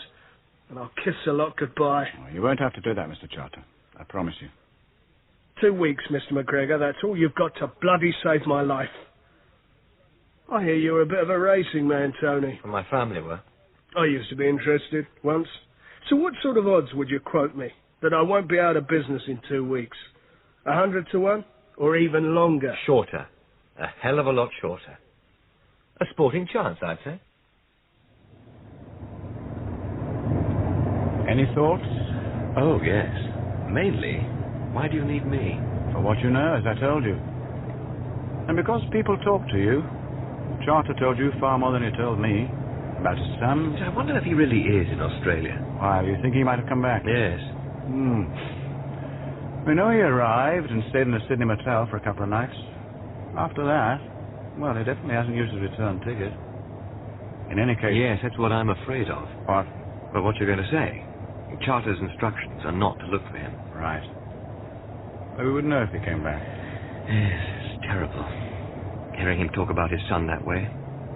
and I'll kiss the lot goodbye. Oh, you won't have to do that, Mr. Charter. I promise you. 2 weeks, Mr. McGregor. That's all you've got to bloody save my life. I hear you're a bit of a racing man, Tony. And my family were. I used to be interested once. So what sort of odds would you quote me that I won't be out of business in 2 weeks? 100 to 1? Or even longer? Shorter. A hell of a lot shorter. A sporting chance, I'd say. Any thoughts? Oh, yes. Mainly, why do you need me? For what you know, as I told you. And because people talk to you. Charter told you far more than he told me. About his son. I wonder if he really is in Australia. Why, you think he might have come back? Yes. We know he arrived and stayed in a Sydney motel for a couple of nights. After that, well, he definitely hasn't used his return ticket. In any case... Yes, that's what I'm afraid of. What? But what you're going to say. Charter's instructions are not to look for him. Right. Well, we would know if he came back. Yes, it's terrible. Hearing him talk about his son that way.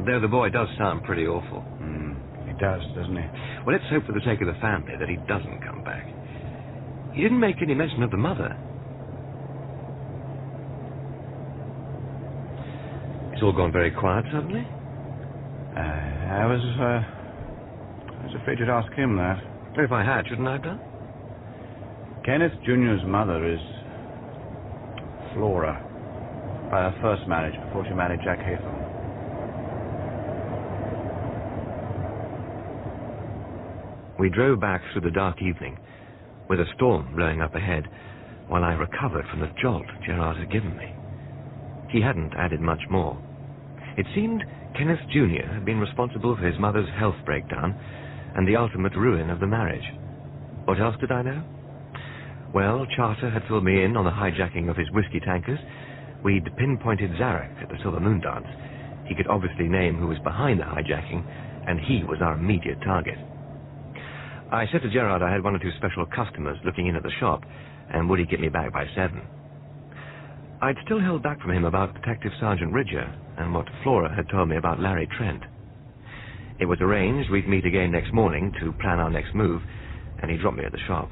Though the boy does sound pretty awful. He does, doesn't he? Well, let's hope for the sake of the family that he doesn't come back. He didn't make any mention of the mother. It's all gone very quiet suddenly. I was afraid you'd ask him that. If I had, shouldn't I have done? Kenneth Jr.'s mother is Flora, by her first marriage before she married Jack Haythorne. We drove back through the dark evening, with a storm blowing up ahead, while I recovered from the jolt Gerard had given me. He hadn't added much more. It seemed Kenneth Jr. had been responsible for his mother's health breakdown and the ultimate ruin of the marriage. What else did I know? Well, Charter had filled me in on the hijacking of his whiskey tankers. We'd pinpointed Zarek at the Silver Moon dance. He could obviously name who was behind the hijacking, and he was our immediate target. I said to Gerard I had 1 or 2 special customers looking in at the shop, and would he get me back by 7? I'd still held back from him about Detective Sergeant Ridger and what Flora had told me about Larry Trent. It was arranged we'd meet again next morning to plan our next move, and he dropped me at the shop.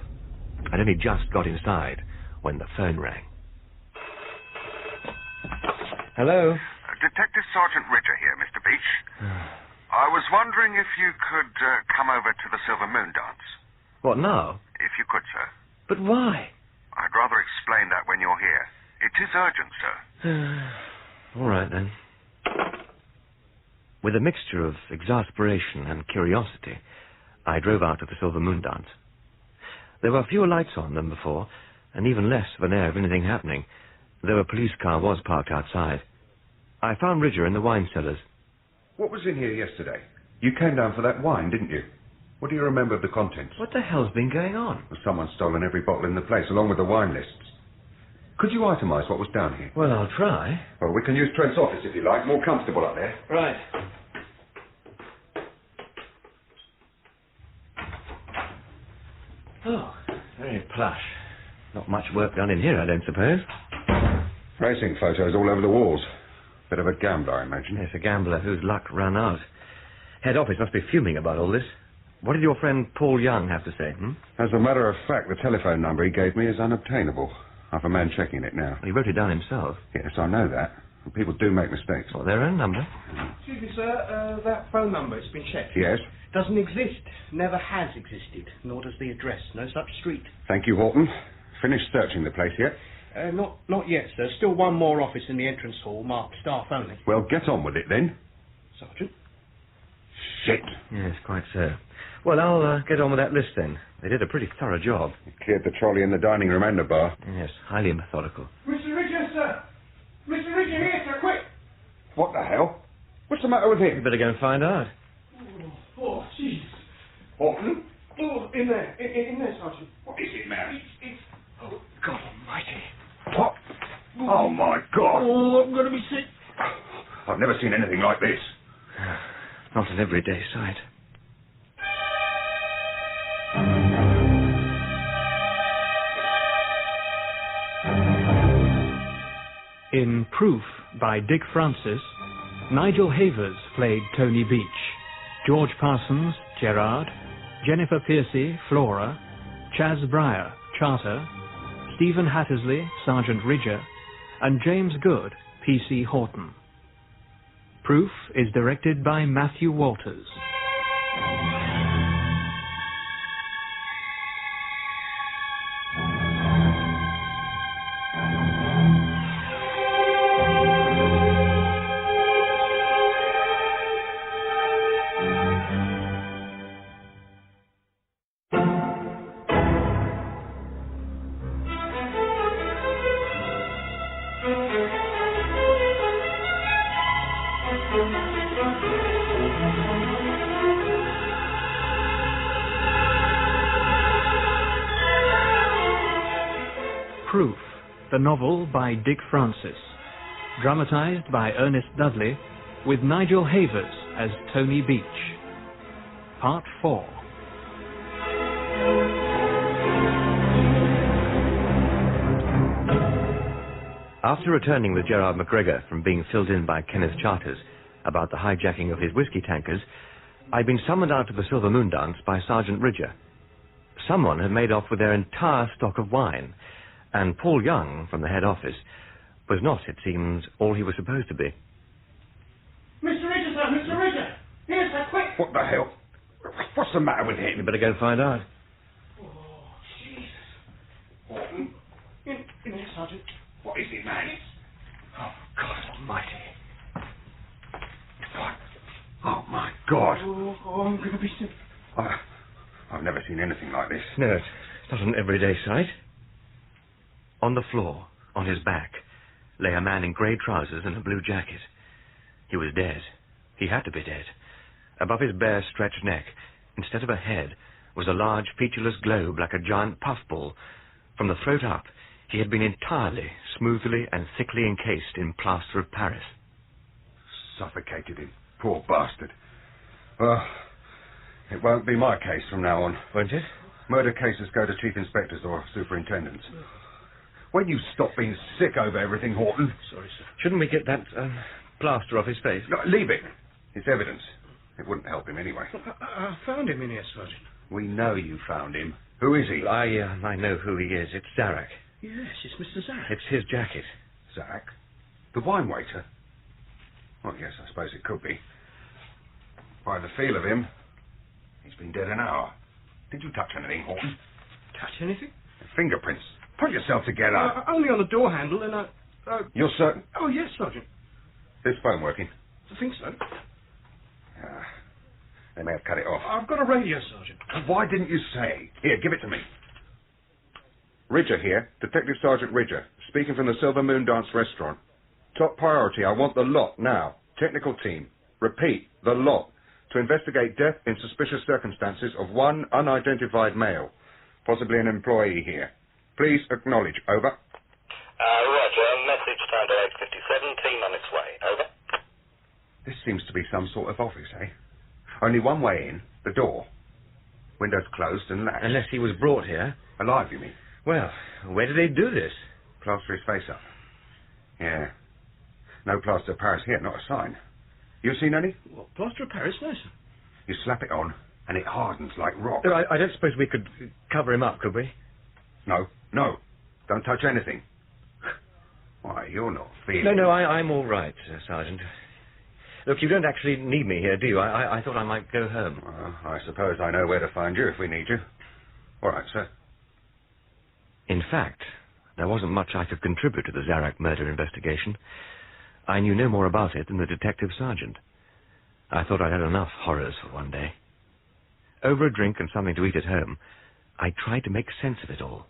I'd only just got inside when the phone rang. Hello? Detective Sergeant Ridger here, Mr. Beach. I was wondering if you could come over to the Silver Moon dance. What, now? If you could, sir. But why? I'd rather explain that when you're here. It is urgent, sir. All right, then. With a mixture of exasperation and curiosity, I drove out to the Silver Moon dance. There were fewer lights on than before, and even less of an air of anything happening, though a police car was parked outside. I found Ridger in the wine cellars. What was in here yesterday? You came down for that wine, didn't you? What do you remember of the contents? What the hell's been going on? Well, someone's stolen every bottle in the place, along with the wine lists. Could you itemise what was down here? Well, I'll try. Well, we can use Trent's office if you like. More comfortable up there. Right. Oh, very plush. Not much work done in here, I don't suppose. Racing photos all over the walls. Bit of a gambler, I imagine. Yes, a gambler whose luck ran out. Head office must be fuming about all this. What did your friend Paul Young have to say, As a matter of fact, the telephone number he gave me is unobtainable. I've a man checking it now. He wrote it down himself. Yes, I know that. People do make mistakes. Well, their own number. Excuse me, sir. That phone number, it's been checked. Yes? Doesn't exist. Never has existed. Nor does the address. No such street. Thank you, Horton. Finished searching the place yet? Not yet, sir. Still one more office in the entrance hall, marked staff only. Well, get on with it, then. Sergeant? Shit. Yes, quite so. Well, I'll get on with that list, then. They did a pretty thorough job. You cleared the trolley in the dining room and the bar. Yes, highly methodical. Mr. Ridger, sir! Mr. Ridger, here, sir, quick! What the hell? What's the matter with him? You better go and find out. Oh, jeez. Horton? Oh, in there. In there, Sergeant. What is it, man? It's... Oh, God almighty. What? Oh, my God. Oh, I'm going to be sick. I've never seen anything like this. not an everyday sight. In Proof by Dick Francis, Nigel Havers played Tony Beach, George Parsons, Gerard, Jennifer Piercey, Flora, Chaz Breyer, Charter, Stephen Hattersley, Sergeant Ridger, and James Good, P.C. Horton. Proof is directed by Matthew Walters. Proof, the novel by Dick Francis, dramatised by Ernest Dudley, with Nigel Havers as Tony Beach. Part 4. After returning with Gerard McGregor from being filled in by Kenneth Charters about the hijacking of his whiskey tankers, I'd been summoned out to the Silver Moon dance by Sergeant Ridger. Someone had made off with their entire stock of wine, and Paul Young, from the head office, was not, it seems, all he was supposed to be. Mr. Ridger, sir, Mr. Ridger! Here, sir, quick! What the hell? What's the matter with him? You better go and find out. Oh, Jesus. Horton? In here, Sergeant. What is it, man? Oh, God almighty. What? Oh, my God. Oh, I'm going to be sick. I've never seen anything like this. No, it's not an everyday sight. On the floor, on his back, lay a man in grey trousers and a blue jacket. He was dead. He had to be dead. Above his bare, stretched neck, instead of a head, was a large, featureless globe like a giant puffball. From the throat up, he had been entirely, smoothly and thickly encased in plaster of Paris. Suffocated him. Poor bastard. Well, it won't be my case from now on. Won't it? Murder cases go to chief inspectors or superintendents. When you stop being sick over everything, Horton? Sorry, sir. Shouldn't we get that plaster off his face? No, leave it. It's evidence. It wouldn't help him anyway. I found him in here, Sergeant. We know you found him. Who is he? I know who he is. It's Zarak. Yes, it's Mr. Zarak. It's his jacket. Zarak? The wine waiter? Well, yes, I suppose it could be. By the feel of him, he's been dead an hour. Did you touch anything, Horton? Touch anything? Fingerprints. Pull yourself together. Only on the door handle, and You're certain? Oh, yes, Sergeant. This phone working? I think so. They may have cut it off. I've got a radio, Sergeant. Why didn't you say? Here, give it to me. Ridger here, Detective Sergeant Ridger, speaking from the Silver Moon Dance restaurant. Top priority, I want the lot now. Technical team. Repeat, the lot. To investigate death in suspicious circumstances of one unidentified male. Possibly an employee here. Please acknowledge. Over. Roger. Message timed at 8:57. Team on its way. Over. This seems to be some sort of office, eh? Only one way in. The door. Windows closed and latched. Unless he was brought here. Alive, you mean? Well, where did they do this? Plaster his face up. Yeah. No plaster of Paris here, not a sign. You seen any? What, plaster of Paris? No, sir. You slap it on, and it hardens like rock. I don't suppose we could cover him up, could we? No. Don't touch anything. Why, you're not feeling... No, I'm all right, Sergeant. Look, you don't actually need me here, do you? I thought I might go home. Well, I suppose I know where to find you if we need you. All right, sir. In fact, there wasn't much I could contribute to the Zarak murder investigation. I knew no more about it than the detective sergeant. I thought I'd had enough horrors for one day. Over a drink and something to eat at home, I tried to make sense of it all.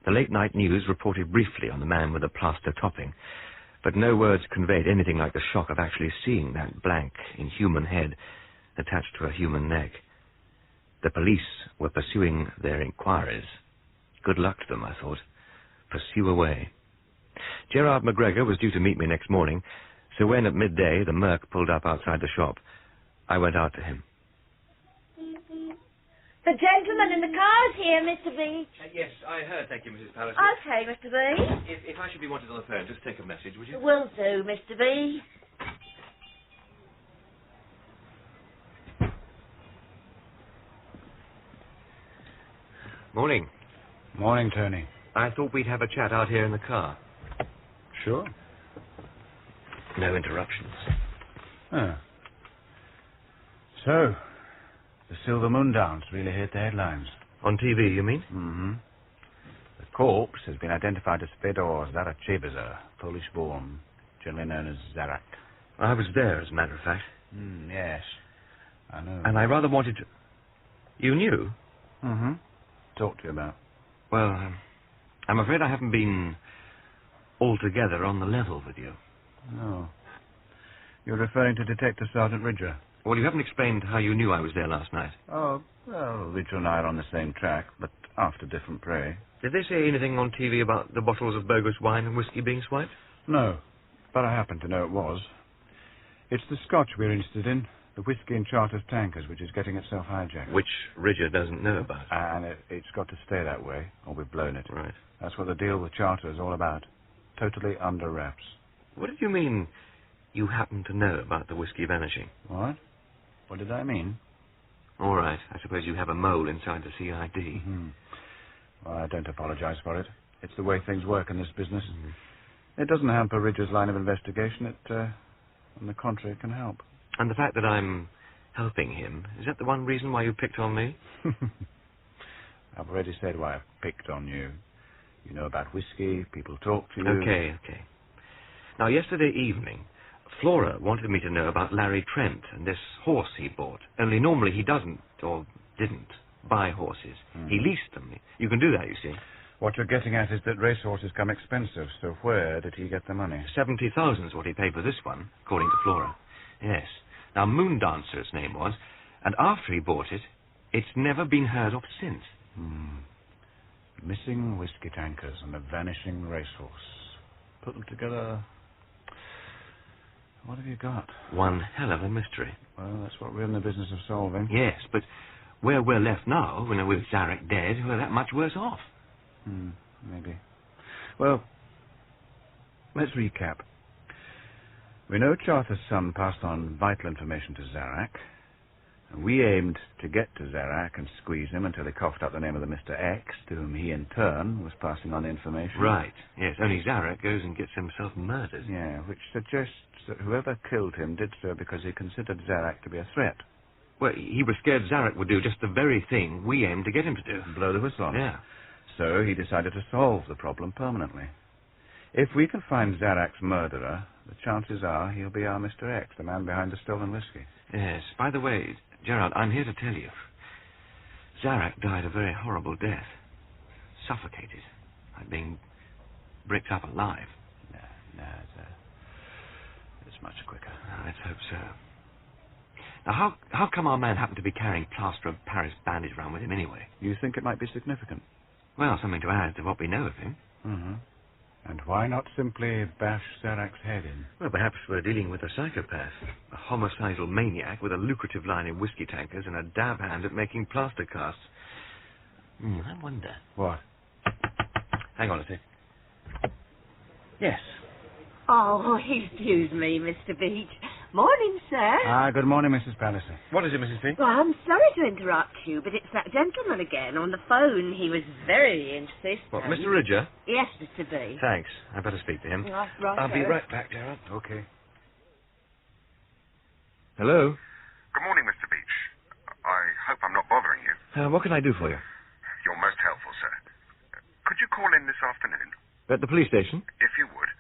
The late-night news reported briefly on the man with the plaster topping, but no words conveyed anything like the shock of actually seeing that blank, inhuman head attached to a human neck. The police were pursuing their inquiries. Good luck to them, I thought. Pursue away. Gerard McGregor was due to meet me next morning, so when at midday the Merc pulled up outside the shop, I went out to him. The gentleman in the car's here, Mr. Beach. Yes, I heard. Thank you, Mrs. Palliser. Okay, Mr. B. If I should be wanted on the phone, just take a message, would you? Will do, Mr. B. Morning. Morning, Tony. I thought we'd have a chat out here in the car. Sure. No interruptions. Oh. So, the Silver Moon Dance really hit the headlines. On TV, you mean? Mm-hmm. The corpse has been identified as Fedor Zaracheviza, Polish-born, generally known as Zarak. I was there, as a matter of fact. Yes, I know. And I rather wanted to... You knew? Mm-hmm. Talk to you about. Well, I'm afraid I haven't been altogether on the level with you. Oh. You're referring to Detective Sergeant Ridger? Well, you haven't explained how you knew I was there last night. Oh, well, Ridger and I are on the same track, but after different prey. Did they say anything on TV about the bottles of bogus wine and whiskey being swiped? No, but I happen to know it was. It's the Scotch we're interested in, the whiskey and charters tankers, which is getting itself hijacked. Which Ridger doesn't know about. And it's got to stay that way, or we've blown it. Right. That's what the deal with charter is all about. Totally under wraps. What did you mean you happen to know about the whiskey vanishing? What? What did I mean? All right. I suppose you have a mole inside the CID. Mm-hmm. Well, I don't apologize for it. It's the way things work in this business. Mm-hmm. It doesn't hamper Ridger's line of investigation. It, on the contrary, it can help. And the fact that I'm helping him, is that the one reason why you picked on me? I've already said why I picked on you. You know about whiskey, people talk to you. Okay. Now, yesterday evening, Flora wanted me to know about Larry Trent and this horse he bought. Only normally he doesn't, or didn't, buy horses. He leased them. You can do that, you see. What you're getting at is that racehorses come expensive, so where did he get the money? 70,000 is what he paid for this one, according to Flora. Yes. Now, Moon Dancer, its name was, and after he bought it, it's never been heard of since. Missing whiskey tankers and a vanishing racehorse. Put them together. What have you got? One hell of a mystery. Well, that's what we're in the business of solving. Yes, but where we're left now, with Zarak dead, we're that much worse off. Maybe. Well, let's recap. We know Charter's son passed on vital information to Zarak, and we aimed to get to Zarak and squeeze him until he coughed up the name of the Mr. X, to whom he in turn was passing on the information. Right, yes, only Zarak goes and gets himself murdered. Yeah, which suggests that whoever killed him did so because he considered Zarak to be a threat. Well, he was scared Zarak would do just the very thing we aimed to get him to do. Blow the whistle on it. Yeah. So he decided to solve the problem permanently. If we can find Zarak's murderer, the chances are he'll be our Mr. X, the man behind the stolen whiskey. Yes. By the way, Gerard, I'm here to tell you. Zarak died a very horrible death. Suffocated. Like being bricked up alive. No, it's much quicker. Let's hope so. Now, how come our man happened to be carrying plaster of Paris bandage around with him anyway? You think it might be significant? Well, something to add to what we know of him. Mm-hmm. And why not simply bash Zarak's head in? Well, perhaps we're dealing with a psychopath. A homicidal maniac with a lucrative line in whiskey tankers and a dab hand at making plaster casts. I wonder. What? Hang on a sec. Yes. Oh, excuse me, Mr. Beach. Morning, sir. Good morning, Mrs. Palliser. What is it, Mrs. P? Well, I'm sorry to interrupt you, but it's that gentleman again on the phone. He was very insistent. What, Mr. Ridger? Yes, Mr. B. Thanks. I'd better speak to him. Right, I'll be right back, Gerard. Okay. Hello? Good morning, Mr. Beach. I hope I'm not bothering you. What can I do for you? You're most helpful, sir. Could you call in this afternoon? At the police station? If you would.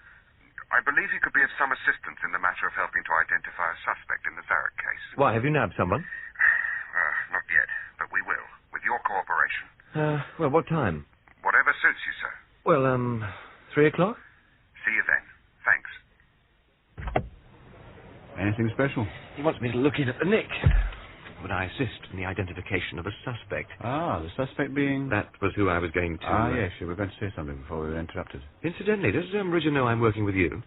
I believe you could be of some assistance in the matter of helping to identify a suspect in the Zarak case. Why, have you nabbed someone? Not yet, but we will, with your cooperation. Well, what time? Whatever suits you, sir. Well, 3 o'clock? See you then. Thanks. Anything special? He wants me to look in at the nick. Would I assist in the identification of a suspect? The suspect being? That was who I was going to... yes, you were going to say something before we were interrupted. Incidentally, does Ridger know I'm working with you?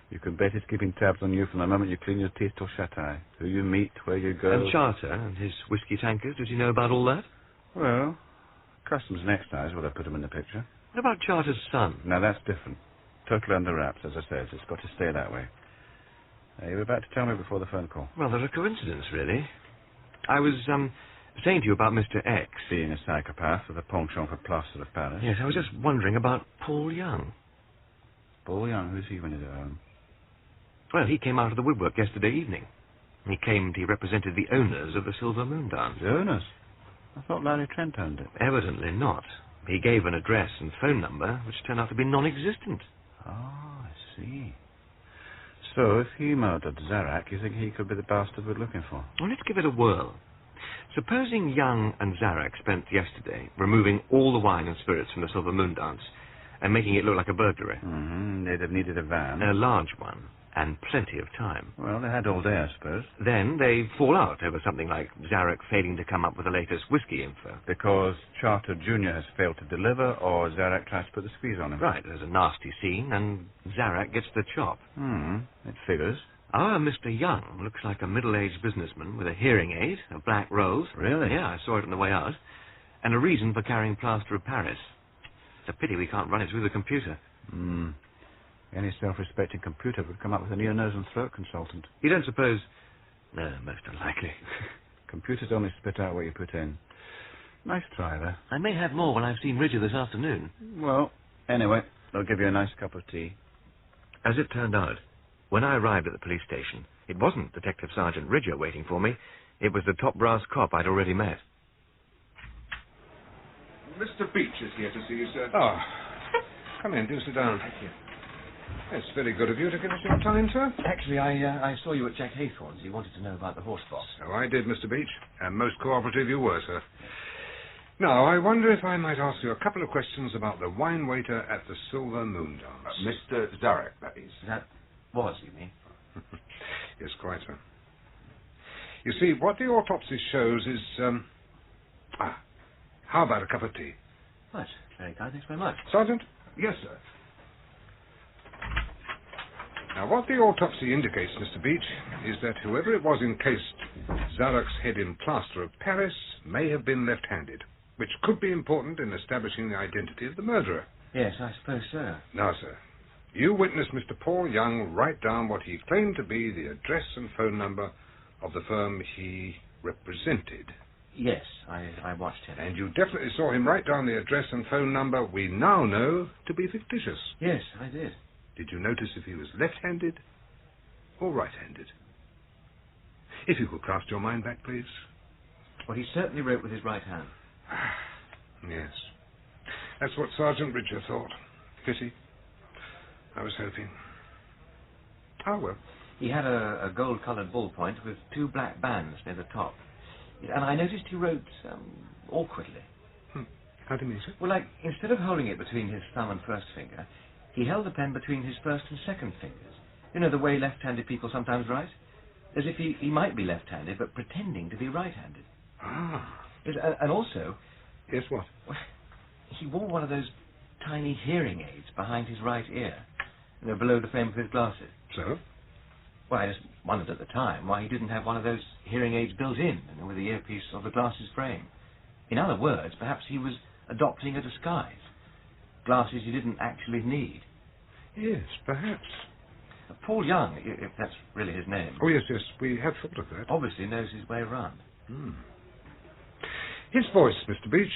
You can bet he's keeping tabs on you from the moment you clean your teeth till shut-eye. Who you meet, where you go. And Charter and his whiskey tankers, does he know about all that? Well, Customs and Excise, well, they put him in the picture. What about Charter's son? Now, that's different. Totally under wraps, as I said. It's got to stay that way. You were about to tell me before the phone call. Well, there's a coincidence, really. I was, saying to you about Mr. X. Being a psychopath with a penchant for plaster of Paris. Yes, I was just wondering about Paul Young. Paul Young, who's he when he's at home? Well, he came out of the woodwork yesterday evening. He represented the owners of the Silver Moon Dance. The owners? I thought Larry Trent owned it. Evidently not. He gave an address and phone number, which turned out to be non-existent. Oh, I see. So, if he murdered Zarak, you think he could be the bastard we're looking for? Well, let's give it a whirl. Supposing Young and Zarak spent yesterday removing all the wine and spirits from the Silver Moon Dance and making it look like a burglary. Mm-hmm. They'd have needed a van. A large one. And plenty of time. Well, they had all day, I suppose. Then they fall out over something like Zarak failing to come up with the latest whiskey info. Because Charter Jr. has failed to deliver, or Zarak tries to put the squeeze on him. Right, there's a nasty scene, and Zarak gets the chop. It figures. Our Mr. Young looks like a middle-aged businessman with a hearing aid, a black rose. Really? Yeah, I saw it on the way out. And a reason for carrying plaster of Paris. It's a pity we can't run it through the computer. Any self-respecting computer would come up with an ear, nose and throat consultant. You don't suppose... No, most unlikely. Computers only spit out what you put in. Nice try, there. I may have more when I've seen Ridger this afternoon. Well, anyway, they'll give you a nice cup of tea. As it turned out, when I arrived at the police station, it wasn't Detective Sergeant Ridger waiting for me. It was the top brass cop I'd already met. Mr. Beach is here to see you, sir. Come in, do sit down. Thank you. It's very good of you to give us your time, sir. Actually, I saw you at Jack Haythorne's. You wanted to know about the horse box. So I did, Mr. Beach, and most cooperative you were, sir. Now, I wonder if I might ask you a couple of questions about the wine waiter at the Silver Moon Dance. Mr. Zarak, that is. That was, you mean? Yes, quite, sir. You see, what the autopsy shows is, how about a cup of tea? Right, very kind, thanks very much. Sergeant? Yes, sir. Now, what the autopsy indicates, Mr. Beach, is that whoever it was encased Zarak's head in plaster of Paris may have been left-handed, which could be important in establishing the identity of the murderer. Yes, I suppose so. Now, sir, you witnessed Mr. Paul Young write down what he claimed to be the address and phone number of the firm he represented. Yes, I watched him. And you definitely saw him write down the address and phone number we now know to be fictitious. Yes, I did. Did you notice if he was left-handed or right-handed? If you could cast your mind back, please. Well, he certainly wrote with his right hand. Yes. That's what Sergeant Ridger thought. Pity. I was hoping. Oh, well. He had a gold-coloured ballpoint with two black bands near the top. And I noticed he wrote awkwardly. How do you mean, sir? Well, like, instead of holding it between his thumb and first finger, he held the pen between his first and second fingers. You know, the way left-handed people sometimes write? As if he might be left-handed, but pretending to be right-handed. Yes, and also... Yes, what? He wore one of those tiny hearing aids behind his right ear, you know, below the frame of his glasses. So? Well, I just wondered at the time why he didn't have one of those hearing aids built in, you know, with the earpiece of the glasses frame. In other words, perhaps he was adopting a disguise. Glasses he didn't actually need. Yes, perhaps. Paul Young, if that's really his name. Oh, yes, we had thought of that. Obviously knows his way around. His voice, Mr. Beach.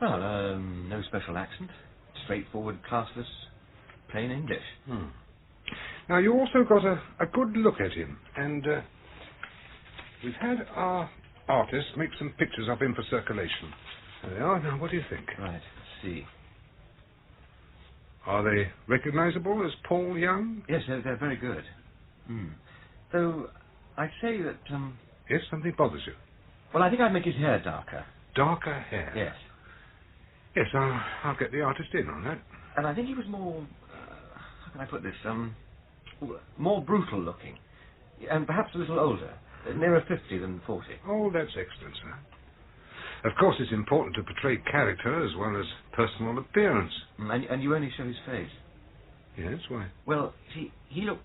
Well, no special accent. Straightforward, classless, plain English. Now, you also got a good look at him, and we've had our artist make some pictures of him for circulation. There they are. Now, what do you think? Right, let's see. Are they recognizable as Paul Young? Yes, they're very good. Though, I'd say that, Yes, something bothers you. Well, I think I'd make his hair darker. Darker hair? Yes. Yes, I'll get the artist in on that. And I think he was more, how can I put this, more brutal looking. And perhaps a little older. Nearer 50 than 40. Oh, that's excellent, sir. Of course, it's important to portray character as well as personal appearance. And you only show his face? Yes, why? Well, see, he looked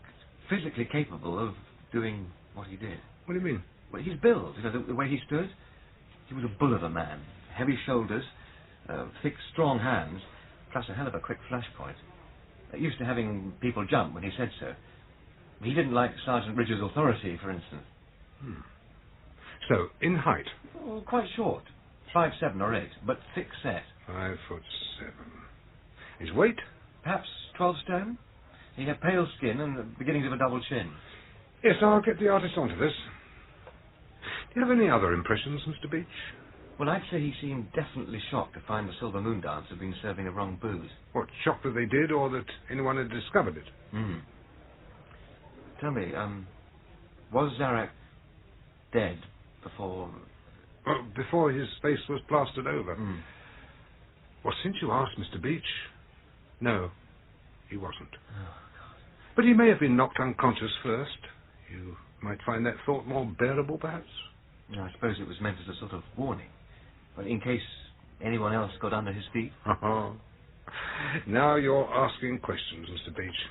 physically capable of doing what he did. What do you mean? Well, his build, the way he stood. He was a bull of a man. Heavy shoulders, thick, strong hands, plus a hell of a quick flash point. Used to having people jump when he said so. He didn't like Sergeant Ridge's authority, for instance. So, in height? Oh, quite short. 5'7" or 8, but thick set. 5'7". His weight? Perhaps 12 stone. He had pale skin and the beginnings of a double chin. Yes, I'll get the artist onto this. Do you have any other impressions, Mr. Beach? Well, I'd say he seemed definitely shocked to find the Silver Moon dance had been serving the wrong booze. What, shocked that they did, or that anyone had discovered it? Tell me, was Zarak dead before... Well, before his face was plastered over. Well, since you asked, Mr. Beach, no, he wasn't. Oh, God. But he may have been knocked unconscious first. You might find that thought more bearable, perhaps? No, I suppose it was meant as a sort of warning. Well, in case anyone else got under his feet. Now you're asking questions, Mr. Beach.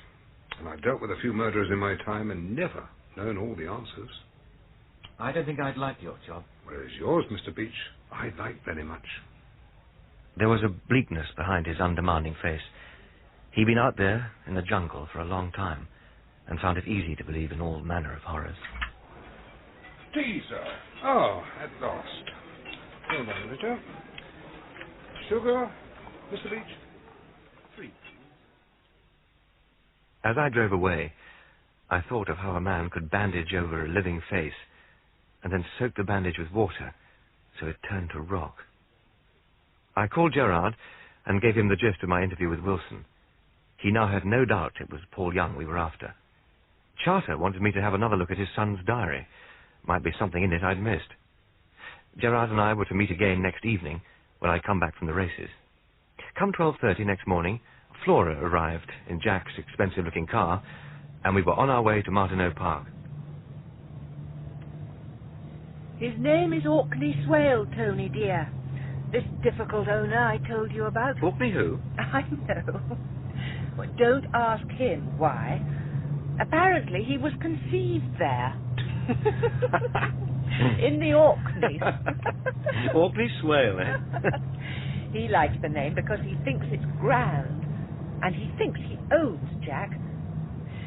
And I've dealt with a few murderers in my time and never known all the answers. I don't think I'd like your job. Whereas yours, Mr. Beach, I'd like very much. There was a bleakness behind his undemanding face. He'd been out there in the jungle for a long time and found it easy to believe in all manner of horrors. Tea, sir. Oh, at last. Hold on a minute. Sugar, Mr. Beach? 3. As I drove away, I thought of how a man could bandage over a living face and then soak the bandage with water so it turned to rock. I called Gerard and gave him the gist of my interview with Wilson. He now had no doubt it was Paul Young we were after. Charter wanted me to have another look at his son's diary. Might be something in it I'd missed. Gerard and I were to meet again next evening when I'd come back from the races. Come 12:30 next morning, Flora arrived in Jack's expensive-looking car, and we were on our way to Martineau Park. His name is Orkney Swale, Tony, dear. This difficult owner I told you about. Orkney who? I know. Well, don't ask him why. Apparently he was conceived there. In the Orkneys. Orkney Swale, eh? He likes the name because he thinks it's grand. And he thinks he owns Jack.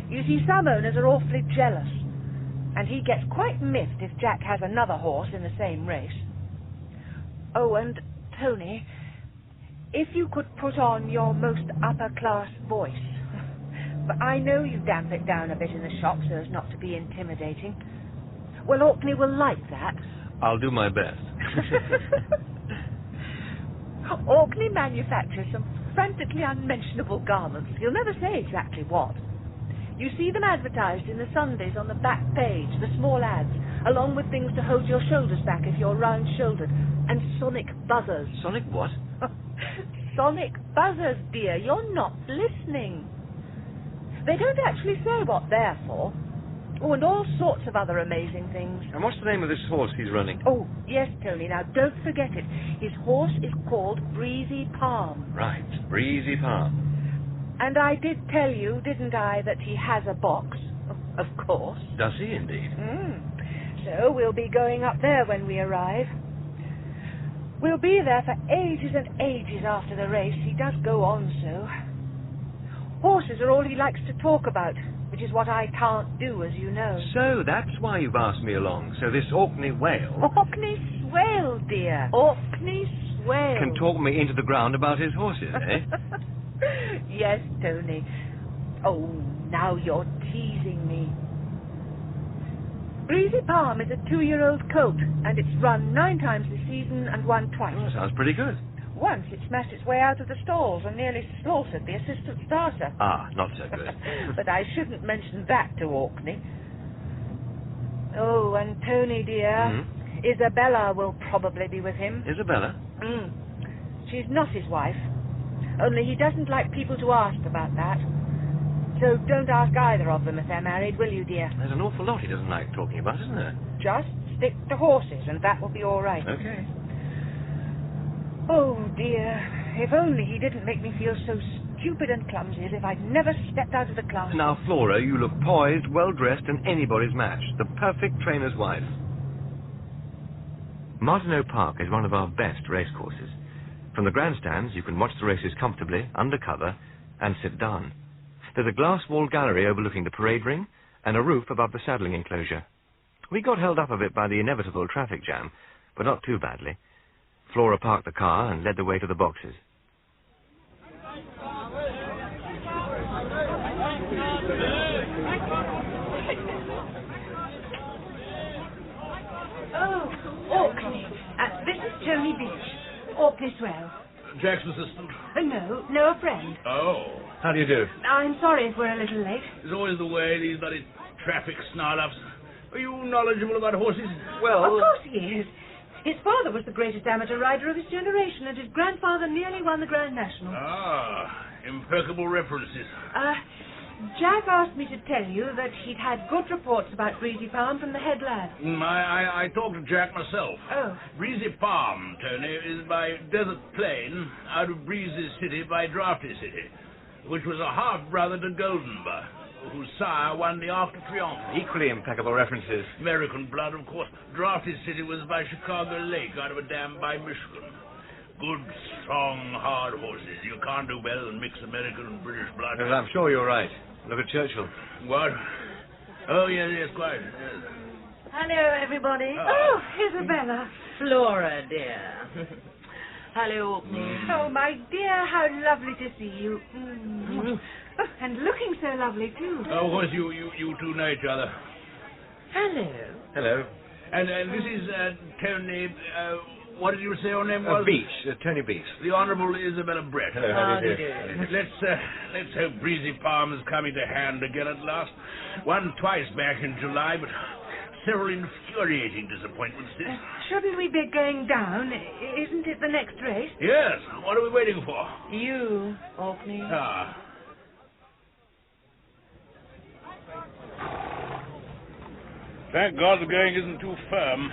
You see, some owners are awfully jealous. And he gets quite miffed if Jack has another horse in the same race. Oh, and, Tony, if you could put on your most upper-class voice. But I know you damp it down a bit in the shop so as not to be intimidating. Well, Orkney will like that. I'll do my best. Orkney manufactures some frantically unmentionable garments. You'll never say exactly what. You see them advertised in the Sundays on the back page, the small ads, along with things to hold your shoulders back if you're round-shouldered, and sonic buzzers. Sonic what? Sonic buzzers, dear. You're not listening. They don't actually say what they're for. Oh, and all sorts of other amazing things. And what's the name of this horse he's running? Oh, yes, Tony. Now, don't forget it. His horse is called Breezy Palm. Right, Breezy Palm. And I did tell you, didn't I, that he has a box? Of course. Does he indeed? So we'll be going up there when we arrive. We'll be there for ages and ages after the race. He does go on so. Horses are all he likes to talk about, which is what I can't do, as you know. So that's why you've asked me along. So this Orkney whale... Orkney Swale, dear. Orkney Swale. Can talk me into the ground about his horses, eh? Yes, Tony. Oh, now you're teasing me. Breezy Palm is a 2-year-old colt, and it's run 9 times this season and won twice. Oh, sounds pretty good. Once it smashed its way out of the stalls and nearly slaughtered the assistant starter. Ah, not so good. But I shouldn't mention that to Orkney. Oh, and Tony, dear, Isabella will probably be with him. Isabella? She's not his wife. Only he doesn't like people to ask about that. So don't ask either of them if they're married, will you, dear? There's an awful lot he doesn't like talking about, isn't there? Just stick to horses and that will be all right. Okay. Oh, dear. if only he didn't make me feel so stupid and clumsy as if I'd never stepped out of the class. Now, Flora, you look poised, well-dressed, and anybody's match. The perfect trainer's wife. Martineau Park is one of our best racecourses. From the grandstands, you can watch the races comfortably, under cover, and sit down. There's a glass-walled gallery overlooking the parade ring and a roof above the saddling enclosure. We got held up a bit by the inevitable traffic jam, but not too badly. Flora parked the car and led the way to the boxes. Oh, Orkney. This is Tony Beach. Orkney Swell. Jack's assistant? No, a friend. Oh. How do you do? I'm sorry if we're a little late. It's always the way, these bloody traffic snarl-ups. Are you knowledgeable about horses? Well... Of course he is. His father was the greatest amateur rider of his generation, and his grandfather nearly won the Grand National. Ah, impeccable references. Jack asked me to tell you that he'd had good reports about Breezy Palm from the head lad. I talked to Jack myself. Oh. Breezy Palm, Tony, is by Desert Plain, out of Breezy City by Drafty City, which was a half-brother to Goldenbar, whose sire won the Arc de Triomphe. Equally impeccable references. American blood, of course. Drafty City was by Chicago Lake, out of a dam by Michigan. Good, strong, hard horses. You can't do better than mix American and British blood. Well, I'm sure you're right. Look at Churchill. What? Oh, yes, quite. Yes. Hello, everybody. Oh, Isabella. Flora, dear. Hello, Orkney. Oh, my dear, how lovely to see you. Oh, and looking so lovely, too. Oh, of course, you two know each other. Hello. Hello. And this is Tony... what did you say your name was? Beach. Tony Beach. The Honourable Isabella Brett. Hello, how do you do? Let's hope Breezy Palm is coming to hand again at last. Won twice back in July, but several infuriating disappointments since. Shouldn't we be going down? Isn't it the next race? Yes. What are we waiting for? You, Orkney. Ah. Thank God the going isn't too firm.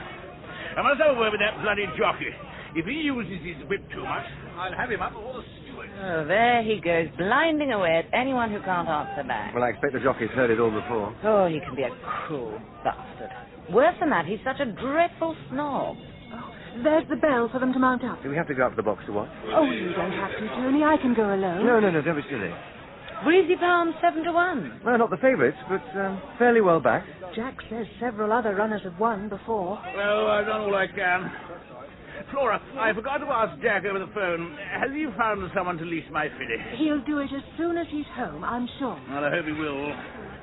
I must have a word with that bloody jockey. If he uses his whip too much, I'll have him up before the steward. Oh, there he goes, blinding away at anyone who can't answer back. Well, I expect the jockey's heard it all before. Oh, he can be a cruel bastard. Worse than that, he's such a dreadful snob. Oh, there's the bell for them to mount up. Do we have to go up to the box to watch? Oh, you don't have to, Tony. I can go alone. No, don't be silly. Breezy Palm 7-1. Well, not the favourites, but fairly well backed. Jack says several other runners have won before. Well, I've done all I can. Flora, I forgot to ask Jack over the phone. Has he found someone to lease my filly? He'll do it as soon as he's home, I'm sure. Well, I hope he will.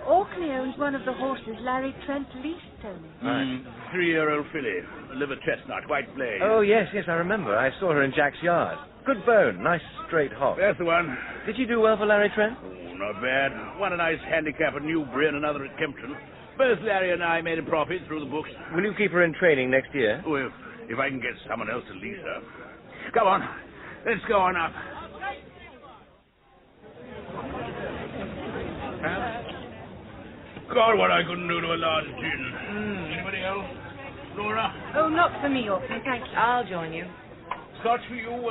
Orkney owns one of the horses Larry Trent leased, Tony. Right. 3-year-old filly, liver chestnut, white blade. Oh, yes, I remember. I saw her in Jack's yard. Good bone, nice straight hop. That's the one. Did she do well for Larry Trent? Oh, not bad. One a nice handicap at Newbury and another at Kempton. Both Larry and I made a profit through the books. Will you keep her in training next year? Oh, if I can get someone else to lease her. Come on, let's go on up. God, what I couldn't do to a large gin. Anybody else? Flora? Oh, not for me, Orkney, thank you. I'll join you. Scotch for you,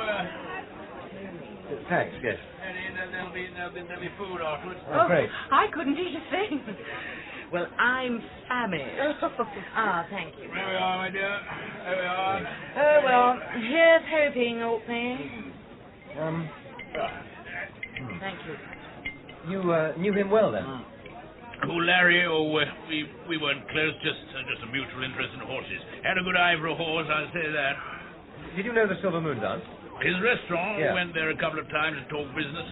Thanks, yes. There'll be food afterwards. Oh, great. I couldn't eat a thing. Well, I'm famished. Thank you. There we are, my dear. There we are. Oh, well, here's hoping, Orkney. Thank you. You knew him well, then? Oh, Larry, we weren't close, just a mutual interest in horses. Had a good eye for a horse, I'll say that. Did you know the Silver Moon dance? His restaurant, Yeah. we went there a couple of times to talk business.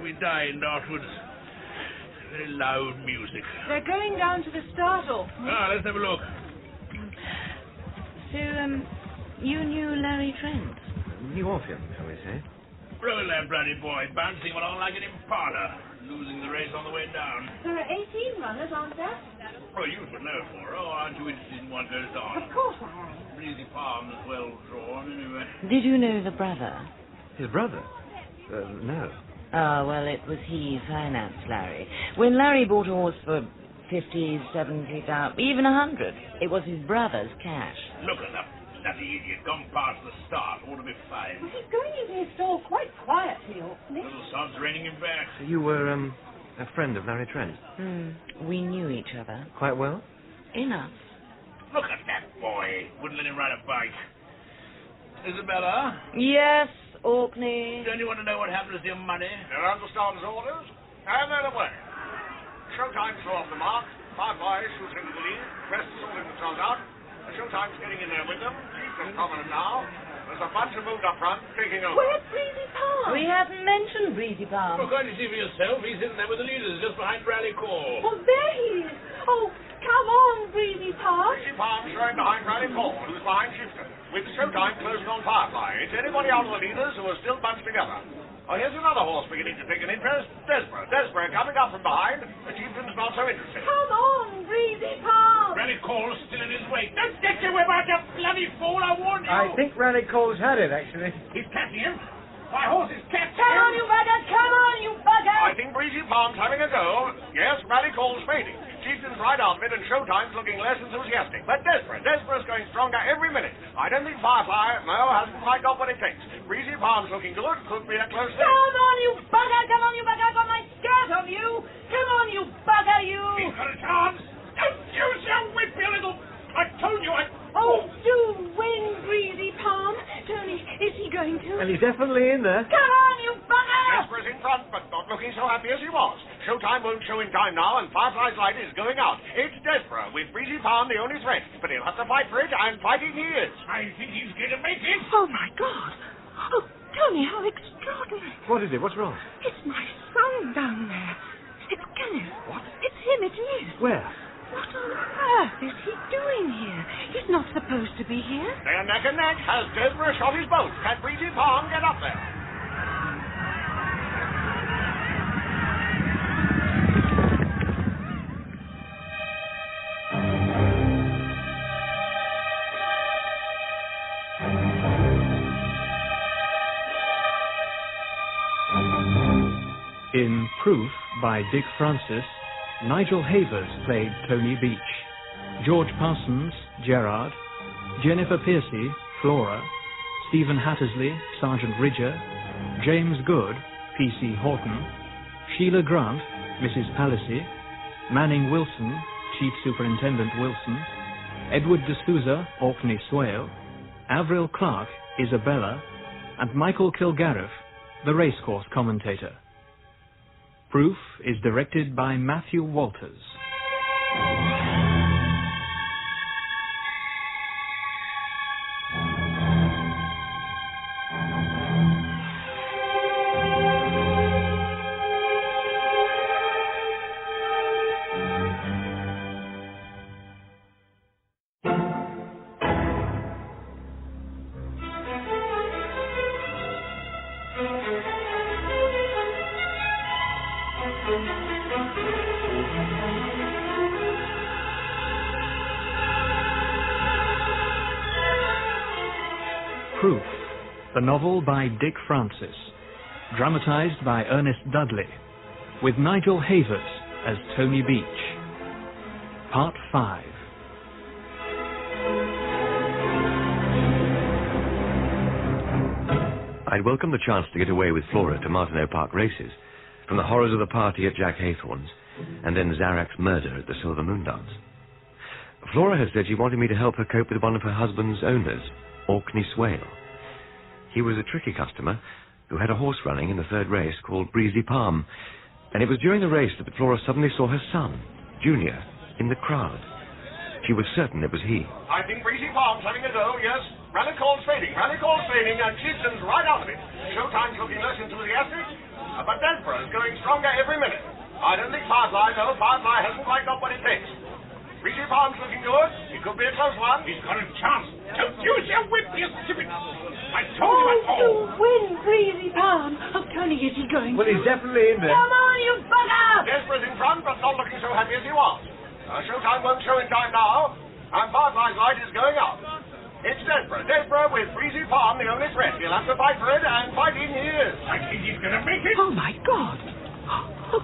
We dined afterwards. Very loud music. They're going down to the start, Orkney. Let's have a look. So, you knew Larry Trent? Knew of him, shall we say? Roll that bloody boy, bouncing along like an impala, losing the race on the way down. There are 18 runners, aren't there? Oh, you should know, Flora. Oh, aren't you interested in what goes on? Of course I am. Breezy Palm is well drawn, anyway. Did you know the brother? His brother? No. Ah, well, it was he financed Larry. When Larry bought a horse for 50, 70,000, even 100, it was his brother's cash. Look at the Bloody idiot, gone past the start. Ought to be fine. Well, he's going into his stall quite quietly, Orkney. Little sod's reining him back. So you were, a friend of Larry Trent? We knew each other. Quite well? Enough. Look at that boy. Wouldn't let him ride a bike. Isabella? Yes, Orkney. Don't you want to know what happens to your money? You understand his orders? And then away. Showtime's throw off the mark. Firefly shoots into the lead. Rest sorting themselves out. The Showtime's getting in there with them. Chief is prominent now. There's a bunch of moved up front, taking over. Where's Breezy Palm? We haven't mentioned Breezy Palm. Well, can't you see for yourself? He's in there with the leaders, just behind Rally Call. Oh, there he is. Oh, come on, Breezy Palm. Breezy Palm showing behind Rally Call, who's behind Chieftain, with Showtime closing on Firefly. It's anybody out of the leaders who are still bunched together. Oh, here's another horse beginning to take an interest. Desperate coming up from behind. The Chieftain's not so interested. Come on, Breezy Palm. Rally Call's still in his way. Don't get your whip out, you bloody fool, I warned you. I think Rally Call's had it, actually. He's catching him. My horse is catching Come him. on, you bugger. Come on, you bugger. I think Breezy Palm's having a go. Yes, Rally Call's fading. Chieftain's right out of it, and Showtime's looking less enthusiastic. But Desperate's going stronger every minute. I don't think Firefly, hasn't quite got what it takes. Breezy Palm's looking good. Could be a close thing. Come on, you bugger. Come on, you bugger. I've got my skirt on you. Come on, you bugger, you. He's got a chance. Don't use your whip, you little... I told you I... Oh, do win, Breezy Palm. Tony, is he going to? And he's definitely in there. Come on, you bugger. Desperate's in front, but not looking so happy as he was. Showtime won't show in time now, and Firefly's light is going out. It's Desperate, with Breezy Palm the only threat. But he'll have to fight for it, and fighting he is. I think he's going to make it. Oh, my God. Oh, Tony, how extraordinary. What is it? What's wrong? It's my son down there. It's Kenneth. What? It's him, it is. Where? What on earth is he doing here? He's not supposed to be here. They're neck and neck. Has Desperate shot his boat? Can Breezy Palm get up there? In Proof by Dick Francis, Nigel Havers played Tony Beach, George Parsons, Gerard, Jennifer Piercey, Flora, Stephen Hattersley, Sergeant Ridger, James Good, P.C. Horton, Sheila Grant, Mrs. Palissy, Manning Wilson, Chief Superintendent Wilson, Edward D'Souza, Orkney Swale, Avril Clark, Isabella, and Michael Kilgariff, the racecourse commentator. Proof is directed by Matthew Walters. Proof, the novel by Dick Francis, dramatised by Ernest Dudley, with Nigel Havers as Tony Beach. Part 5. I'd welcome the chance to get away with Flora to Martineau Park races, from the horrors of the party at Jack Haythorne's, and then Zarac's murder at the Silver Moon Dance. Flora had said she wanted me to help her cope with one of her husband's owners, Orkney Swale. He was a tricky customer who had a horse running in the third race called Breezy Palm, and it was during the race that Flora suddenly saw her son, Junior, in the crowd. She was certain it was he. I think Breezy Palm's having a go, yes. Rally Call's fading, and Chieftain's right out of it. Showtime's looking less enthusiastic, but Desperate's going stronger every minute. I don't think Firefly, though. Firefly hasn't quite got what it takes. Breezy Palm's looking good. It could be a close one. He's got a chance. Don't use your whip, you stupid... I told you I to win, Breezy Palm. Oh, Tony, is he going Well, to? he's definitely in there. Come on, you bugger! Desperate's in front, but not looking so happy as he was. Showtime won't show in time now, and Firefly's light is going out. It's Desperate with Breezy Palm, the only threat. He'll have to fight for it, and fighting he is. I think he's going to make it. Oh, my God. Oh,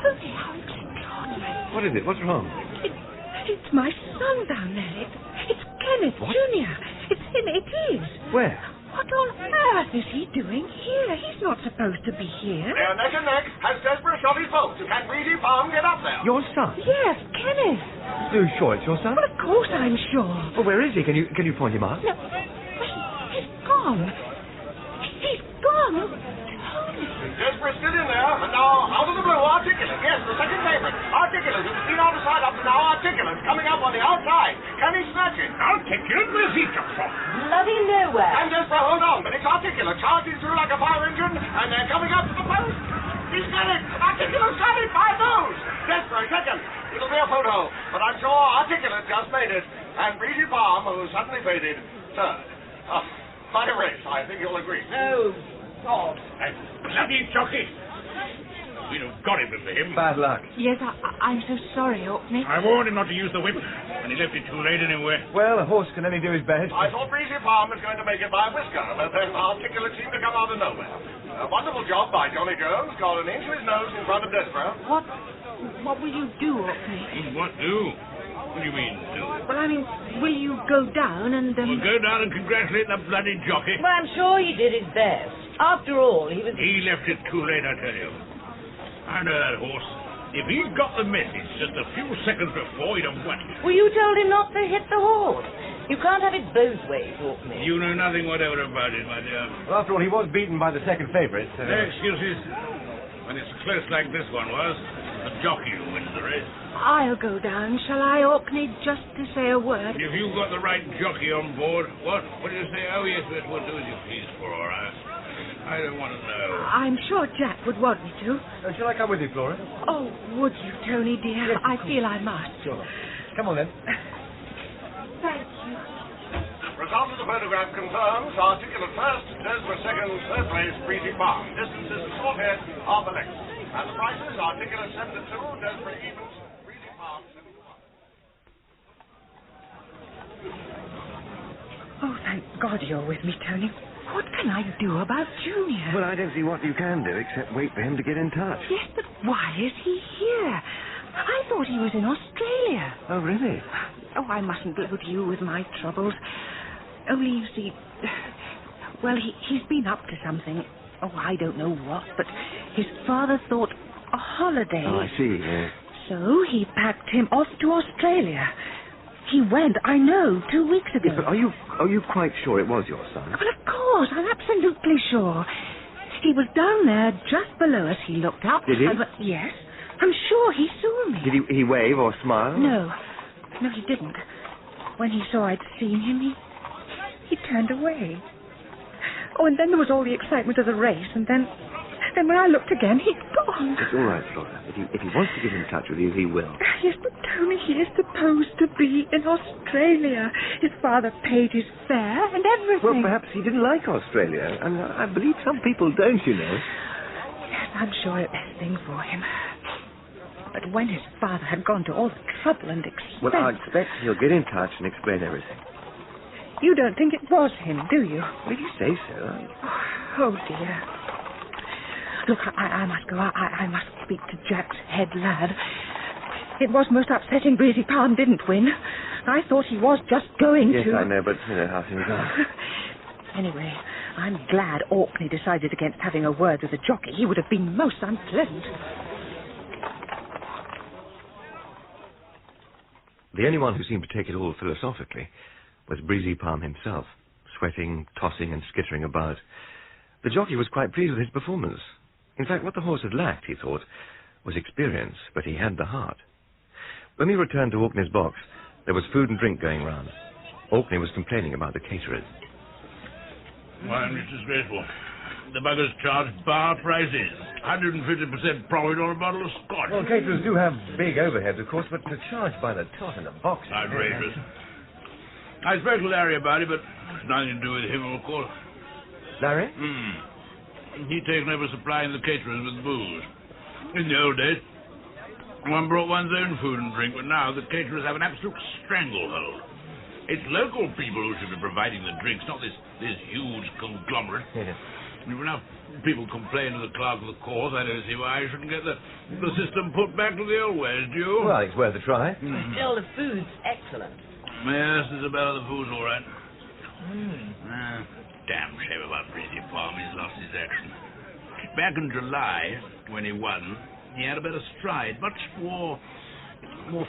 Tony, how extraordinary. What is it? What's wrong? It's my son down there. It's Kenneth, what? Junior. It's him, it is. Where? What on earth is he doing here? He's not supposed to be here. They are neck and neck. Has Desborough shot his boat? Can Breezy Farm get up there? Your son? Yes, Kenneth. Are you sure it's your son? Well, of course I'm sure. Well, where is he? Can you point him out? No, he's gone. He's gone. Desborough's still in there, and now, out of the blue, Articulate. Yes, the second favourite. Articulate, who's been out of sight up to now. Articulate, coming up on the outside. Can he snatch it? Articulate? Where's he come from? Bloody nowhere. Can Desborough hold on? But it's Articulate, charging through like a fire engine, and they're coming up to the post. He's got it. Articulate's got it by those. Desborough, second. It'll be a photo, but I'm sure Articulate just made it. And Breezy Farm, who suddenly faded, third. Quite a race, I think you'll agree. Oh, God. That bloody jockey. We'd have got him for him. Bad luck. Yes, I'm so sorry, Orkney. I warned him not to use the whip, and he left it too late anyway. Well, a horse can only do his best. I thought Breezy Farm was going to make it by a whisker, but then Articulate seemed to come out of nowhere. A wonderful job by Johnny Jones, got an inch of his nose in front of Desborough. What will you do, Orkney? What do? What do you mean, do? Well, I mean, will you go down and... We'll go down and congratulate the bloody jockey. Well, I'm sure he did his best. After all, he was... He left it too late, I tell you. I know that horse. If he'd got the message just a few seconds before, he'd have won it. Well, you told him not to hit the horse. You can't have it both ways, Orkney. You know nothing whatever about it, my dear. Well, after all, he was beaten by the second favourite. No excuses. When it's close like this one was, the jockey who wins the race. I'll go down, shall I, Orkney, just to say a word? If you've got the right jockey on board, what? What do you say? Oh, yes, we'll do as you please, Flora. I don't want to know. I'm sure Jack would want me to. Shall I come with you, Flora? Oh, would you, Tony, dear? Yes, I feel I must. Sure. Come on, then. Thank you. Result of the photograph confirms Articulate first, Desborough second, third place, Breezy Farm. Distances short head, half a length. And the prices, Articulate 7 to 2, Desborough evens, Breezy Farm 7 to 1. Oh, thank God you're with me, Tony. What can I do about Junior? Well, I don't see what you can do except wait for him to get in touch. Yes, but why is he here? I thought he was in Australia. Oh, really? Oh, I mustn't load you with my troubles. Only, you see... Well, he's been up to something. Oh, I don't know what, but his father thought a holiday. Oh, I see, yes. So he packed him off to Australia. He went, I know, 2 weeks ago. Yes, but are you quite sure it was your son? Well, of course, I'm absolutely sure. He was down there just below us. He looked up. Did he? Yes. I'm sure he saw me. Did he wave or smile? No, he didn't. When he saw I'd seen him, he turned away. Oh, and then there was all the excitement of the race, and then when I looked again, he'd gone. It's all right, Flora. If he wants to get in touch with you, he will. Yes, but Tony, he is supposed to be in Australia. His father paid his fare and everything. Well, perhaps he didn't like Australia, and I believe some people don't, you know. Yes, I'm sure it's the best thing for him. But when his father had gone to all the trouble and expense... Well, I expect he'll get in touch and explain everything. You don't think it was him, do you? Well, if you say so. Oh, dear. Look, I must go. I must speak to Jack's head lad. It was most upsetting Breezy Farm didn't win. I thought he was just going to... Yes, I know, but you know how things are. Anyway, I'm glad Orkney decided against having a word with the jockey. He would have been most unpleasant. The only one who seemed to take it all philosophically was Breezy Palm himself, sweating, tossing and skittering about. The jockey was quite pleased with his performance. In fact, what the horse had lacked, he thought, was experience, but he had the heart. When we returned to Orkney's box, there was food and drink going round. Orkney was complaining about the caterers. Why, it's disgraceful. The buggers charge bar prices. 150% profit on a bottle of scotch. Well, caterers do have big overheads, of course, but to charge by the tot in a box... Outrageous. I spoke to Larry about it, but it's nothing to do with him, of course. Larry? He'd taken over supplying the caterers with booze. In the old days, one brought one's own food and drink, but now the caterers have an absolute stranglehold. It's local people who should be providing the drinks, not this huge conglomerate. Yes. If enough people complain to the clerk of the course, I don't see why I shouldn't get the system put back to the old ways, do you? Well, it's worth a try. Still, the food's excellent. Yes, Isabella, the food's all right. Damn shame about Breezy Palm. He's lost his action. Back in July, when he won, he had a better stride, much more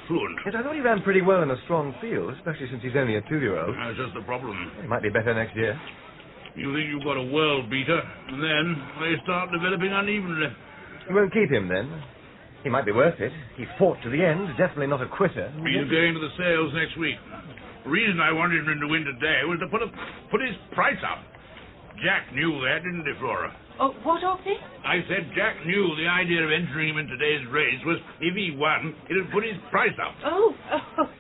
fluent. Yes, I thought he ran pretty well in a strong field, especially since he's only a 2-year-old. That's just the problem. He might be better next year. You think you've got a world beater, and then they start developing unevenly. You won't keep him, then? He might be worth it. He fought to the end, definitely not a quitter. He's going to the sales next week. The reason I wanted him to win today was to put his price up. Jack knew that, didn't he, Flora? Oh, what, Orkney? I said Jack knew the idea of entering him in today's race was, if he won, it'd put his price up. Oh,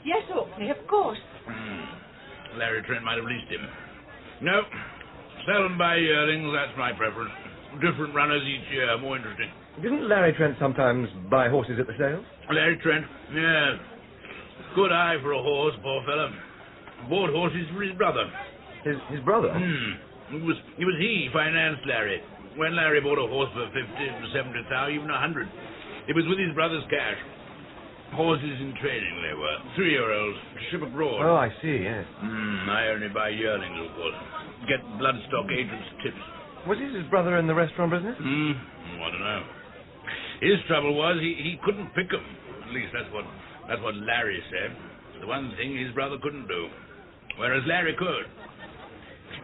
yes, Orkney, of course. Larry Trent might have leased him. No, sell and buy yearlings, that's my preference. Different runners each year, more interesting. Didn't Larry Trent sometimes buy horses at the sales? Larry Trent, yes. Good eye for a horse, poor fellow. Bought horses for his brother. His brother? It was he financed Larry. When Larry bought a horse for 50, 70,000, even 100, it was with his brother's cash. Horses in training they were. 3-year-olds, ship abroad. Oh, I see, yes. I only buy yearlings, of course. Get bloodstock agents' tips. Was his brother in the restaurant business? I don't know. His trouble was he couldn't pick 'em. At least that's what Larry said. The one thing his brother couldn't do. Whereas Larry could.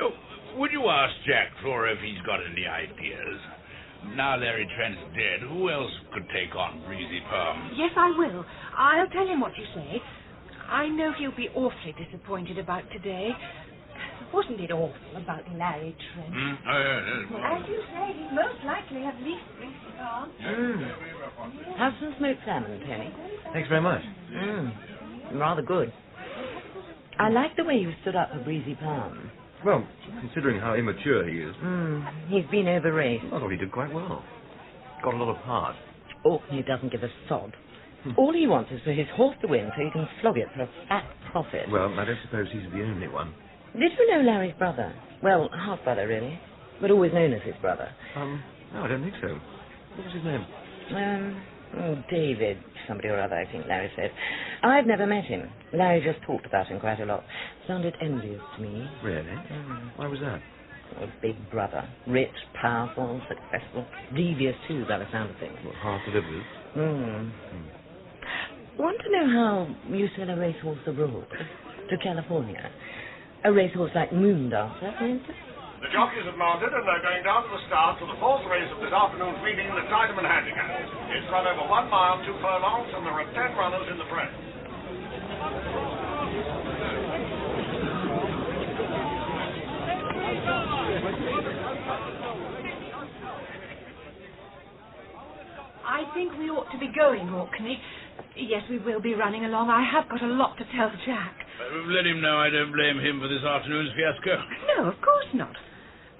Oh, would you ask Jack, Flora, if he's got any ideas? Now Larry Trent's dead, who else could take on Breezy Palm? Yes, I will. I'll tell him what you say. I know he'll be awfully disappointed about today. Wasn't it awful about Larry Trent? Well, as you say, he'd most likely have leased Breezy Palm. Have some smoked salmon, Tony. Thanks very much. Rather good. I like the way you stood up for Breezy Palm. Well, considering how immature he is. He's been over-raced. I thought he did quite well. Got a lot of heart. Orkney doesn't give a sod. All he wants is for his horse to win so he can flog it for a fat profit. Well, I don't suppose he's the only one. Did you know Larry's brother? Well, half-brother, really. But always known as his brother. No, I don't think so. What was his name? David, somebody or other, I think Larry said. I've never met him. Larry just talked about him quite a lot. Sounded envious to me. Really? Why was that? A big brother. Rich, powerful, successful. Devious, too, by the sound of things. Well, hard to live with. Want to know how you sell a racehorse abroad? To California? A racehorse like Moondancer, for instance? The jockeys have mounted and they're going down to the start for the fourth race of this afternoon's meeting in the Tideman Handicap. It's run over 1 mile, 2 furlongs, and there are 10 runners in the press. I think we ought to be going, Orkney. Yes, we will be running along. I have got a lot to tell Jack. Let him know I don't blame him for this afternoon's fiasco. No, of course not.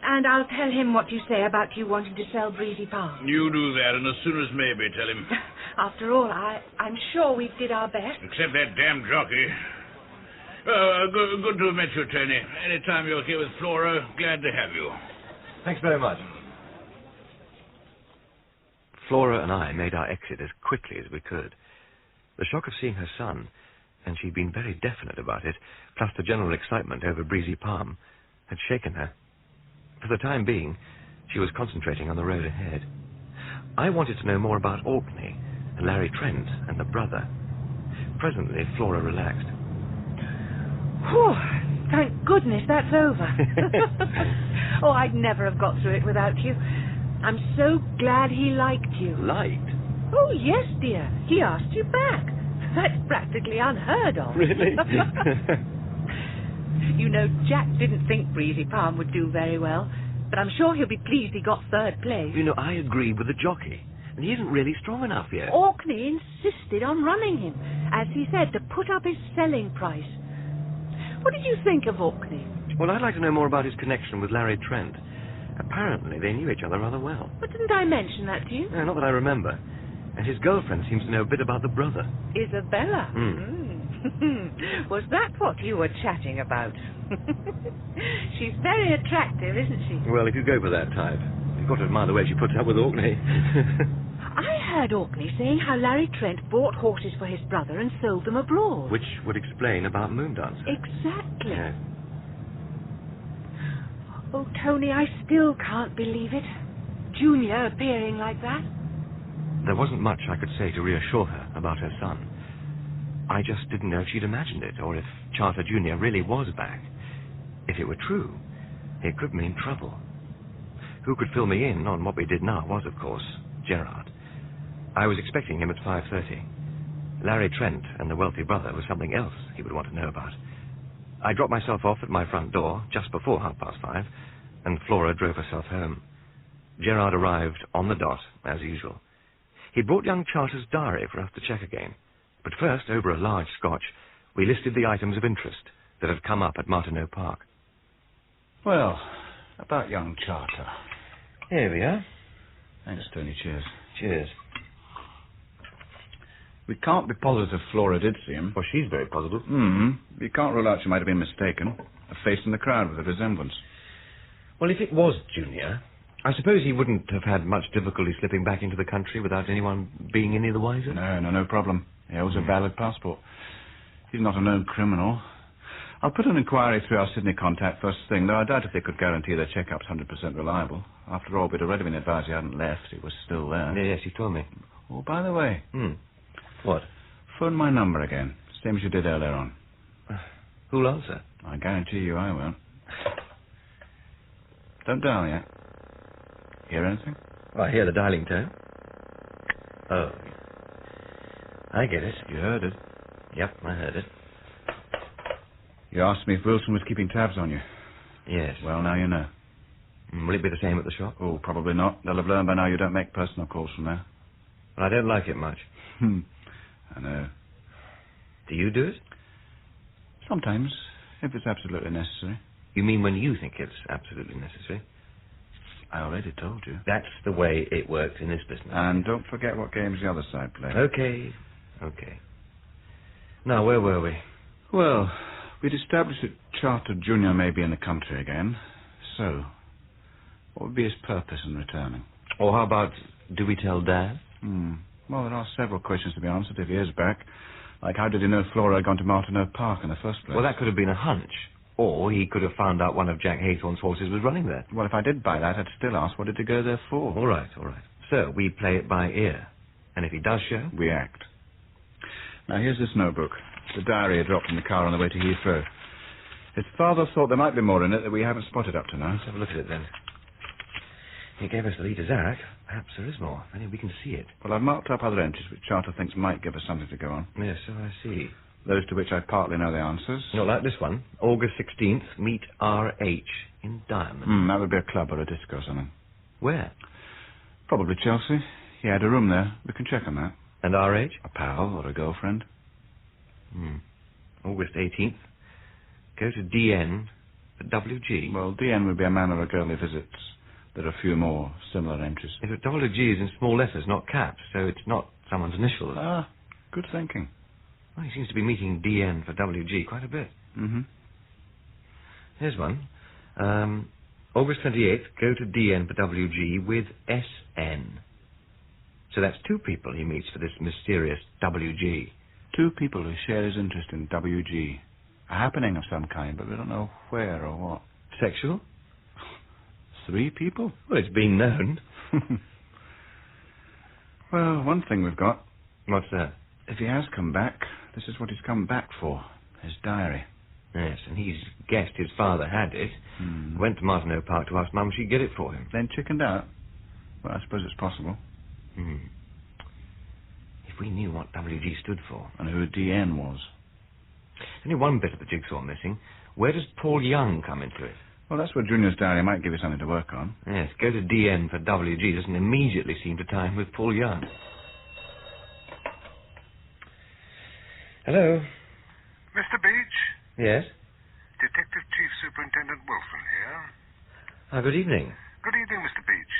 And I'll tell him what you say about you wanting to sell Breezy Palm. You do that, and as soon as maybe, tell him. After all, I'm sure we did our best. Except that damn jockey. Good to have met you, Tony. Anytime you're here with Flora, glad to have you. Thanks very much. Flora and I made our exit as quickly as we could. The shock of seeing her son, and she'd been very definite about it, plus the general excitement over Breezy Palm, had shaken her. For the time being, she was concentrating on the road ahead. I wanted to know more about Orkney, and Larry Trent, and the brother. Presently, Flora relaxed. Whew, thank goodness that's over. Oh, I'd never have got through it without you. I'm so glad he liked you. Liked? Oh, yes, dear. He asked you back. That's practically unheard of. Really? You know, Jack didn't think Breezy Palm would do very well, but I'm sure he'll be pleased he got 3rd place. You know, I agreed with the jockey, and he isn't really strong enough yet. Orkney insisted on running him, as he said, to put up his selling price. What did you think of Orkney? Well, I'd like to know more about his connection with Larry Trent. Apparently, they knew each other rather well. But didn't I mention that to you? No, not that I remember. And his girlfriend seems to know a bit about the brother. Isabella? Was that what you were chatting about? She's very attractive, isn't she? Well, if you go for that type, you've got to admire the way she puts up with Orkney. I heard Orkney saying how Larry Trent bought horses for his brother and sold them abroad. Which would explain about Moondancer. Exactly. Yeah. Oh, Tony, I still can't believe it. Junior appearing like that. There wasn't much I could say to reassure her about her son. I just didn't know if she'd imagined it, or if Charter Junior really was back. If it were true, it could mean trouble. Who could fill me in on what we did now was, of course, Gerard. I was expecting him at 5:30. Larry Trent and the wealthy brother was something else he would want to know about. I dropped myself off at my front door just before 5:30, and Flora drove herself home. Gerard arrived on the dot, as usual. He brought young Charter's diary for us to check again. But first, over a large scotch, we listed the items of interest that had come up at Martineau Park. Well, about young Charter. Here we are. Thanks, Tony. Cheers. Cheers. We can't be positive Flora did see him. Well, she's very positive. We can't rule out she might have been mistaken. A face in the crowd with a resemblance. Well, if it was Junior, I suppose he wouldn't have had much difficulty slipping back into the country without anyone being any the wiser? No problem. He owns a valid passport. He's not a known criminal. I'll put an inquiry through our Sydney contact first thing, though I doubt if they could guarantee their check-up's 100% reliable. After all, we'd already been advised he hadn't left. He was still there. Yes, you told me. Oh, by the way. What? Phone my number again, same as you did earlier on. Who'll answer? I guarantee you I won't. Don't dial yet. Hear anything? I hear the dialing tone. Oh. I get it. You heard it? Yep, I heard it. You asked me if Wilson was keeping tabs on you. Yes. Well, now you know. Will it be the same at the shop? Oh, probably not. They'll have learned by now you don't make personal calls from there. But I don't like it much. I know. Do you do it? Sometimes, if it's absolutely necessary. You mean when you think it's absolutely necessary? I already told you. That's the way it works in this business. And don't forget what games the other side play. Okay. Now, where were we? Well, we'd established that Charter Junior may be in the country again. So, what would be his purpose in returning? Or how about, do we tell Dad? Well, there are several questions to be answered if he is back. Like, how did he know Flora had gone to Martineau Park in the first place? Well, that could have been a hunch. Or he could have found out one of Jack Haythorne's horses was running there. Well, if I did buy that, I'd still ask, what did he go there for? All right. So, we play it by ear. And if he does show? We act. Now, here's this notebook. The diary he dropped in the car on the way to Heathrow. His father thought there might be more in it that we haven't spotted up to now. Let's have a look at it, then. He gave us the lead to Zarek. Perhaps there is more. Maybe we can see it. Well, I've marked up other entries which Charter thinks might give us something to go on. Yes, so I see. Those to which I partly know the answers. Not like this one. August 16th, meet R.H. in Diamond. That would be a club or a disco or something. Where? Probably Chelsea. He had a room there. We can check on that. And R.H.? A pal or a girlfriend. August 18th. Go to D.N. at W.G. Well, D.N. would be a man or a girl he visits. There are a few more similar entries. If it's W.G. is in small letters, not caps, so it's not someone's initials. Good thinking. Well, he seems to be meeting D.N. for W.G. quite a bit. Here's one. August 28th, go to D.N. for W.G. with S.N. So that's two people he meets for this mysterious W.G. Two people who share his interest in W.G. A happening of some kind, but we don't know where or what. Sexual? 3 people? Well, it's been known. Well, one thing we've got. What's that? If he has come back, this is what he's come back for. His diary. Yes, and he's guessed his father had it. Went to Martineau Park to ask Mum if she'd get it for him. Then chickened out? Well, I suppose it's possible. If we knew what W.G. stood for. And who D.N. was. Only one bit of the jigsaw missing. Where does Paul Young come into it? Well, that's where Junior's diary might give you something to work on. Yes, go to D.N. for W.G. doesn't immediately seem to tie him with Paul Young. Hello? Mr. Beach? Yes? Detective Chief Superintendent Wilson here. Good evening. Good evening, Mr. Beach.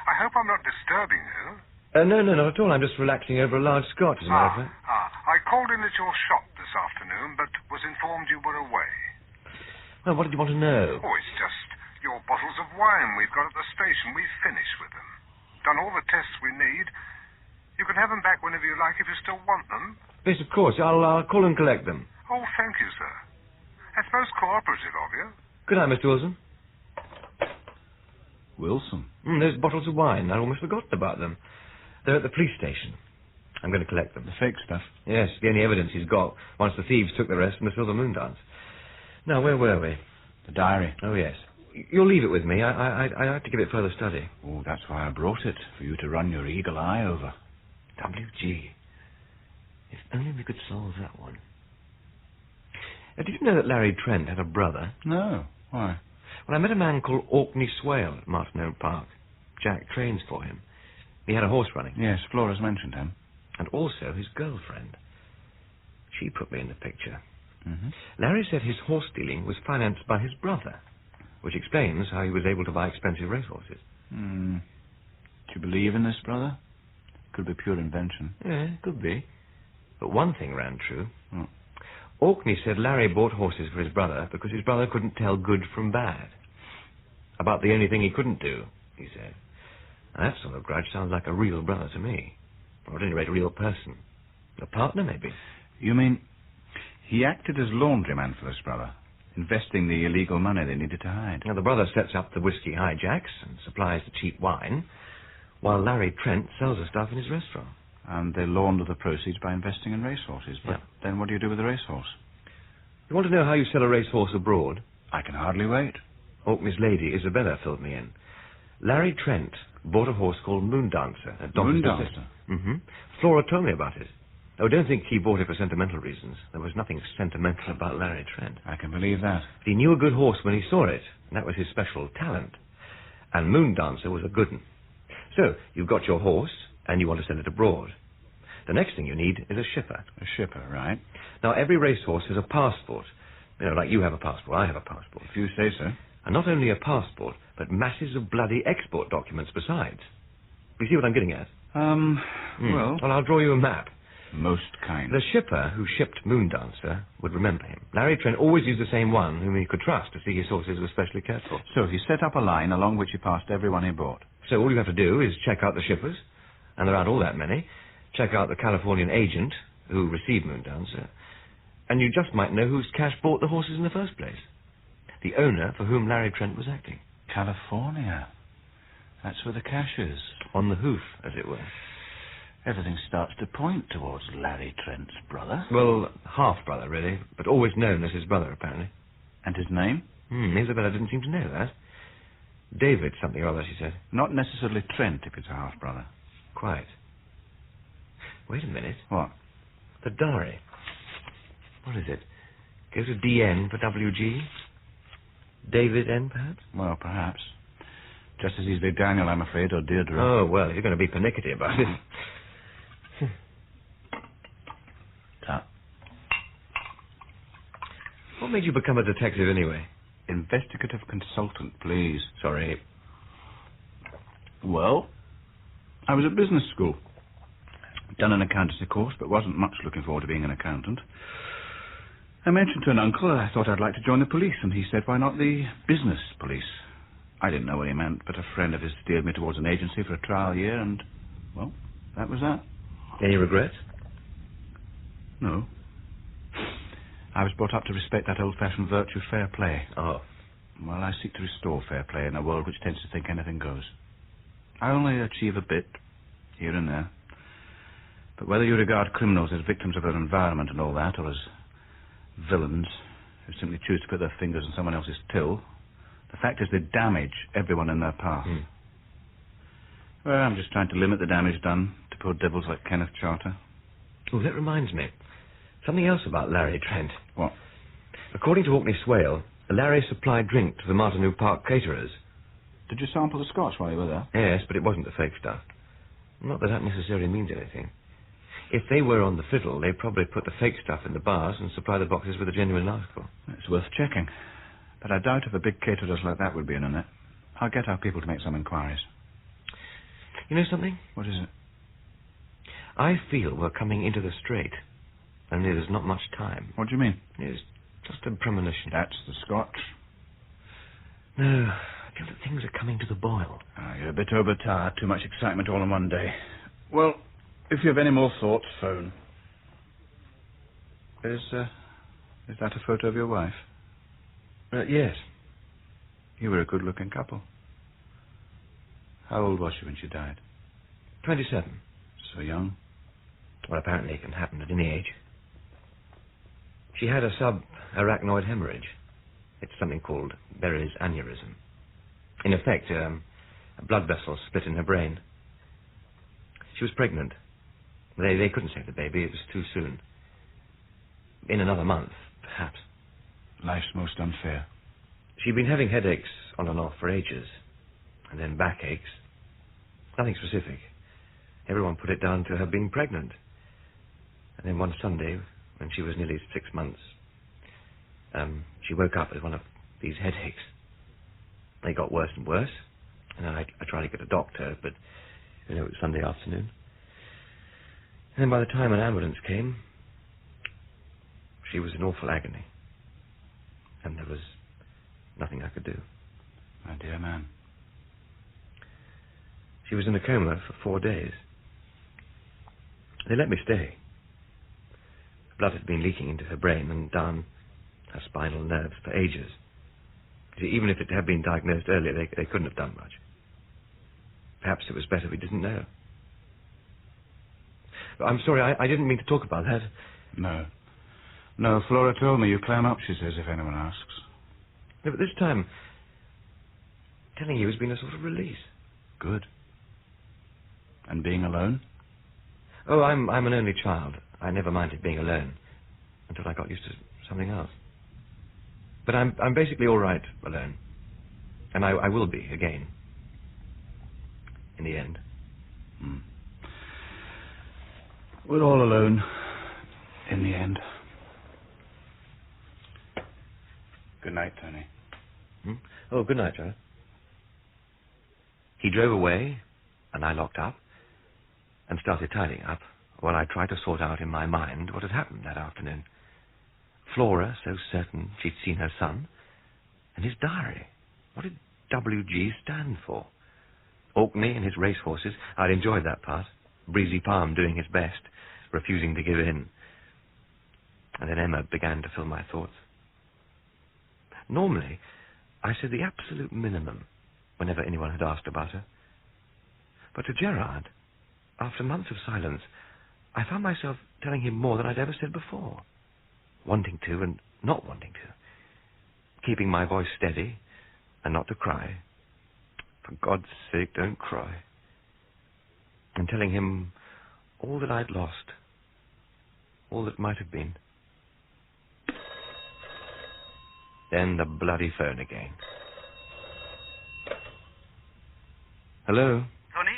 I hope I'm not disturbing you. No, not at all. I'm just relaxing over a large scotch, as a matter of fact. I called in at your shop this afternoon, but was informed you were away. Well, what did you want to know? Oh, it's just your bottles of wine we've got at the station. We've finished with them. Done all the tests we need. You can have them back whenever you like if you still want them. Yes, of course. I'll call and collect them. Oh, thank you, sir. That's most cooperative of you. Good night, Mr. Wilson. Wilson? Those bottles of wine. I'd almost forgotten about them. They're at the police station. I'm going to collect them. The fake stuff? Yes, the only evidence he's got once the thieves took the rest from the Silver Moon dance. Now, where were we? The diary. Oh, yes. You'll leave it with me. I'd have to give it further study. Oh, that's why I brought it, for you to run your eagle eye over. WG. If only we could solve that one. Did you know that Larry Trent had a brother? No. Why? Well, I met a man called Orkney Swale at Martineau Park. Jack trains for him. He had a horse running. Yes, Flora's mentioned him. And also his girlfriend. She put me in the picture. Mm-hmm. Larry said his horse dealing was financed by his brother, which explains how he was able to buy expensive racehorses. Do you believe in this, brother? Could be pure invention. Yeah, could be. But one thing ran true. Oh. Orkney said Larry bought horses for his brother because his brother couldn't tell good from bad. About the only thing he couldn't do, he said. Now, that sort of grudge sounds like a real brother to me. Or at any rate, a real person. A partner, maybe. You mean he acted as laundryman for this brother, investing the illegal money they needed to hide? Now, the brother sets up the whiskey hijacks and supplies the cheap wine, while Larry Trent sells the stuff in his restaurant. And they launder the proceeds by investing in racehorses. But then what do you do with the racehorse? You want to know how you sell a racehorse abroad? I can hardly wait. Orkney's lady, Isabella, filled me in. Larry Trent bought a horse called Moondancer at Doctor's Moondancer? Mm-hmm. Flora told me about it. Oh, don't think he bought it for sentimental reasons. There was nothing sentimental about Larry Trent. I can believe that. He knew a good horse when he saw it, and that was his special talent. And Moondancer was a good one. So, you've got your horse, and you want to send it abroad. The next thing you need is a shipper. A shipper, right. Now, every racehorse has a passport. You know, like you have a passport, I have a passport. If you say so. And not only a passport, but masses of bloody export documents besides. You see what I'm getting at? Well, I'll draw you a map. Most kind. The shipper who shipped Moondancer would remember him. Larry Trent always used the same one whom he could trust to see his horses were specially cared for. So he set up a line along which he passed everyone he bought. So all you have to do is check out the shippers, and there aren't all that many. Check out the Californian agent who received Moondancer, and you just might know whose cash bought the horses in the first place. The owner for whom Larry Trent was acting. California. That's where the cash is. On the hoof, as it were. Everything starts to point towards Larry Trent's brother. Well, half-brother, really, but always known as his brother, apparently. And his name? Isabella didn't seem to know that. David something or other, she said. Not necessarily Trent, if it's a half-brother. Quite. Wait a minute. What? The diary. What is it? Go to DN for WG? David N, perhaps? Well, perhaps. Just as easily Daniel, I'm afraid, or Deirdre. Oh, well, you're going to be pernickety about it. What made you become a detective, anyway? Investigative consultant, please. Sorry. Well, I was at business school. Done an accountancy course, but wasn't much looking forward to being an accountant. I mentioned to an uncle I thought I'd like to join the police, and he said, why not the business police? I didn't know what he meant, but a friend of his steered me towards an agency for a trial year, and, well, that was that. Any regrets? No. I was brought up to respect that old-fashioned virtue, fair play. Oh. Well, I seek to restore fair play in a world which tends to think anything goes. I only achieve a bit, here and there. But whether you regard criminals as victims of their environment and all that, or as villains who simply choose to put their fingers on someone else's till, the fact is they damage everyone in their path. Well, I'm just trying to limit the damage done to poor devils like Kenneth Charter. Oh, that reminds me. Something else about Larry Trent. What? According to Orkney Swale, Larry supplied drink to the Martineau Park caterers. Did you sample the scotch while you were there? Yes, but it wasn't the fake stuff. Not that that necessarily means anything. If they were on the fiddle, they'd probably put the fake stuff in the bars and supply the boxes with a genuine article. It's worth checking. But I doubt if a big caterers like that would be in on it. I'll get our people to make some inquiries. You know something? What is it? I feel we're coming into the straight. Only there's not much time. What do you mean? It's just a premonition. That's the scotch. No, I feel that things are coming to the boil. You're a bit overtired. Too much excitement all in one day. Well, if you have any more thoughts, phone. Is that a photo of your wife? Yes. You were a good-looking couple. How old was she when she died? 27. So young? Well, apparently it can happen at any age. She had a subarachnoid hemorrhage. It's something called Berry's aneurysm. In effect, a blood vessel split in her brain. She was pregnant. They couldn't save the baby. It was too soon. In another month, perhaps. Life's most unfair. She'd been having headaches on and off for ages. And then backaches. Nothing specific. Everyone put it down to her being pregnant. And then one Sunday, when she was nearly 6 months, she woke up with one of these headaches. They got worse and worse. And I tried to get a doctor, but, it was Sunday afternoon. And then by the time an ambulance came, she was in awful agony. And there was nothing I could do. My dear man. She was in a coma for 4 days. They let me stay. Blood had been leaking into her brain and down her spinal nerves for ages. Even if it had been diagnosed earlier, they couldn't have done much. Perhaps it was better we didn't know. But I'm sorry, I didn't mean to talk about that. No. No, Flora told me you clam up, she says, if anyone asks. No, but this time, telling you has been a sort of release. Good. And being alone? Oh, I'm an only child. I never minded being alone until I got used to something else. But I'm basically all right alone. And I will be again. In the end. We're all alone. In the end. Good night, Tony. Oh, good night, Gerard. He drove away, and I locked up, and started tidying up, while I tried to sort out in my mind what had happened that afternoon. Flora, so certain she'd seen her son, and his diary. What did WG stand for? Orkney and his racehorses. I'd enjoyed that part. Breezy Palm doing his best, refusing to give in. And then Emma began to fill my thoughts. Normally, I said the absolute minimum whenever anyone had asked about her. But to Gerard, after months of silence, I found myself telling him more than I'd ever said before. Wanting to and not wanting to. Keeping my voice steady and not to cry. For God's sake, don't cry. And telling him all that I'd lost. All that might have been. Then the bloody phone again. Hello? Tony?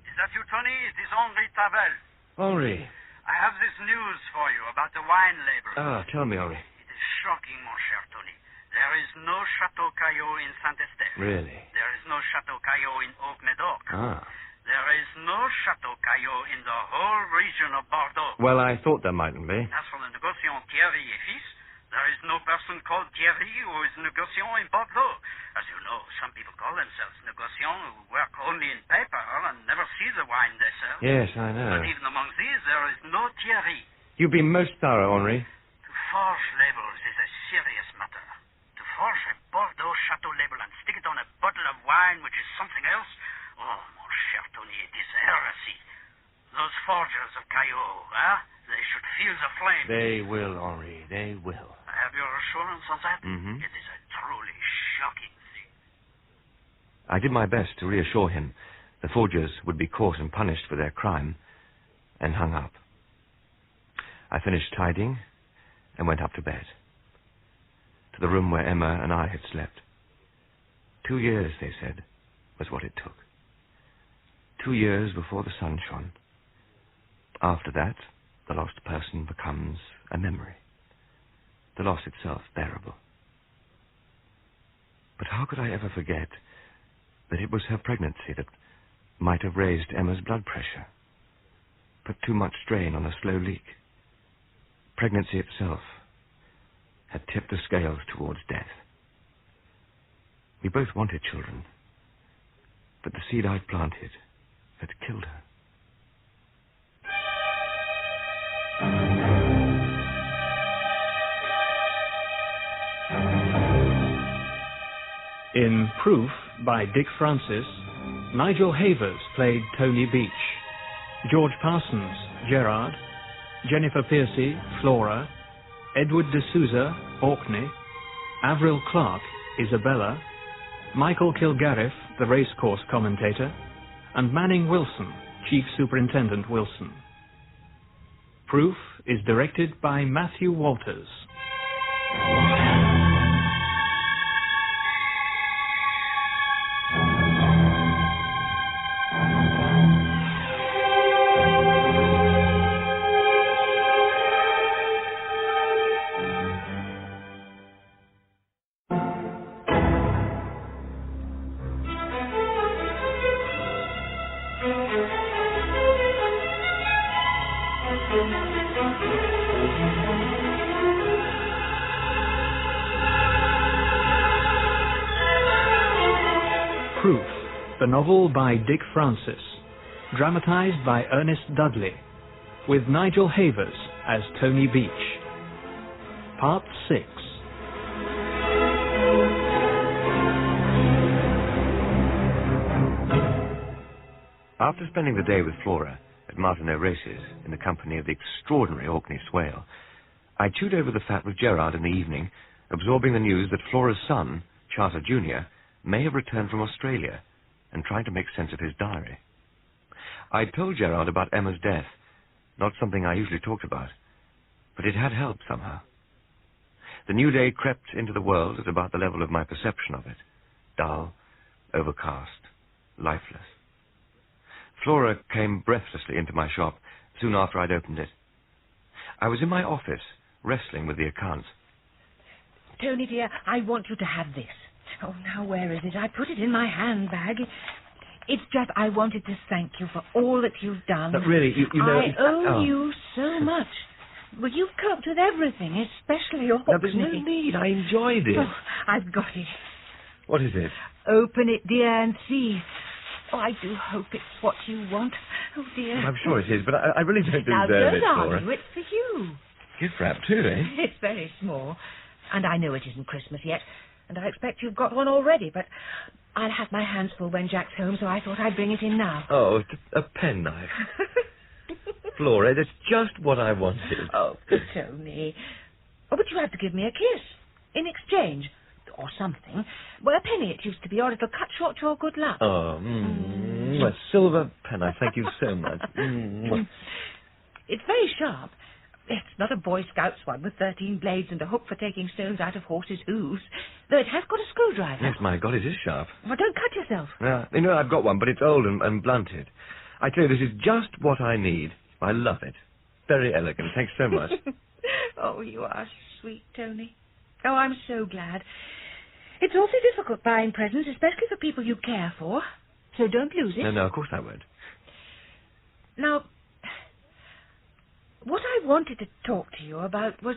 Is that you, Tony? It is Henri Tavel. Henri. I have this news for you about the wine label. Ah, tell me, Henri. It is shocking, mon cher Tony. There is no Chateau Caillot in Saint-Estèphe. Really? There is no Chateau Caillot in Haute-Médoc. Ah. There is no Chateau Caillot in the whole region of Bordeaux. Well, I thought there mightn't be. As for the négociant Thierry et Fils, there is no person called Thierry who is négociant in Bordeaux. As you know, some people call themselves négociants who work only in paper and never see the wine they sell. Yes, I know. But even among these, there is no Thierry. You've been most thorough, Henri. To forge labels is a serious matter. To forge a Bordeaux Chateau label and stick it on a bottle of wine which is something else, oh, mon cher Tony, it is heresy. Those forgers of Caillot, they should feel the flame. They will, Henri, they will. I have your assurance on that? Mm-hmm. It is a truly shocking thing. I did my best to reassure him the forgers would be caught and punished for their crime, and hung up. I finished tidying and went up to bed, to the room where Emma and I had slept. 2 years, they said, was what it took. 2 years before the sun shone. After that, the lost person becomes a memory. The loss itself bearable. But how could I ever forget that it was her pregnancy that might have raised Emma's blood pressure, put too much strain on a slow leak. Pregnancy itself had tipped the scales towards death. We both wanted children, but the seed I'd planted had killed her. In Proof by Dick Francis, Nigel Havers played Tony Beach. George Parsons, Gerard. Jennifer Piercey, Flora. Edward D'Souza, Orkney. Avril Clark, Isabella. Michael Kilgarriff, the racecourse commentator. And Manning Wilson, Chief Superintendent Wilson. Proof is directed by Matthew Walters. Proof, the novel by Dick Francis, dramatised by Ernest Dudley, with Nigel Havers as Tony Beach. Part 6. After spending the day with Flora at Martineau Races in the company of the extraordinary Orkney Swale, I chewed over the fat with Gerard in the evening, absorbing the news that Flora's son, Charter Jr., may have returned from Australia and trying to make sense of his diary. I'd told Gerard about Emma's death, not something I usually talked about, but it had helped somehow. The new day crept into the world at about the level of my perception of it, dull, overcast, lifeless. Flora came breathlessly into my shop soon after I'd opened it. I was in my office, wrestling with the accounts. Tony, dear, I want you to have this. Oh, now where is it? I put it in my handbag. It's just I wanted to thank you for all that you've done. But really, you know... I owe you so much. Well, you've coped with everything, especially Orkney. No, there's no need. I enjoyed it. Oh, I've got it. What is it? Open it, dear, and see. Oh, I do hope it's what you want. Oh, dear. I'm sure it is, but I really don't now, deserve it, don't Flora. argue. It's for you. Gift wrap, too, eh? It's very small. And I know it isn't Christmas yet. And I expect you've got one already, but I'll have my hands full when Jack's home, so I thought I'd bring it in now. Oh, a penknife. Flora, that's just what I wanted. Oh, Tony. Oh, but you have to give me a kiss. In exchange. Or something. Well, a penny it used to be, or it'll cut short your good luck. Oh, a silver penknife. Thank you so much. It's very sharp. It's not a Boy Scout's one with 13 blades and a hook for taking stones out of horses' hooves, though it has got a screwdriver. Yes, my God, it is sharp. Well, don't cut yourself. You know, I've got one, but it's old and blunted. I tell you, this is just what I need. I love it. Very elegant. Thanks so much. Oh, you are sweet, Tony. Oh, I'm so glad. It's awfully difficult buying presents, especially for people you care for. So don't lose it. No, of course I won't. Now, what I wanted to talk to you about was...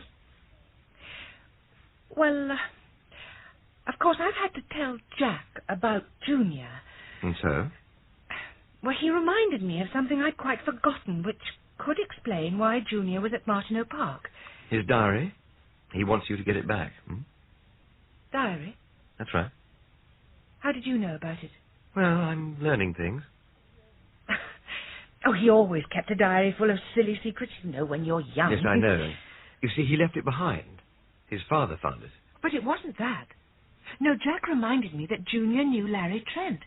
Well, of course, I've had to tell Jack about Junior. And so? Well, he reminded me of something I'd quite forgotten, which could explain why Junior was at Martineau Park. His diary? He wants you to get it back. Diary? That's right. How did you know about it? Well, I'm learning things. Oh, he always kept a diary full of silly secrets, you know, when you're young. Yes, I know. You see, he left it behind. His father found it. But it wasn't that. No, Jack reminded me that Junior knew Larry Trent.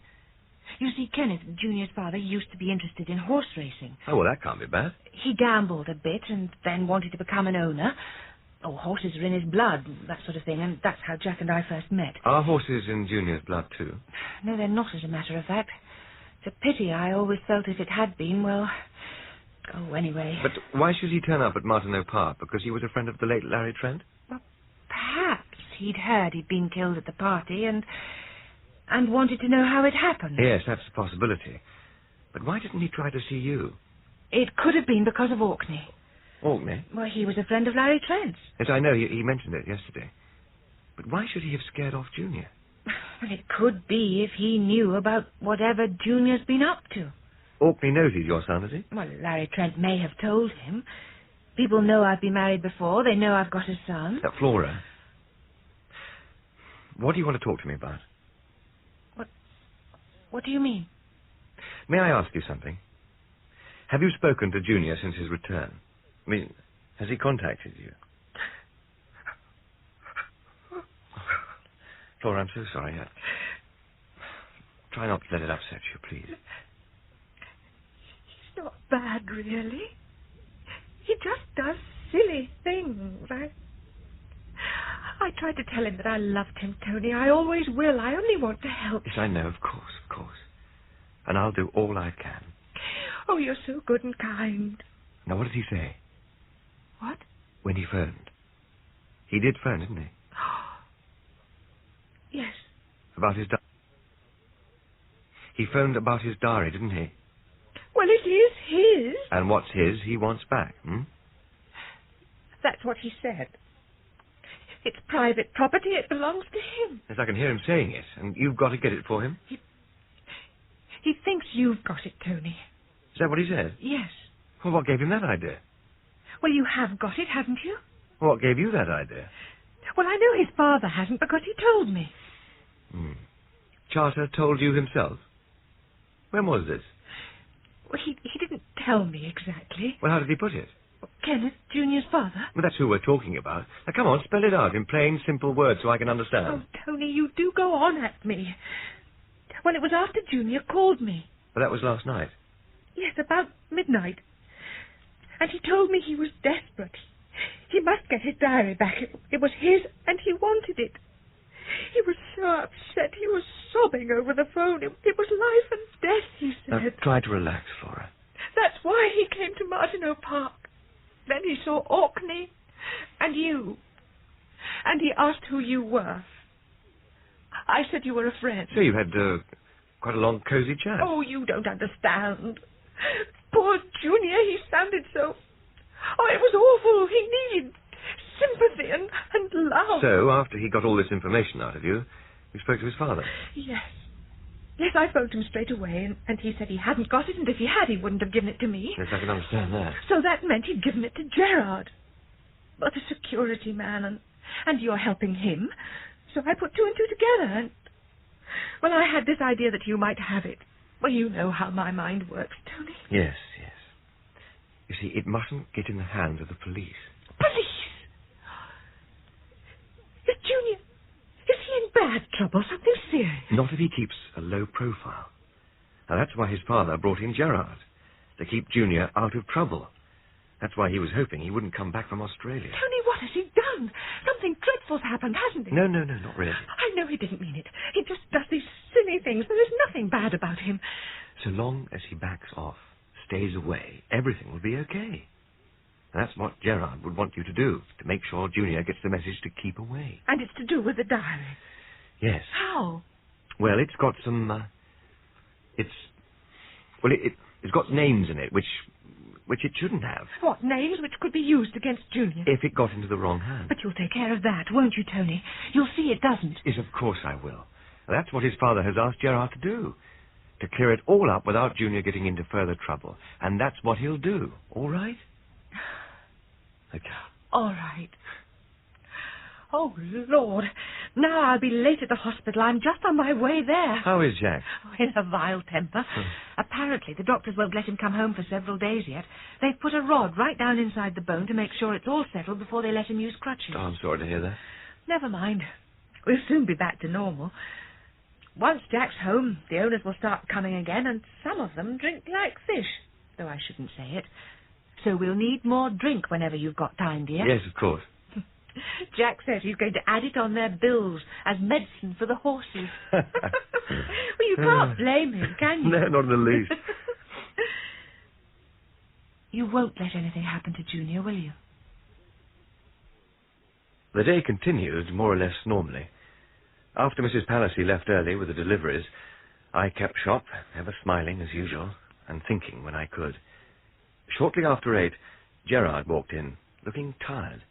You see, Kenneth, Junior's father, used to be interested in horse racing. Oh, well, that can't be bad. He gambled a bit and then wanted to become an owner. Oh, horses are in his blood, that sort of thing, and that's how Jack and I first met. Are horses in Junior's blood, too? No, they're not, as a matter of fact. It's a pity. I always felt if it had been, well... Oh, anyway... But why should he turn up at Martineau Park? Because he was a friend of the late Larry Trent? Well, perhaps he'd heard he'd been killed at the party and wanted to know how it happened. Yes, that's a possibility. But why didn't he try to see you? It could have been because of Orkney. Orkney? Well, he was a friend of Larry Trent's. Yes, I know. He mentioned it yesterday. But why should he have scared off Junior? Well, it could be if he knew about whatever Junior's been up to. Orkney knows he's your son, has he? Well, Larry Trent may have told him. People know I've been married before. They know I've got a son. Flora, what do you want to talk to me about? What do you mean? May I ask you something? Have you spoken to Junior since his return? I mean, has he contacted you? Flora, I'm so sorry. Try not to let it upset you, please. He's not bad, really. He just does silly things. I tried to tell him that I loved him, Tony. I always will. I only want to help. Yes, I know, of course. And I'll do all I can. Oh, you're so good and kind. Now, what did he say? What? When he phoned. He did phone, didn't he? Yes. About his diary. He phoned about his diary, didn't he? Well, it is his. And what's his, he wants back, That's what he said. It's private property. It belongs to him. Yes, I can hear him saying it, and you've got to get it for him. He thinks you've got it, Tony. Is that what he said? Yes. Well, what gave him that idea? Well, you have got it, haven't you? What gave you that idea? Well, I know his father hasn't because he told me. Charter told you himself? When was this? Well, he didn't tell me exactly. Well, how did he put it? Kenneth, Junior's father. Well, that's who we're talking about. Now, come on, spell it out in plain, simple words so I can understand. Oh, Tony, you do go on at me. Well, it was after Junior called me. Well, that was last night. Yes, about midnight. And he told me he was desperate. He must get his diary back. It was his, and he wanted it. He was so upset. He was sobbing over the phone. It was life and death, he said. Now, try to relax, Flora. That's why he came to Martineau Park. Then he saw Orkney and you. And he asked who you were. I said you were a friend. So you had quite a long, cosy chat. Oh, you don't understand. Poor Junior, he sounded so... Oh, it was awful. He needed sympathy and love. So, after he got all this information out of you, you spoke to his father? Yes. Yes, I phoned him straight away, and he said he hadn't got it, and if he had, he wouldn't have given it to me. Yes, I can understand that. So that meant he'd given it to Gerard. But a security man, and you're helping him. So I put two and two together, and... Well, I had this idea that you might have it. Well, you know how my mind works, Tony. Yes. You see, it mustn't get in the hands of the police. Police? Is Junior... Is he in bad trouble? Something serious? Not if he keeps a low profile. Now, that's why his father brought in Gerard, to keep Junior out of trouble. That's why he was hoping he wouldn't come back from Australia. Tony, what has he done? Something dreadful's happened, hasn't it? No, not really. I know he didn't mean it. He just does these silly things. There is nothing bad about him. So long as he backs off, stays away, everything will be okay. That's what Gerard would want you to do, to make sure Junior gets the message to keep away. And it's to do with the diary? Yes. How? Well, it's got some, it's got names in it, which it shouldn't have. What, names which could be used against Junior? If it got into the wrong hands. But you'll take care of that, won't you, Tony? You'll see it doesn't. Yes, of course I will. That's what his father has asked Gerard to do. To clear it all up without Junior getting into further trouble. And that's what he'll do. All right? Okay. All right. Oh, Lord. Now I'll be late at the hospital. I'm just on my way there. How is Jack? Oh, in a vile temper. Apparently, the doctors won't let him come home for several days yet. They've put a rod right down inside the bone to make sure it's all settled before they let him use crutches. Oh, I'm sorry to hear that. Never mind. We'll soon be back to normal. Once Jack's home, the owners will start coming again, and some of them drink like fish, though I shouldn't say it. So we'll need more drink whenever you've got time, dear. Yes, of course. Jack says he's going to add it on their bills as medicine for the horses. Well, you can't blame him, can you? No, not in the least. You won't let anything happen to Junior, will you? The day continued more or less normally. After Mrs. Palissy left early with the deliveries, I kept shop, ever smiling as usual, and thinking when I could. Shortly after 8, Gerard walked in, looking tired.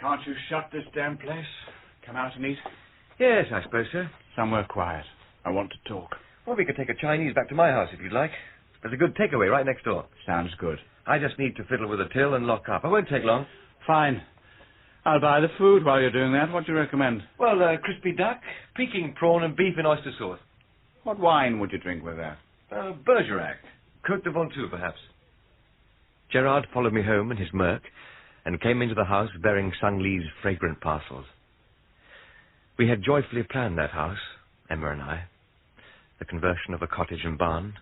Can't you shut this damn place? Come out and eat? Yes, I suppose so. Somewhere quiet. I want to talk. Well, we could take a Chinese back to my house if you'd like. There's a good takeaway right next door. Sounds good. I just need to fiddle with the till and lock up. I won't take long. Fine. I'll buy the food while you're doing that. What do you recommend? Well, crispy duck, Peking prawn and beef in oyster sauce. What wine would you drink with that? Bergerac. Côte de Ventoux, perhaps. Gerard followed me home in his Merc and came into the house bearing Sung Lee's fragrant parcels. We had joyfully planned that house, Emma and I. The conversion of a cottage and barn,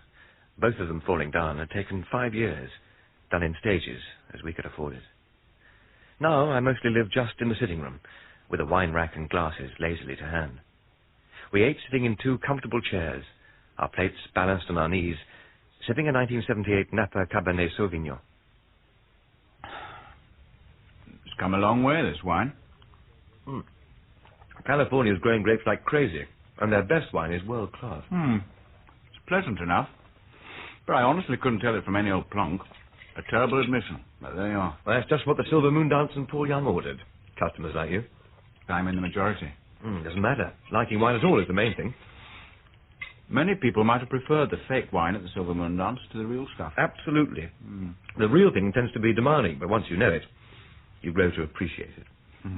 both of them falling down, had taken 5 years, done in stages, as we could afford it. Now I mostly live just in the sitting room, with a wine rack and glasses lazily to hand. We ate sitting in 2 comfortable chairs, our plates balanced on our knees, sipping a 1978 Napa Cabernet Sauvignon. It's come a long way, this wine. California's growing grapes like crazy, and their best wine is world class. It's pleasant enough, but I honestly couldn't tell it from any old plonk. A terrible admission, but there you are. Well, that's just what the Silver Moon Dance and Paul Young ordered. Customers like you. I'm in the majority. Doesn't matter. Liking wine at all is the main thing. Many people might have preferred the fake wine at the Silver Moon Dance to the real stuff. Absolutely. The real thing tends to be demanding, but once you know it, you grow to appreciate it. I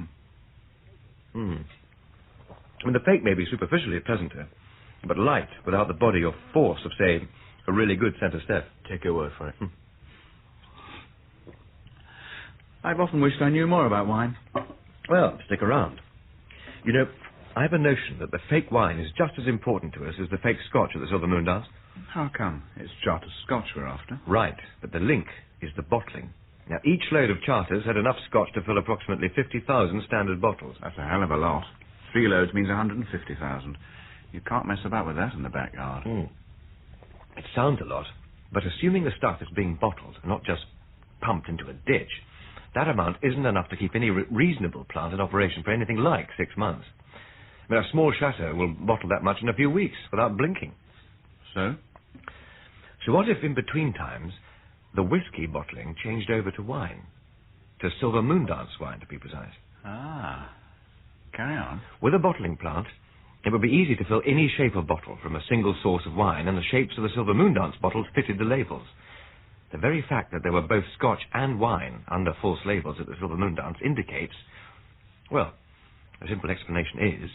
mean, the fake may be superficially pleasanter, but light, without the body or force of, say, a really good centre step. Take your word for it. I've often wished I knew more about wine. Well, stick around. You know, I have a notion that the fake wine is just as important to us as the fake scotch at the Silver Moon Dance. How come? It's Charter's scotch we're after. Right, but the link is the bottling. Now, each load of Charters had enough scotch to fill approximately 50,000 standard bottles. That's a hell of a lot. 3 loads means 150,000. You can't mess about with that in the backyard. It sounds a lot, but assuming the stuff is being bottled, not just pumped into a ditch, that amount isn't enough to keep any reasonable plant in operation for anything like 6 months. I mean, a small chateau will bottle that much in a few weeks without blinking. So? So what if in between times the whiskey bottling changed over to wine? To Silver Moon Dance wine, to be precise. Carry on. With a bottling plant, it would be easy to fill any shape of bottle from a single source of wine, and the shapes of the Silver Moon Dance bottles fitted the labels. The very fact that there were both scotch and wine under false labels at the Silver Moon Dance indicates, well, a simple explanation is,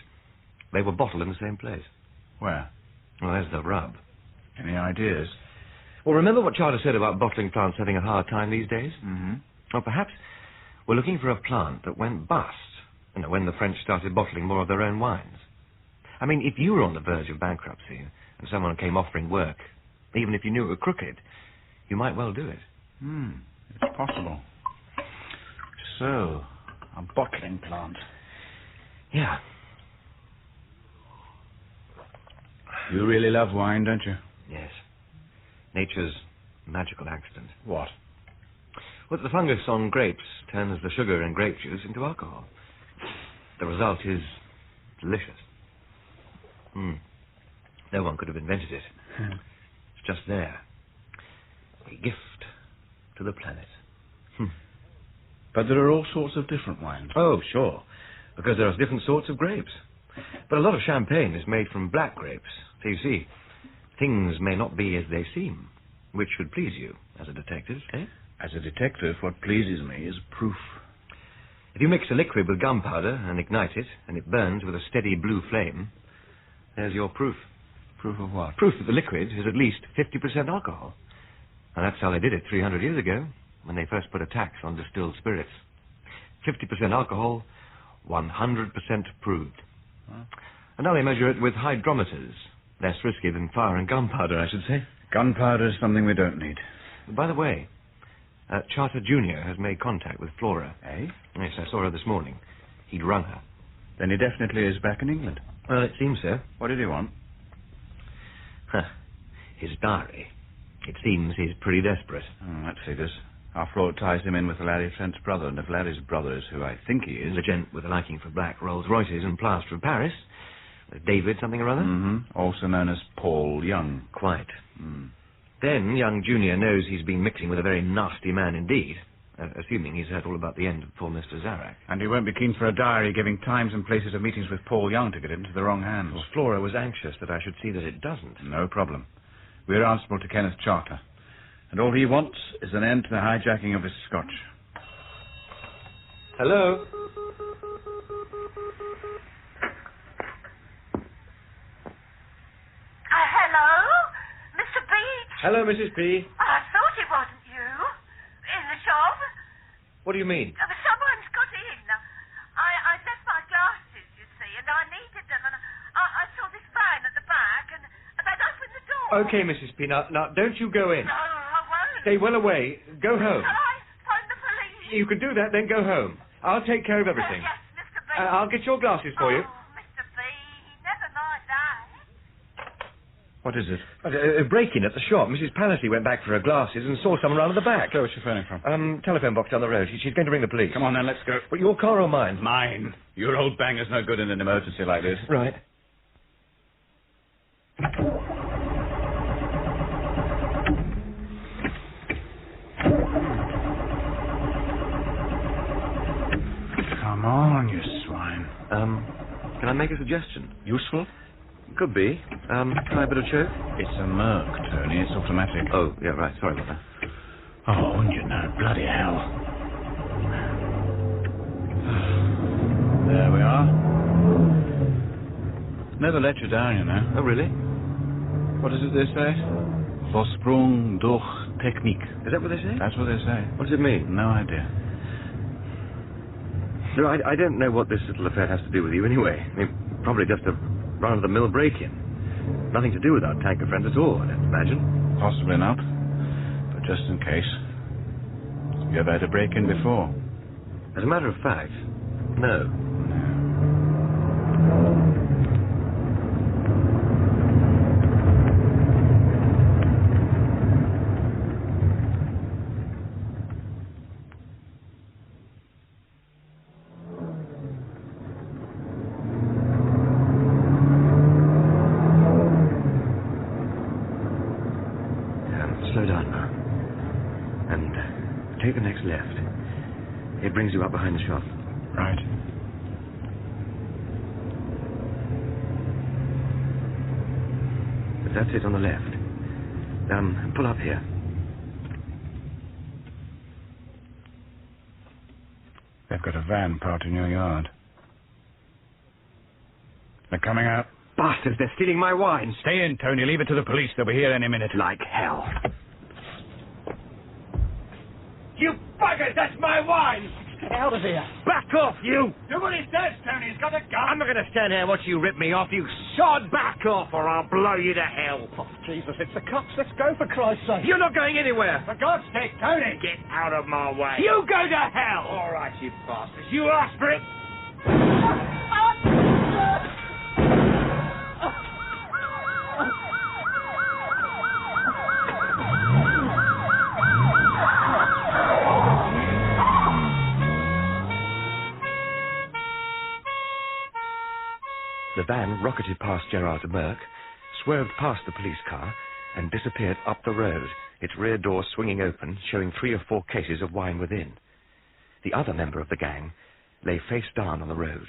they were bottled in the same place. Where? Well, there's the rub. Any ideas? Well, remember what Charter said about bottling plants having a hard time these days? Well, perhaps we're looking for a plant that went bust, when the French started bottling more of their own wines. I mean, if you were on the verge of bankruptcy and someone came offering work, even if you knew it were crooked, you might well do it. It's possible. So, a bottling plant. Yeah. You really love wine, don't you? Yes. Nature's magical accident. What? Well, the fungus on grapes turns the sugar in grape juice into alcohol. The result is delicious. No one could have invented it. It's just there. A gift to the planet. But there are all sorts of different wines. Oh, sure. Because there are different sorts of grapes. But a lot of champagne is made from black grapes. So you see, things may not be as they seem, which should please you as a detective, eh? As a detective, what pleases me is proof. If you mix a liquid with gunpowder and ignite it, and it burns with a steady blue flame, there's your proof. Proof of what? Proof that the liquid is at least 50% alcohol. And that's how they did it 300 years ago, when they first put a tax on distilled spirits. 50% alcohol, 100% proved. And now they measure it with hydrometers. Less risky than fire and gunpowder, I should say. Gunpowder is something we don't need. By the way, Charter Jr. has made contact with Flora. Eh? Yes, I saw her this morning. He'd rung her. Then he definitely is back in England. Well, it seems so. What did he want? His diary. It seems he's pretty desperate. That figures. After all, it ties him in with Larry Trent's brother, and if Larry's brother is who I think he is... The gent with a liking for black Rolls Royces and plaster of Paris. David something or other? Also known as Paul Young. Quite. Then young Junior knows he's been mixing with a very nasty man indeed, assuming he's heard all about the end of poor Mr. Zarak. And he won't be keen for a diary giving times and places of meetings with Paul Young to get into the wrong hands. Well, Flora was anxious that I should see that it doesn't. No problem. We're answerable to Kenneth Charter. And all he wants is an end to the hijacking of his scotch. Hello? I Hello, Mrs. P. I thought it wasn't you. In the shop. What do you mean? Someone's got in. I left my glasses, you see, and I needed them, and I saw this van at the back, and they'd opened the door. Okay, Mrs. P. Now, don't you go in. No, I won't. Stay well away. Go home. Shall I phone the police? You can do that, then go home. I'll take care of everything. Yes, Mr. B. I'll get your glasses for you. Mr. B, never mind that. What is it? A break-in at the shop. Mrs. Palissy went back for her glasses and saw someone round at the back. Where's she phoning from? Telephone box down the road. She's going to ring the police. Come on, then, let's go. Well, your car or mine? Mine. Your old banger's no good in an emergency like this. Right. Come on, you swine. Can I make a suggestion? Useful? Could be. Try a bit of choke? It's a Merc, Tony. It's automatic. Oh, yeah, right. Sorry about that. Oh, wouldn't you know? Bloody hell. There we are. Never let you down, you know. Oh, really? What is it they say? Vorsprung durch Technik. Is that what they say? That's what they say. What does it mean? No idea. No, I don't know what this little affair has to do with you anyway. I mean, probably just a run-of-the-mill break-in. Nothing to do with our tanker friends at all, I don't imagine. Possibly not. But just in case. You ever had a break-in before? As a matter of fact, no. Slow down now. And take the next left. It brings you up behind the shop. Right. That's it on the left. Pull up here. They've got a van parked in your yard. They're coming out. Bastards, they're stealing my wine. Stay in, Tony. Leave it to the police. They'll be here any minute. Like hell. You buggers, that's my wine! Get out of here. Back off, you! Do what he says, Tony. He's got a gun. I'm not going to stand here and watch you rip me off, you sod. Back off or I'll blow you to hell. Oh, Jesus, it's the cops. Let's go, for Christ's sake. You're not going anywhere. For God's sake, Tony. Get out of my way. You go to hell. All right, you bastards. You asked for it. The van rocketed past Gerard's Merc, swerved past the police car, and disappeared up the road, its rear door swinging open, showing 3 or 4 cases of wine within. The other member of the gang lay face down on the road.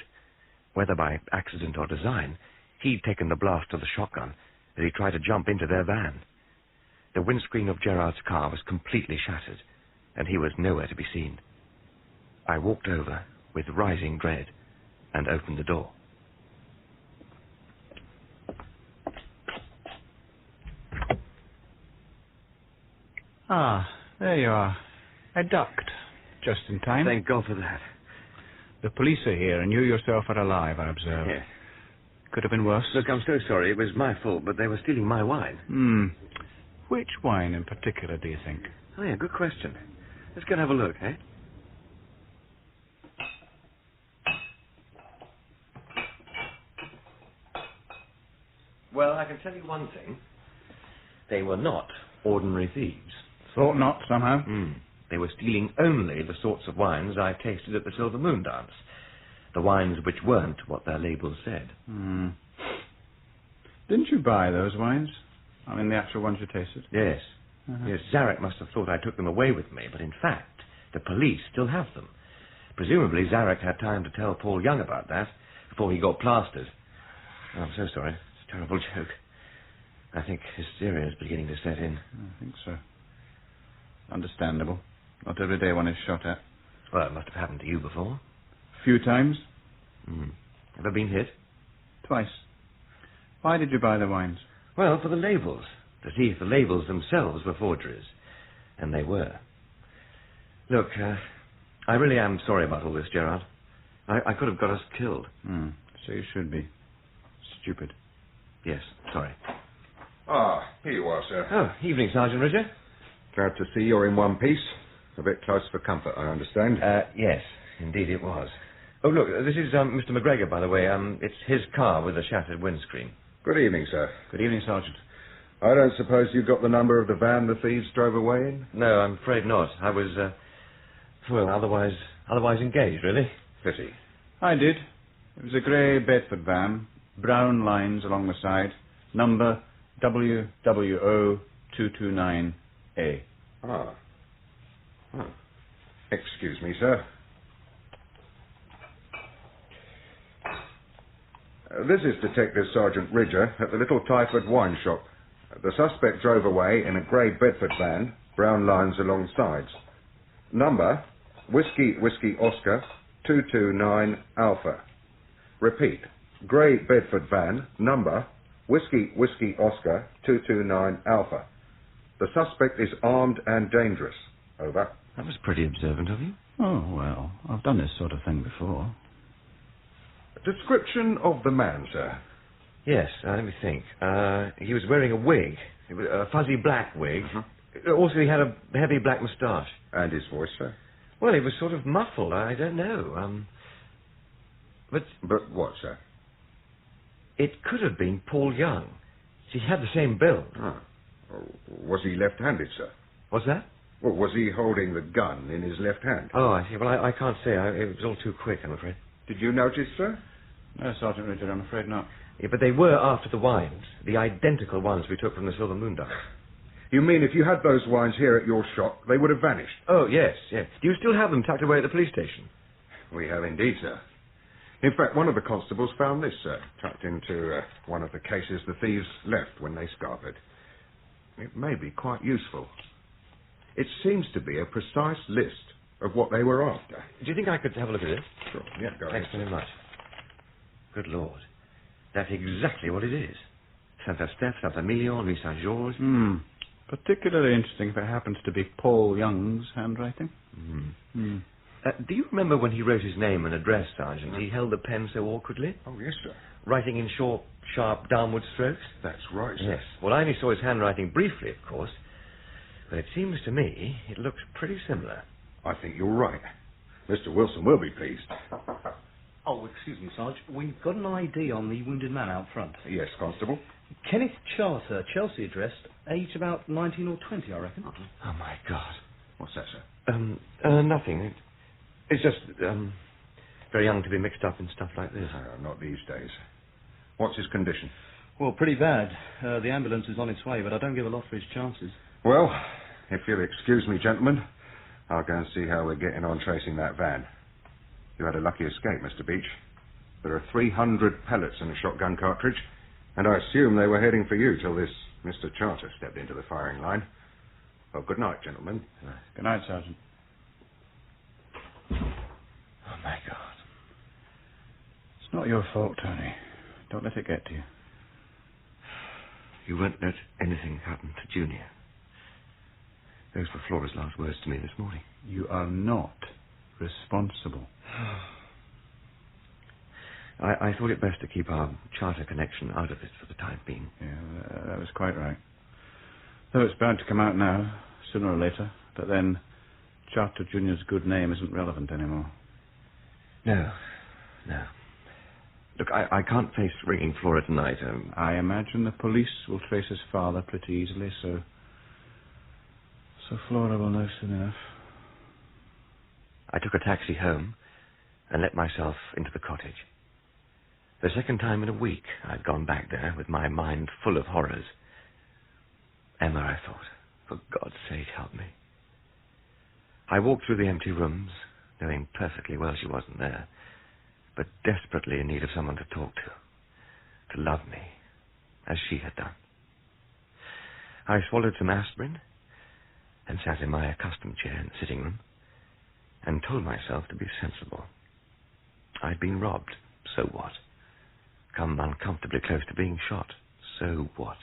Whether by accident or design, he'd taken the blast of the shotgun as he tried to jump into their van. The windscreen of Gerard's car was completely shattered, and he was nowhere to be seen. I walked over with rising dread and opened the door. Ah, there you are. I ducked. Just in time. Thank God for that. The police are here, and you yourself are alive, I observe. Yes. Could have been worse. Look, I'm so sorry. It was my fault, but they were stealing my wine. Which wine in particular, do you think? Oh, yeah, good question. Let's go and have a look, eh? Well, I can tell you one thing. They were not ordinary thieves. Thought not, somehow. They were stealing only the sorts of wines I tasted at the Silver Moon dance. The wines which weren't what their labels said. Didn't you buy those wines? I mean, the actual ones you tasted? Yes. Yes, Zarek must have thought I took them away with me, but in fact, the police still have them. Presumably, Zarek had time to tell Paul Young about that before he got plastered. Oh, I'm so sorry. It's a terrible joke. I think hysteria is beginning to set in. I think so. Understandable. Not every day one is shot at. Well, it must have happened to you before. A few times. Ever been hit? Twice. Why did you buy the wines? Well, for the labels. to see if the labels themselves were forgeries. And they were. Look, I really am sorry about all this, Gerard. I could have got us killed. So you should be. Stupid. Yes, sorry. Ah, here you are, sir. Oh, evening, Sergeant Ridger. Glad to see you're in one piece. A bit close for comfort, I understand. Yes, indeed it was. Oh, look, this is Mr. McGregor, by the way. It's his car with the shattered windscreen. Good evening, sir. Good evening, Sergeant. I don't suppose you got the number of the van the thieves drove away in? No, I'm afraid not. I was, otherwise engaged, really. Pity. I did. It was a grey Bedford van, brown lines along the side, number WWO229A. Ah. Oh. Excuse me, sir. This is Detective Sergeant Ridger at the Little Tyford wine shop. The suspect drove away in a grey Bedford van, brown lines along sides. Number, Whiskey Oscar 229 Alpha. Repeat, grey Bedford van, number, Whiskey Oscar 229 Alpha. The suspect is armed and dangerous. Over. That was pretty observant of you. Oh, well, I've done this sort of thing before. Description of the man, sir. Yes, let me think. He was wearing a wig. It was a fuzzy black wig. Also, he had a heavy black moustache. And his voice, sir? Well, he was sort of muffled. I don't know. But what, sir? It could have been Paul Young. He had the same build. Ah. Was he left-handed, sir? What's that? Well, was he holding the gun in his left hand? Oh, I see. Well, I can't say. It was all too quick, I'm afraid. Did you notice, sir? No, Sergeant Richard, I'm afraid not. Yeah, but they were after the wines. The identical ones we took from the Silver Moon Dive. You mean if you had those wines here at your shop, they would have vanished? Oh, yes. Do you still have them tucked away at the police station? We have indeed, sir. In fact, one of the constables found this, sir, tucked into one of the cases the thieves left when they scarpered. It may be quite useful. It seems to be a precise list of what they were after. Do you think I could have a look at it? Sure. Yeah, go Thanks ahead. very much. Good Lord. That's exactly what it is. Saint-Estèphe, Saint-Emilion, Louis Saint-Georges. Particularly interesting if it happens to be Paul Young's handwriting. Do you remember when he wrote his name and address, Sergeant? He held the pen so awkwardly. Oh, yes, sir. Writing in short, sharp, downward strokes? That's right, sir. Yes. Well, I only saw his handwriting briefly, of course. But it seems to me it looks pretty similar. I think you're right. Mr. Wilson will be pleased. Oh, excuse me, Sarge. We've got an ID on the wounded man out front. Yes, Constable. Kenneth Charter, Chelsea addressed, age about 19 or 20, I reckon. Oh, my God. What's that, sir? Nothing. It's just, very young to be mixed up in stuff like this. Not these days. What's his condition? Well, pretty bad. The ambulance is on its way, but I don't give a lot for his chances. Well, if you'll excuse me, gentlemen, I'll go and see how we're getting on tracing that van. You had a lucky escape, Mr. Beach. There are 300 pellets in a shotgun cartridge, and I assume they were heading for you till this Mr. Charter stepped into the firing line. Well, good night, gentlemen. Good night, Sergeant. Oh, my God. It's not your fault, Tony. Don't let it get to you. You won't let anything happen to Junior. Those were Flora's last words to me this morning. You are not responsible. I thought it best to keep our charter connection out of it for the time being. Yeah, that was quite right. Though it's bound to come out now, sooner or later. But then, Charter Junior's good name isn't relevant anymore. No. Look, I can't face ringing Flora tonight. I imagine the police will trace his father pretty easily, so Flora will know soon enough. I took a taxi home and let myself into the cottage. The second time in a week I'd gone back there with my mind full of horrors. Emma, I thought, for God's sake, help me. I walked through the empty rooms, knowing perfectly well she wasn't there, but desperately in need of someone to talk to love me, as she had done. I swallowed some aspirin and sat in my accustomed chair in the sitting room and told myself to be sensible. I'd been robbed, so what? Come uncomfortably close to being shot, so what?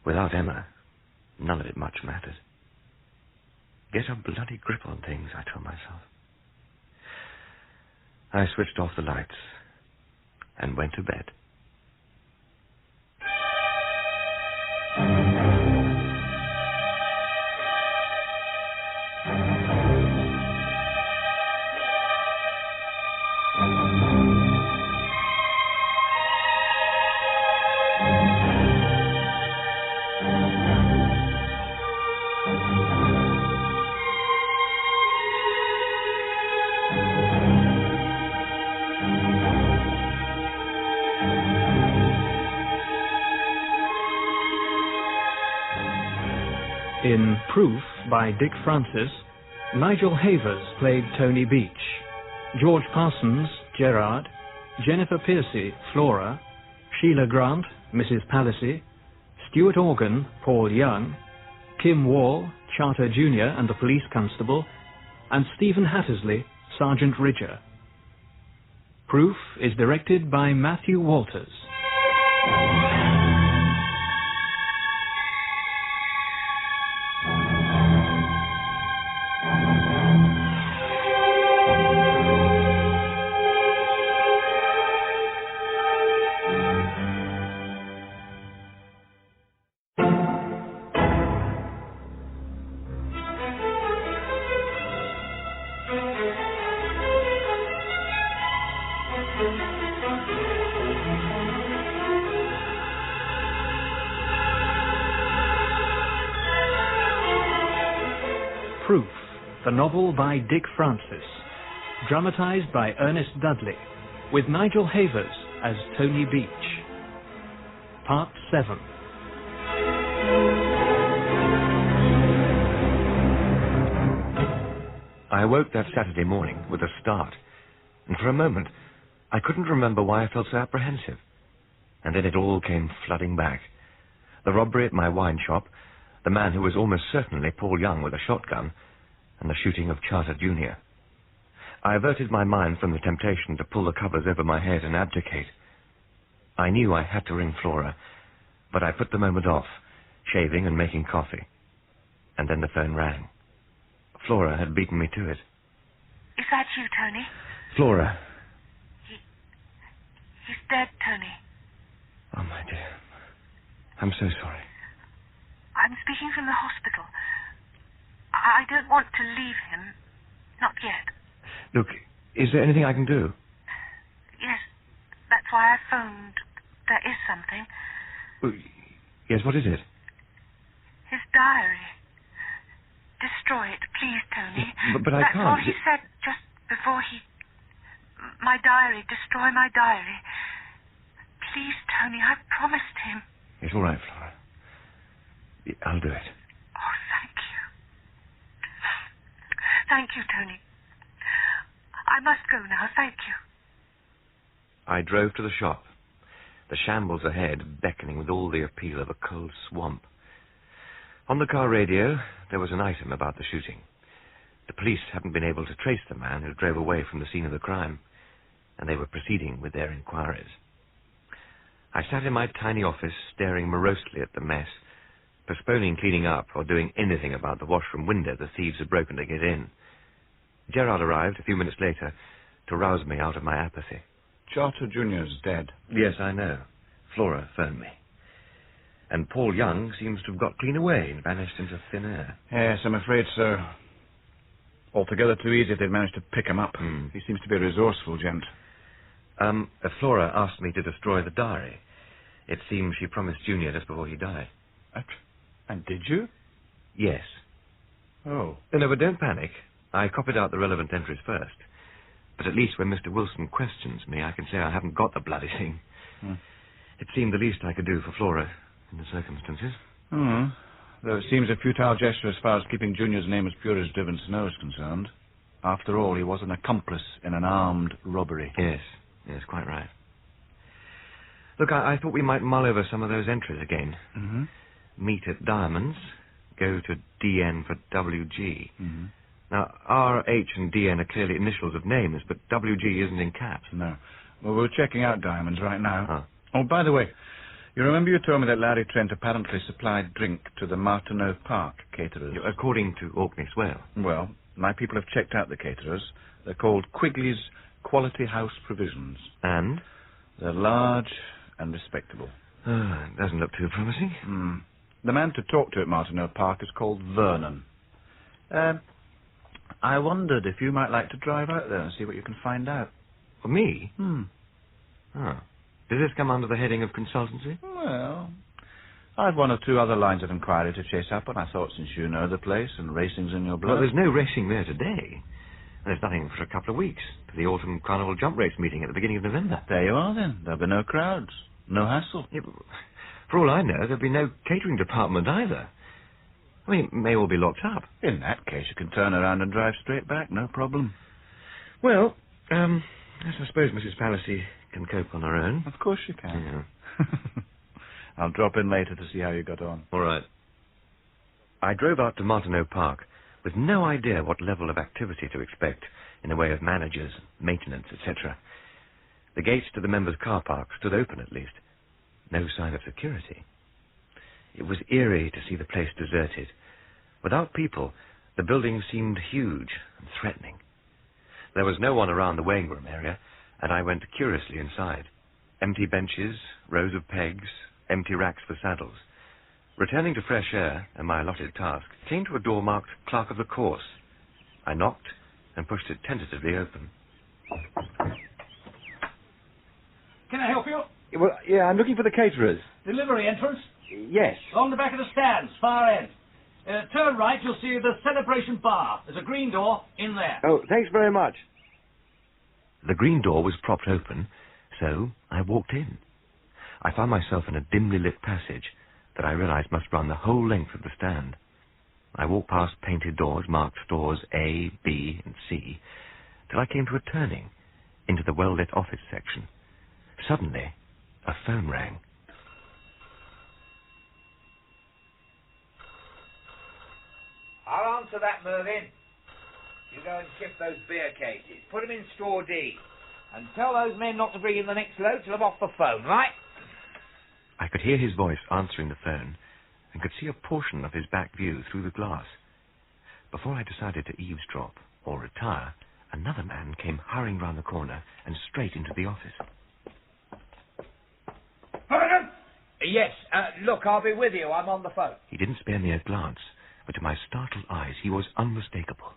Without Emma, none of it much mattered. Get a bloody grip on things, I told myself. I switched off the lights and went to bed. In Proof by Dick Francis, Nigel Havers played Tony Beach, George Parsons, Gerard, Jennifer Piercey, Flora, Sheila Grant, Mrs. Palissy, Stuart Organ, Paul Young, Kim Wall, Charter Jr. and the police constable, and Stephen Hattersley, Sergeant Ridger. Proof is directed by Matthew Walters. Proof, the novel by Dick Francis, dramatised by Ernest Dudley, with Nigel Havers as Tony Beach. Part 7. I awoke that Saturday morning with a start, and for a moment I couldn't remember why I felt so apprehensive. And then it all came flooding back. The robbery at my wine shop, the man who was almost certainly Paul Young with a shotgun, and the shooting of Charter Jr. I averted my mind from the temptation to pull the covers over my head and abdicate. I knew I had to ring Flora, but I put the moment off, shaving and making coffee. And then the phone rang. Flora had beaten me to it. Is that you, Tony? Flora. He's dead, Tony. Oh, my dear. I'm so sorry. I'm speaking from the hospital. I don't want to leave him. Not yet. Look, is there anything I can do? Yes, that's why I phoned. There is something. Yes, what is it? His diary. Destroy it, please, Tony. But I can't. That's all he said just before he... My diary. Destroy my diary. Please, Tony, I promised him. It's all right, Flora. I'll do it. Oh, thank you. Thank you, Tony. I must go now, thank you. I drove to the shop, the shambles ahead beckoning with all the appeal of a cold swamp. On the car radio, there was an item about the shooting. The police hadn't been able to trace the man who drove away from the scene of the crime, and they were proceeding with their inquiries. I sat in my tiny office, staring morosely at the mess, postponing cleaning up or doing anything about the washroom window the thieves had broken to get in. Gerard arrived a few minutes later to rouse me out of my apathy. Charter Jr.'s dead. Yes, I know. Flora phoned me. And Paul Young seems to have got clean away and vanished into thin air. Yes, I'm afraid so. Altogether too easy if they'd managed to pick him up. He seems to be a resourceful gent. Flora asked me to destroy the diary. It seems she promised Junior just before he died. And did you? Yes. Oh. No, but don't panic. I copied out the relevant entries first. But at least when Mr. Wilson questions me, I can say I haven't got the bloody thing. It seemed the least I could do for Flora in the circumstances. Though it seems a futile gesture as far as keeping Junior's name as pure as driven snow is concerned. After all, he was an accomplice in an armed robbery. Yes, quite right. Look, I thought we might mull over some of those entries again. Meet at Diamonds, go to DN for WG. Now, R, H, and DN are clearly initials of names, but WG isn't in caps. No. Well, we're checking out Diamonds right now. Oh, by the way, You remember you told me that Larry Trent apparently supplied drink to the Martineau Park caterers? According to Orkney Swale. Well, my people have checked out the caterers. They're called Quigley's Quality House Provisions. And? They're large and respectable. It doesn't look too promising. The man to talk to at Martineau Park is called Vernon. I wondered if you might like to drive out there and see what you can find out. For me? Oh. Does this come under the heading of consultancy? Well, I've one or two other lines of inquiry to chase up, and I thought since you know the place and racing's in your blood... Well, there's no racing there today. There's nothing for a couple of weeks, to the Autumn Carnival Jump Race meeting at the beginning of November. There you are, then. There'll be no crowds. No hassle. Yeah, for all I know, there'll be no catering department either. I mean, it may all be locked up. In that case, you can turn around and drive straight back, no problem. Well, I suppose Mrs. Palissy can cope on her own. Of course you can. Yeah. I'll drop in later to see how you got on. All right. I drove out to Martineau Park with no idea what level of activity to expect in the way of managers, maintenance, etc. The gates to the members' car park stood open, at least. No sign of security. It was eerie to see the place deserted. Without people, the building seemed huge and threatening. There was no one around the weighing room area, and I went curiously inside. Empty benches, rows of pegs, empty racks for saddles. Returning to fresh air and my allotted task, came to a door marked Clerk of the Course. I knocked and pushed it tentatively open. Can I help you? Well, yeah, I'm looking for the caterers. Delivery entrance? Yes. Along the back of the stands, far end. Turn right, you'll see the celebration bar. There's a green door in there. Oh, thanks very much. The green door was propped open, so I walked in. I found myself in a dimly lit passage that I realized must run the whole length of the stand. I walked past painted doors marked stores A, B, and C, till I came to a turning into the well-lit office section. Suddenly, a phone rang. I'll answer that, Mervyn. You go and shift those beer cases. Put them in store D. And tell those men not to bring in the next load till I'm off the phone, right? I could hear his voice answering the phone and could see a portion of his back view through the glass. Before I decided to eavesdrop or retire, another man came hurrying round the corner and straight into the office. Vernon! Yes, look, I'll be with you. I'm on the phone. He didn't spare me a glance, but to my startled eyes he was unmistakable.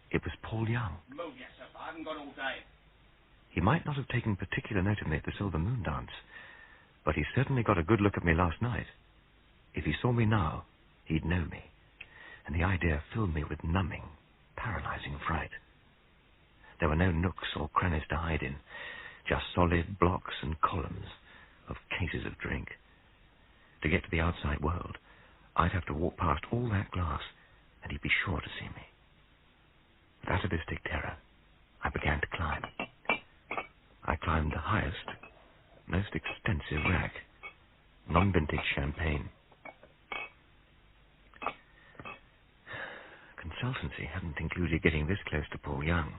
It was Paul Young. Move, yes, sir. I haven't got all day. He might not have taken particular note of me at the Silver Moon dance, but he certainly got a good look at me last night. If he saw me now, he'd know me, and the idea filled me with numbing, paralyzing fright. There were no nooks or crannies to hide in, just solid blocks and columns of cases of drink. To get to the outside world, I'd have to walk past all that glass, and he'd be sure to see me. With atavistic terror, I began to climb. I climbed the highest, most extensive rack, non-vintage champagne. Consultancy hadn't included getting this close to Paul Young.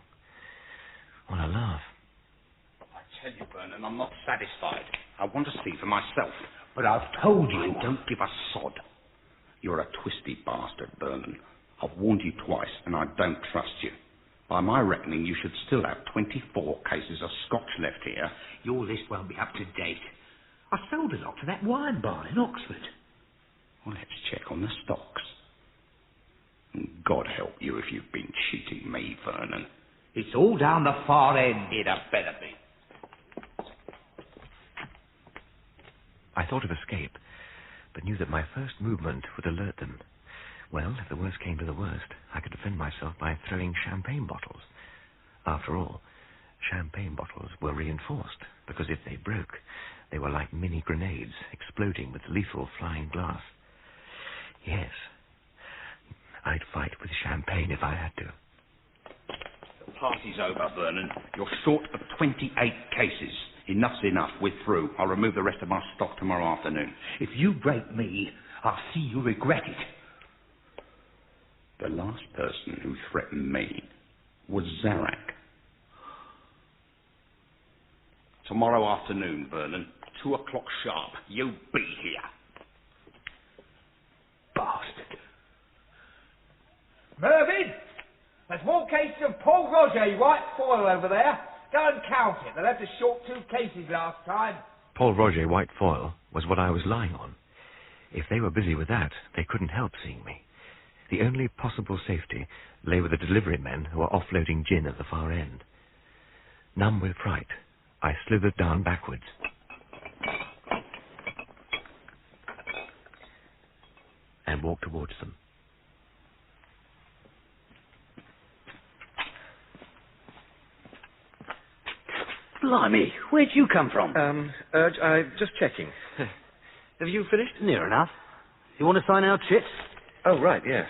What a laugh. I tell you, Vernon, I'm not satisfied. I want to see for myself. But I've told you, don't give a sod. You're a twisty bastard, Vernon. I've warned you twice, and I don't trust you. By my reckoning, you should still have 24 cases of scotch left here. Your list won't be up to date. I sold a lot to that wine bar in Oxford. Well, let's check on the stocks. God help you if you've been cheating me, Vernon. It's all down the far end. It had better be. I thought of escape, but knew that my first movement would alert them. Well, if the worst came to the worst, I could defend myself by throwing champagne bottles. After all, champagne bottles were reinforced, because if they broke, they were like mini grenades exploding with lethal flying glass. Yes, I'd fight with champagne if I had to. The party's over, Vernon. You're short of 28 cases. Enough's enough. We're through. I'll remove the rest of my stock tomorrow afternoon. If you break me, I'll see you regret it. The last person who threatened me was Zarak. Tomorrow afternoon, Vernon. 2 o'clock sharp. You be here. Bastard. Mervyn, there's more cases of Paul Roger white foil over there. Go and count it. They left us short 2 cases last time. Paul Roger white foil was what I was lying on. If they were busy with that, they couldn't help seeing me. The only possible safety lay with the delivery men who were offloading gin at the far end. Numb with fright, I slithered down backwards. And walked towards them. Blimey, where'd you come from? Just checking. Have you finished? Near enough. You want to sign our chit? Oh, right, yes.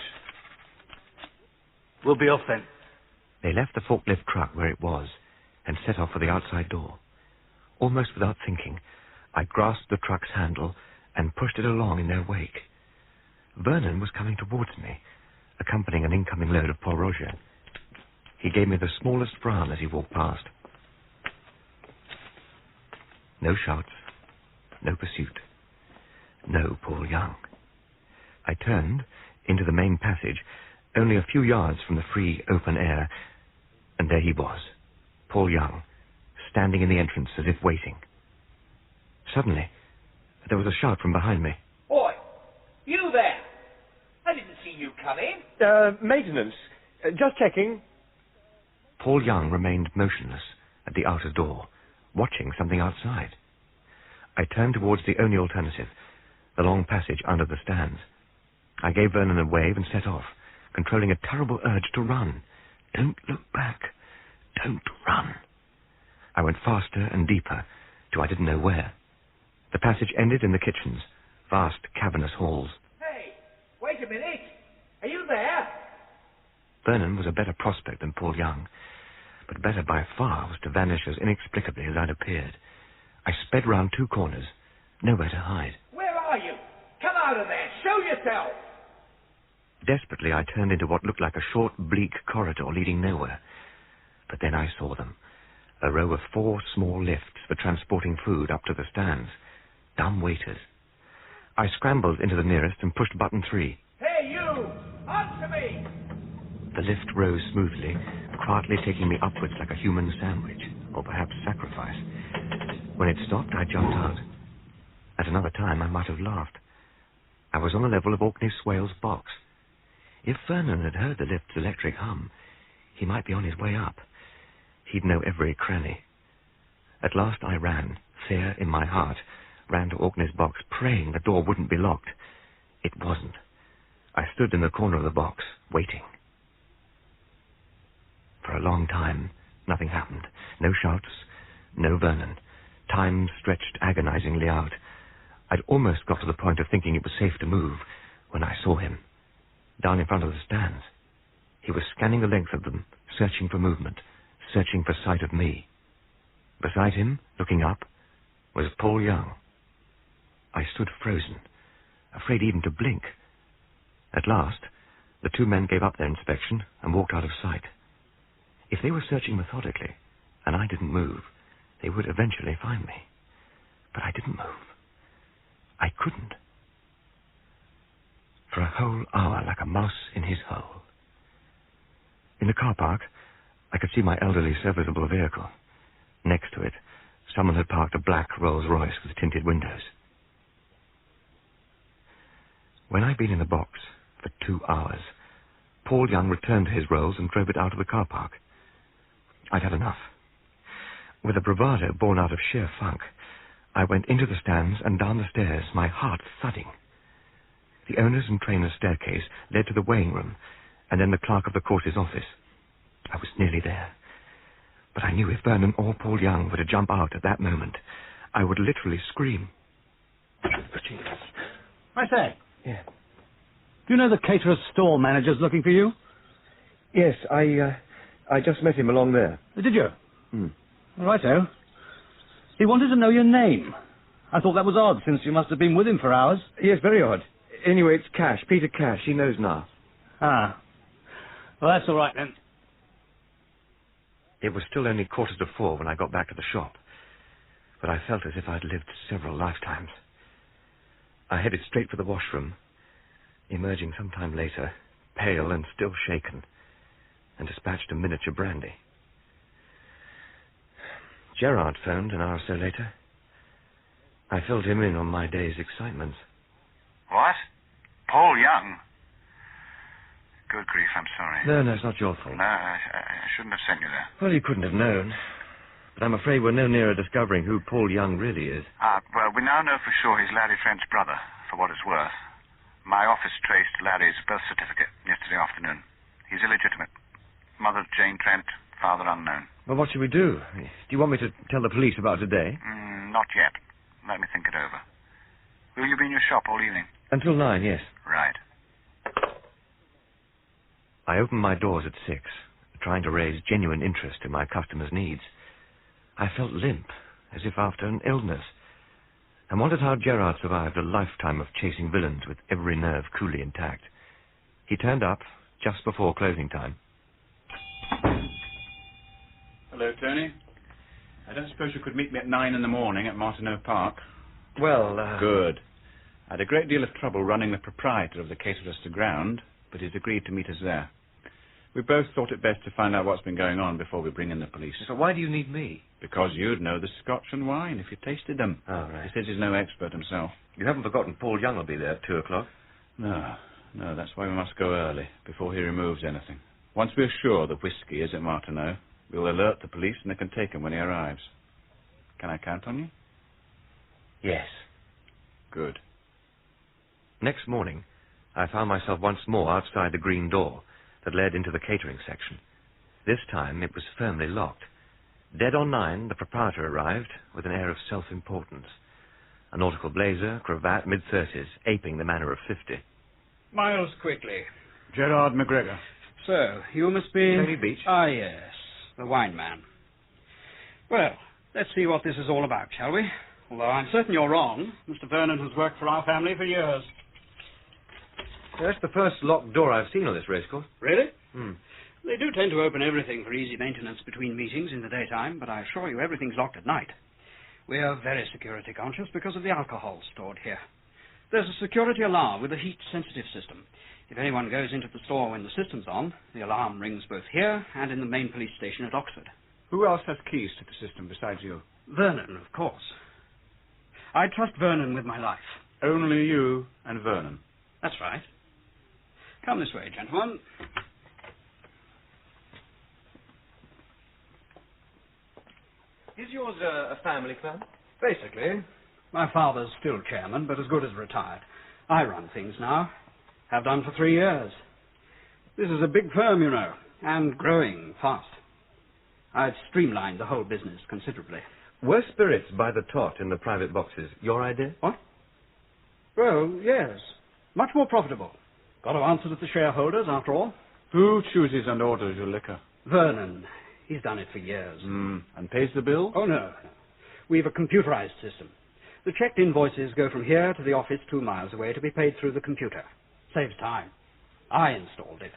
We'll be off then. They left the forklift truck where it was and set off for the outside door. Almost without thinking, I grasped the truck's handle and pushed it along in their wake. Vernon was coming towards me, accompanying an incoming load of Paul Roger. He gave me the smallest frown as he walked past. No shouts, no pursuit, no Paul Young. I turned into the main passage, only a few yards from the free, open air, and there he was, Paul Young, standing in the entrance as if waiting. Suddenly, there was a shout from behind me. Oi, you there! I didn't see you come in. Maintenance. Just checking. Paul Young remained motionless at the outer door, watching something outside. I turned towards the only alternative, the long passage under the stands. I gave Vernon a wave and set off, controlling a terrible urge to run. Don't look back. Don't run. I went faster and deeper, to I didn't know where. The passage ended in the kitchens, vast cavernous halls. Hey, wait a minute. Are you there? Vernon was a better prospect than Paul Young, but better by far was to vanish as inexplicably as I'd appeared. I sped round 2 corners, nowhere to hide. Where are you? Come out of there. Show yourself. Desperately, I turned into what looked like a short, bleak corridor leading nowhere. But then I saw them. A row of 4 small lifts for transporting food up to the stands. Dumb waiters. I scrambled into the nearest and pushed button 3. Hey, you! Answer me! The lift rose smoothly, quietly taking me upwards like a human sandwich, or perhaps sacrifice. When it stopped, I jumped out. At another time, I might have laughed. I was on the level of Orkney Swale's box. If Vernon had heard the lift's electric hum, he might be on his way up. He'd know every cranny. At last I ran, fear in my heart, ran to Orkney's box, praying the door wouldn't be locked. It wasn't. I stood in the corner of the box, waiting. For a long time, nothing happened. No shouts, no Vernon. Time stretched agonizingly out. I'd almost got to the point of thinking it was safe to move when I saw him, down in front of the stands. He was scanning the length of them, searching for movement, searching for sight of me. Beside him, looking up, was Paul Young. I stood frozen, afraid even to blink. At last, the 2 men gave up their inspection and walked out of sight. If they were searching methodically, and I didn't move, they would eventually find me. But I didn't move. I couldn't. For a whole hour, like a mouse in his hole. In the car park, I could see my elderly serviceable vehicle. Next to it, someone had parked a black Rolls-Royce with tinted windows. When I'd been in the box for 2 hours, Paul Young returned to his Rolls and drove it out of the car park. I'd had enough. With a bravado born out of sheer funk, I went into the stands and down the stairs, my heart thudding. The owners' and trainers' staircase led to the weighing room, and then the clerk of the course's office. I was nearly there. But I knew if Vernon or Paul Young were to jump out at that moment, I would literally scream. I say. Yeah. Do you know the caterer's store manager's looking for you? Yes, I just met him along there. Did you? Hmm. Righto. He wanted to know your name. I thought that was odd, since you must have been with him for hours. Yes, very odd. Anyway, it's Cash, Peter Cash. He knows now. Ah. Well, that's all right, then. It was still only 3:45 when I got back to the shop. but I felt as if I'd lived several lifetimes. I headed straight for the washroom, emerging some time later, pale and still shaken, and dispatched a miniature brandy. Gerard phoned an hour or so later. I filled him in on my day's excitements. What? Paul Young? Good grief, I'm sorry. No, it's not your fault. No, I shouldn't have sent you there. Well, you couldn't have known. But I'm afraid we're no nearer discovering who Paul Young really is. Well, we now know for sure he's Larry Trent's brother, for what it's worth. My office traced Larry's birth certificate yesterday afternoon. He's illegitimate. Mother Jane Trent, father unknown. Well, what should we do? Do you want me to tell the police about today? Not yet. Let me think it over. Will you be in your shop all evening? Until 9, yes. Right. I opened my doors at 6, trying to raise genuine interest in my customers' needs. I felt limp, as if after an illness, and wondered how Gerard survived a lifetime of chasing villains with every nerve coolly intact. He turned up just before closing time. Hello, Tony. I don't suppose you could meet me at 9 in the morning at Martineau Park? Well, Good. I had a great deal of trouble running the proprietor of the Caterers to ground, but he's agreed to meet us there. We both thought it best to find out what's been going on before we bring in the police. So why do you need me? Because you'd know the scotch and wine if you tasted them. Oh, right. He says he's no expert himself. You haven't forgotten Paul Young will be there at 2 o'clock? No, that's why we must go early, before he removes anything. Once we're sure the whiskey is at Martineau, we'll alert the police and they can take him when he arrives. Can I count on you? Yes. Good. Next morning, I found myself once more outside the green door that led into the catering section. This time it was firmly locked. Dead on 9, the proprietor arrived with an air of self-importance. A nautical blazer, cravat, mid-30s, aping the manner of 50. Miles quickly. Gerard McGregor. So, you must be... Tony Beach. Ah, yes, the wine man. Well, let's see what this is all about, shall we? Although I'm certain you're wrong. Mr. Vernon has worked for our family for years. That's the first locked door I've seen on this racecourse. Really? Hmm. They do tend to open everything for easy maintenance between meetings in the daytime, but I assure you everything's locked at night. We are very security conscious because of the alcohol stored here. There's a security alarm with a heat-sensitive system. If anyone goes into the store when the system's on, the alarm rings both here and in the main police station at Oxford. Who else has keys to the system besides you? Vernon, of course. I trust Vernon with my life. Only you and Vernon? That's right. Come this way, gentlemen. Is yours a family club? Basically. My father's still chairman, but as good as retired. I run things now. Have done for 3 years. This is a big firm, you know, and growing fast. I've streamlined the whole business considerably. Were spirits by the tot in the private boxes your idea? What? Well, yes. Much more profitable. Got to answer to the shareholders, after all. Who chooses and orders your liquor? Vernon. He's done it for years. And pays the bill? Oh, no. We've a computerized system. The checked invoices go from here to the office 2 miles away to be paid through the computer. Saves time. I installed it.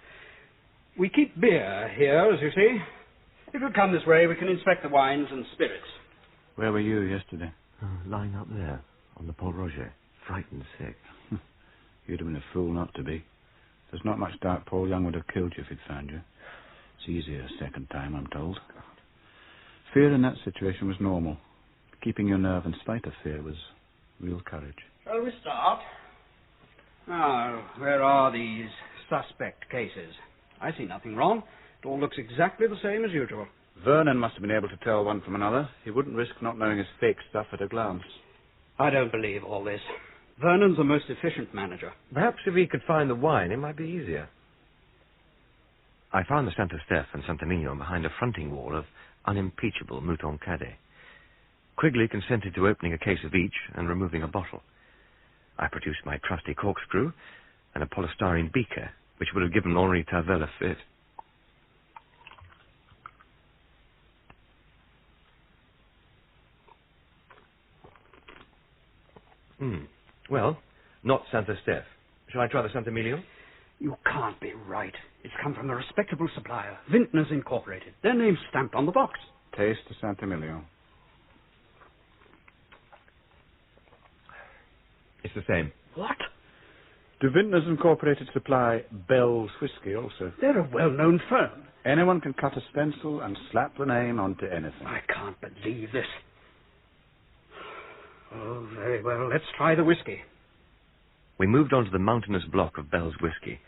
We keep beer here, as you see. If you come this way, we can inspect the wines and spirits. Where were you yesterday? Lying up there, on the Paul Roger, frightened sick. You'd have been a fool not to be. There's not much doubt Paul Young would have killed you if he'd found you. It's easier a second time, I'm told. Fear in that situation was normal. Keeping your nerve in spite of fear was real courage. Shall we start? Now, where are these suspect cases? I see nothing wrong. It all looks exactly the same as usual. Vernon must have been able to tell one from another. He wouldn't risk not knowing his fake stuff at a glance. I don't believe all this. Vernon's the most efficient manager. Perhaps if he could find the wine, it might be easier. I found the Santa Steph and Santa Mignon behind a fronting wall of unimpeachable Mouton Cadet. Quigley consented to opening a case of each and removing a bottle. I produced my trusty corkscrew and a polystyrene beaker, which would have given Henri Tavel a fit. Well, not Santa Steph. Shall I try the Santa Mignon? You can't be right. It's come from a respectable supplier, Vintners Incorporated. Their name's stamped on the box. Taste the Santa Mignon. It's the same. What? Do Vintners Incorporated supply Bell's Whiskey also? They're a well-known firm. Anyone can cut a stencil and slap the name onto anything. I can't believe this. Oh, very well. Let's try the whiskey. We moved on to the mountainous block of Bell's Whiskey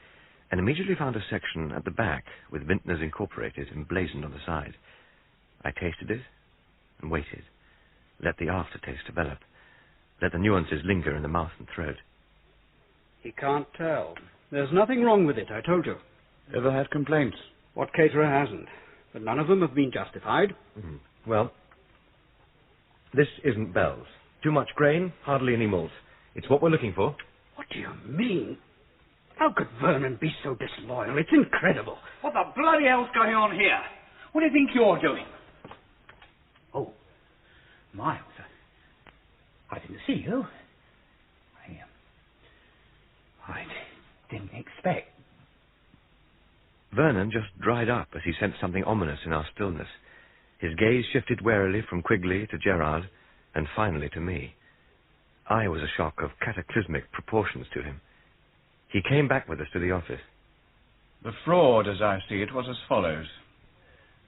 and immediately found a section at the back with Vintners Incorporated emblazoned on the side. I tasted it and waited. Let the aftertaste develop. Let the nuances linger in the mouth and throat. He can't tell. There's nothing wrong with it, I told you. Ever had complaints? What caterer hasn't? But none of them have been justified. Well, this isn't Bell's. Too much grain, hardly any malt. It's what we're looking for. What do you mean? How could Vernon be so disloyal? It's incredible. What the bloody hell's going on here? What do you think you're doing? Oh, Miles, I didn't see you. I didn't expect. Vernon just dried up as he sensed something ominous in our stillness. His gaze shifted warily from Quigley to Gerard, and finally to me. I was a shock of cataclysmic proportions to him. He came back with us to the office. The fraud, as I see it, was as follows.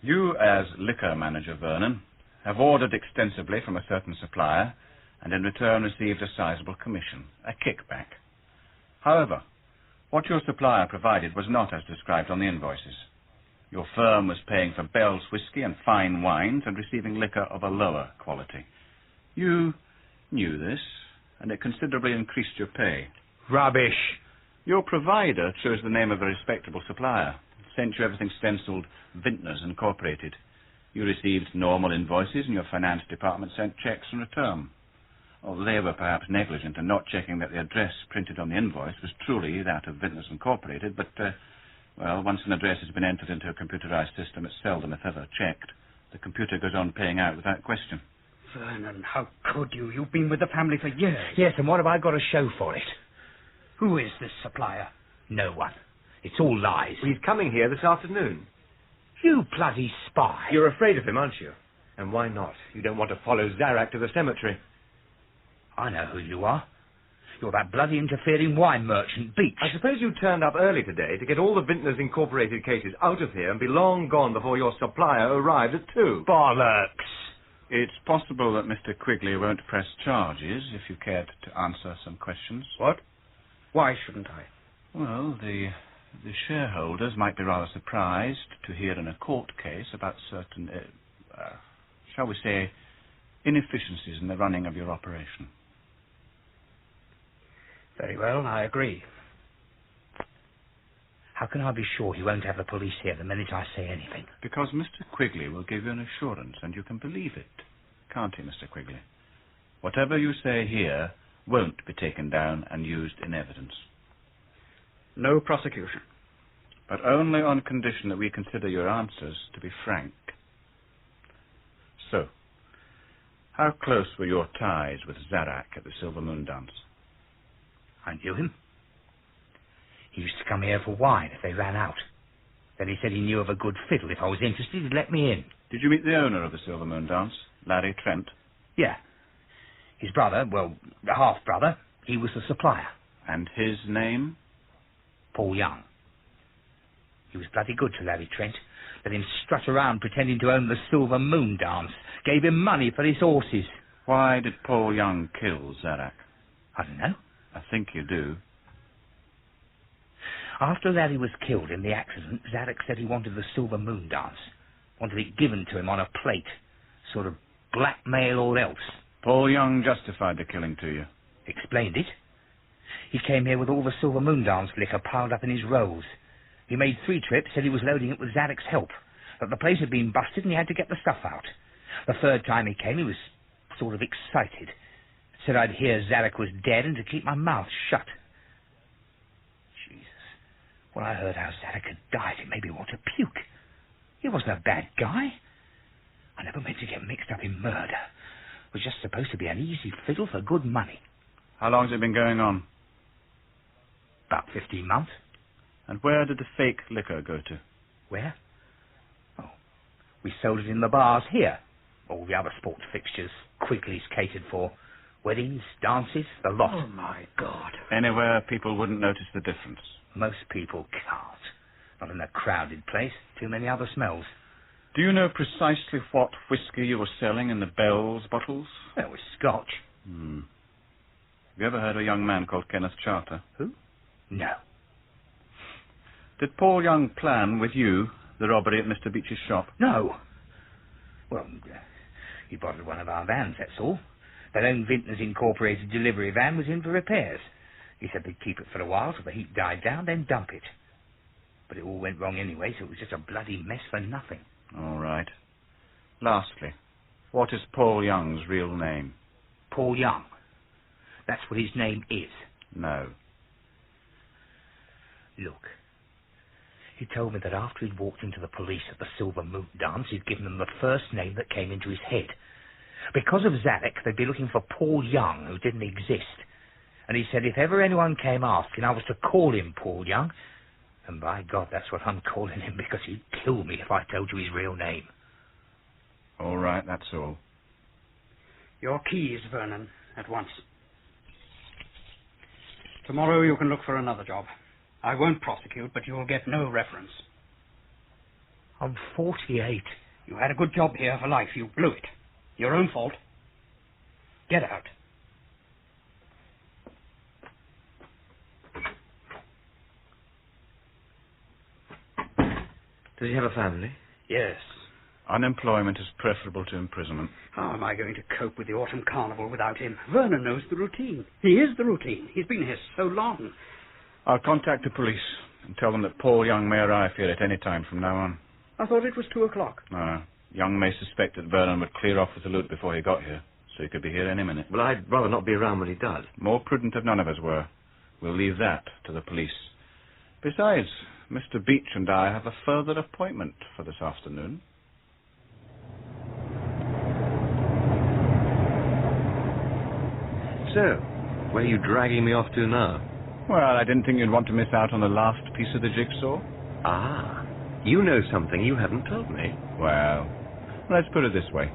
You, as liquor manager, Vernon, have ordered extensively from a certain supplier, and in return received a sizable commission, a kickback. However, what your supplier provided was not as described on the invoices. Your firm was paying for Bell's whiskey and fine wines and receiving liquor of a lower quality. You knew this, and it considerably increased your pay. Rubbish. Your provider chose the name of a respectable supplier, sent you everything stenciled Vintners Incorporated. You received normal invoices, and your finance department sent checks in return. Well, they were perhaps negligent in not checking that the address printed on the invoice was truly that of Vintners Incorporated, but, once an address has been entered into a computerized system, it's seldom, if ever, checked. The computer goes on paying out without question. Vernon, how could you? You've been with the family for years. Yes, and what have I got to show for it? Who is this supplier? No one. It's all lies. He's coming here this afternoon. You bloody spy. You're afraid of him, aren't you? And why not? You don't want to follow Zarak to the cemetery. I know who you are. You're that bloody interfering wine merchant, Beach. I suppose you turned up early today to get all the Vintners Incorporated cases out of here and be long gone before your supplier arrived at 2. Bollocks. It's possible that Mr. Quigley won't press charges if you cared to answer some questions. What? Why shouldn't I? Well, the shareholders might be rather surprised to hear in a court case about certain, shall we say, inefficiencies in the running of your operation. Very well, I agree. How can I be sure he won't have the police here the minute I say anything? Because Mr. Quigley will give you an assurance, and you can believe it. Can't he, Mr. Quigley? Whatever you say here won't be taken down and used in evidence. No prosecution. But only on condition that we consider your answers to be frank. So, how close were your ties with Zarak at the Silver Moon dance? I knew him. He used to come here for wine if they ran out. Then he said he knew of a good fiddle. If I was interested, he'd let me in. Did you meet the owner of the Silver Moon dance, Larry Trent? Yeah. His brother, well, the half-brother, he was the supplier. And his name? Paul Young. He was bloody good to Larry Trent. Let him strut around pretending to own the Silver Moon dance. Gave him money for his horses. Why did Paul Young kill Zarak? I don't know. I think you do. After Larry was killed in the accident, Zarak said he wanted the Silver Moon dance. Wanted it given to him on a plate. Sort of blackmail or else. Paul Young justified the killing to you? Explained it. He came here with all the Silver Moon dance liquor piled up in his rolls. He made 3 trips, said he was loading it with Zarak's help. That the place had been busted and he had to get the stuff out. The 3rd time he came, he was sort of excited. Said I'd hear Zarak was dead and to keep my mouth shut. Jesus. When I heard how Zarak had died, it made me want to puke. He wasn't a bad guy. I never meant to get mixed up in murder. It was just supposed to be an easy fiddle for good money. How long has it been going on? About 15 months. And where did the fake liquor go to? Where? Oh, we sold it in the bars here. All the other sports fixtures Quigley's catered for. Weddings, dances, the lot. Oh, my God. Anywhere people wouldn't notice the difference. Most people can't. Not in a crowded place. Too many other smells. Do you know precisely what whiskey you were selling in the Bell's bottles? It was Scotch. Have you ever heard of a young man called Kenneth Charter? Who? No. Did Paul Young plan with you the robbery at Mr. Beech's shop? No. Well, he borrowed one of our vans, that's all. Their own Vintners Incorporated delivery van was in for repairs. He said they'd keep it for a while till the heat died down, then dump it. But it all went wrong anyway, so it was just a bloody mess for nothing. All right. Lastly, what is Paul Young's real name? Paul Young. That's what his name is. No. Look. He told me that after he'd walked into the police at the Silver Moot dance, he'd given them the first name that came into his head. Because of Zadok, they'd be looking for Paul Young, who didn't exist. And he said if ever anyone came asking, I was to call him Paul Young. And by God, that's what I'm calling him, because he'd kill me if I told you his real name. All right, that's all. Your keys, Vernon, at once. Tomorrow you can look for another job. I won't prosecute, but you'll get no reference. I'm 48. You had a good job here for life. You blew it. Your own fault. Get out. Does he have a family? Yes. Unemployment is preferable to imprisonment. How am I going to cope with the autumn carnival without him? Vernon knows the routine. He is the routine. He's been here so long. I'll contact the police and tell them that Paul Young may arrive here at any time from now on. I thought it was 2:00. No. Young may suspect that Vernon would clear off with the loot before he got here, so he could be here any minute. Well, I'd rather not be around when he does. More prudent if none of us were. We'll leave that to the police. Besides, Mr. Beech and I have a further appointment for this afternoon. So, where are you dragging me off to now? Well, I didn't think you'd want to miss out on the last piece of the jigsaw. Ah, you know something you haven't told me. Well, let's put it this way.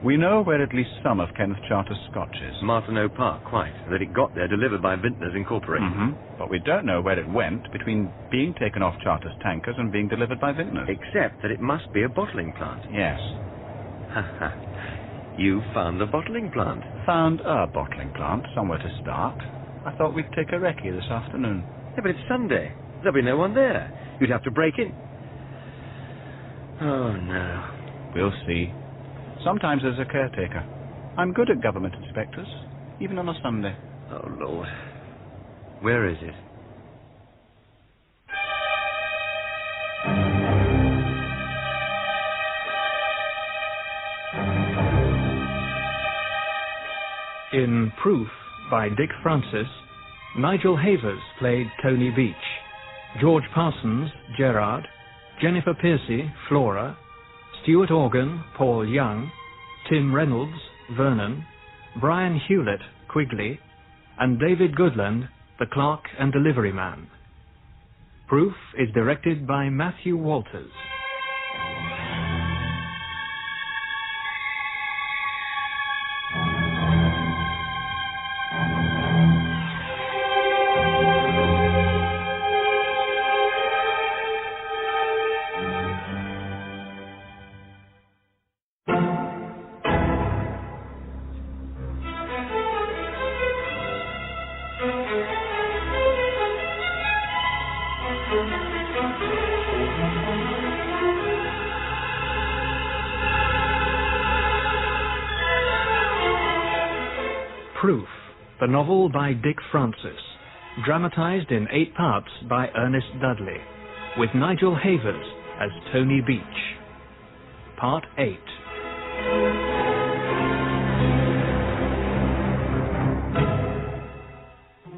We know where at least some of Kenneth Charter's Scotch is. Martineau Park, quite. That it got there delivered by Vintners Incorporated. But we don't know where it went between being taken off Charter's tankers and being delivered by Vintners. Except that it must be a bottling plant. Yes. Ha ha. You found a bottling plant. Found a bottling plant, somewhere to start. I thought we'd take a recce this afternoon. Yeah, but it's Sunday. There'll be no one there. You'd have to break in. Oh, no. We'll see. Sometimes there's a caretaker. I'm good at government inspectors, even on a Sunday. Oh, Lord. Where is it? In Proof by Dick Francis, Nigel Havers played Tony Beech, George Parsons, Gerard, Jennifer Piercey, Flora, Stuart Organ, Paul Young, Tim Reynolds, Vernon, Brian Hewlett, Quigley, and David Goodland, the clerk and delivery man. Proof is directed by Matthew Walters. Proof, the novel by Dick Francis, dramatised in 8 parts by Ernest Dudley, with Nigel Havers as Tony Beech. Part 8.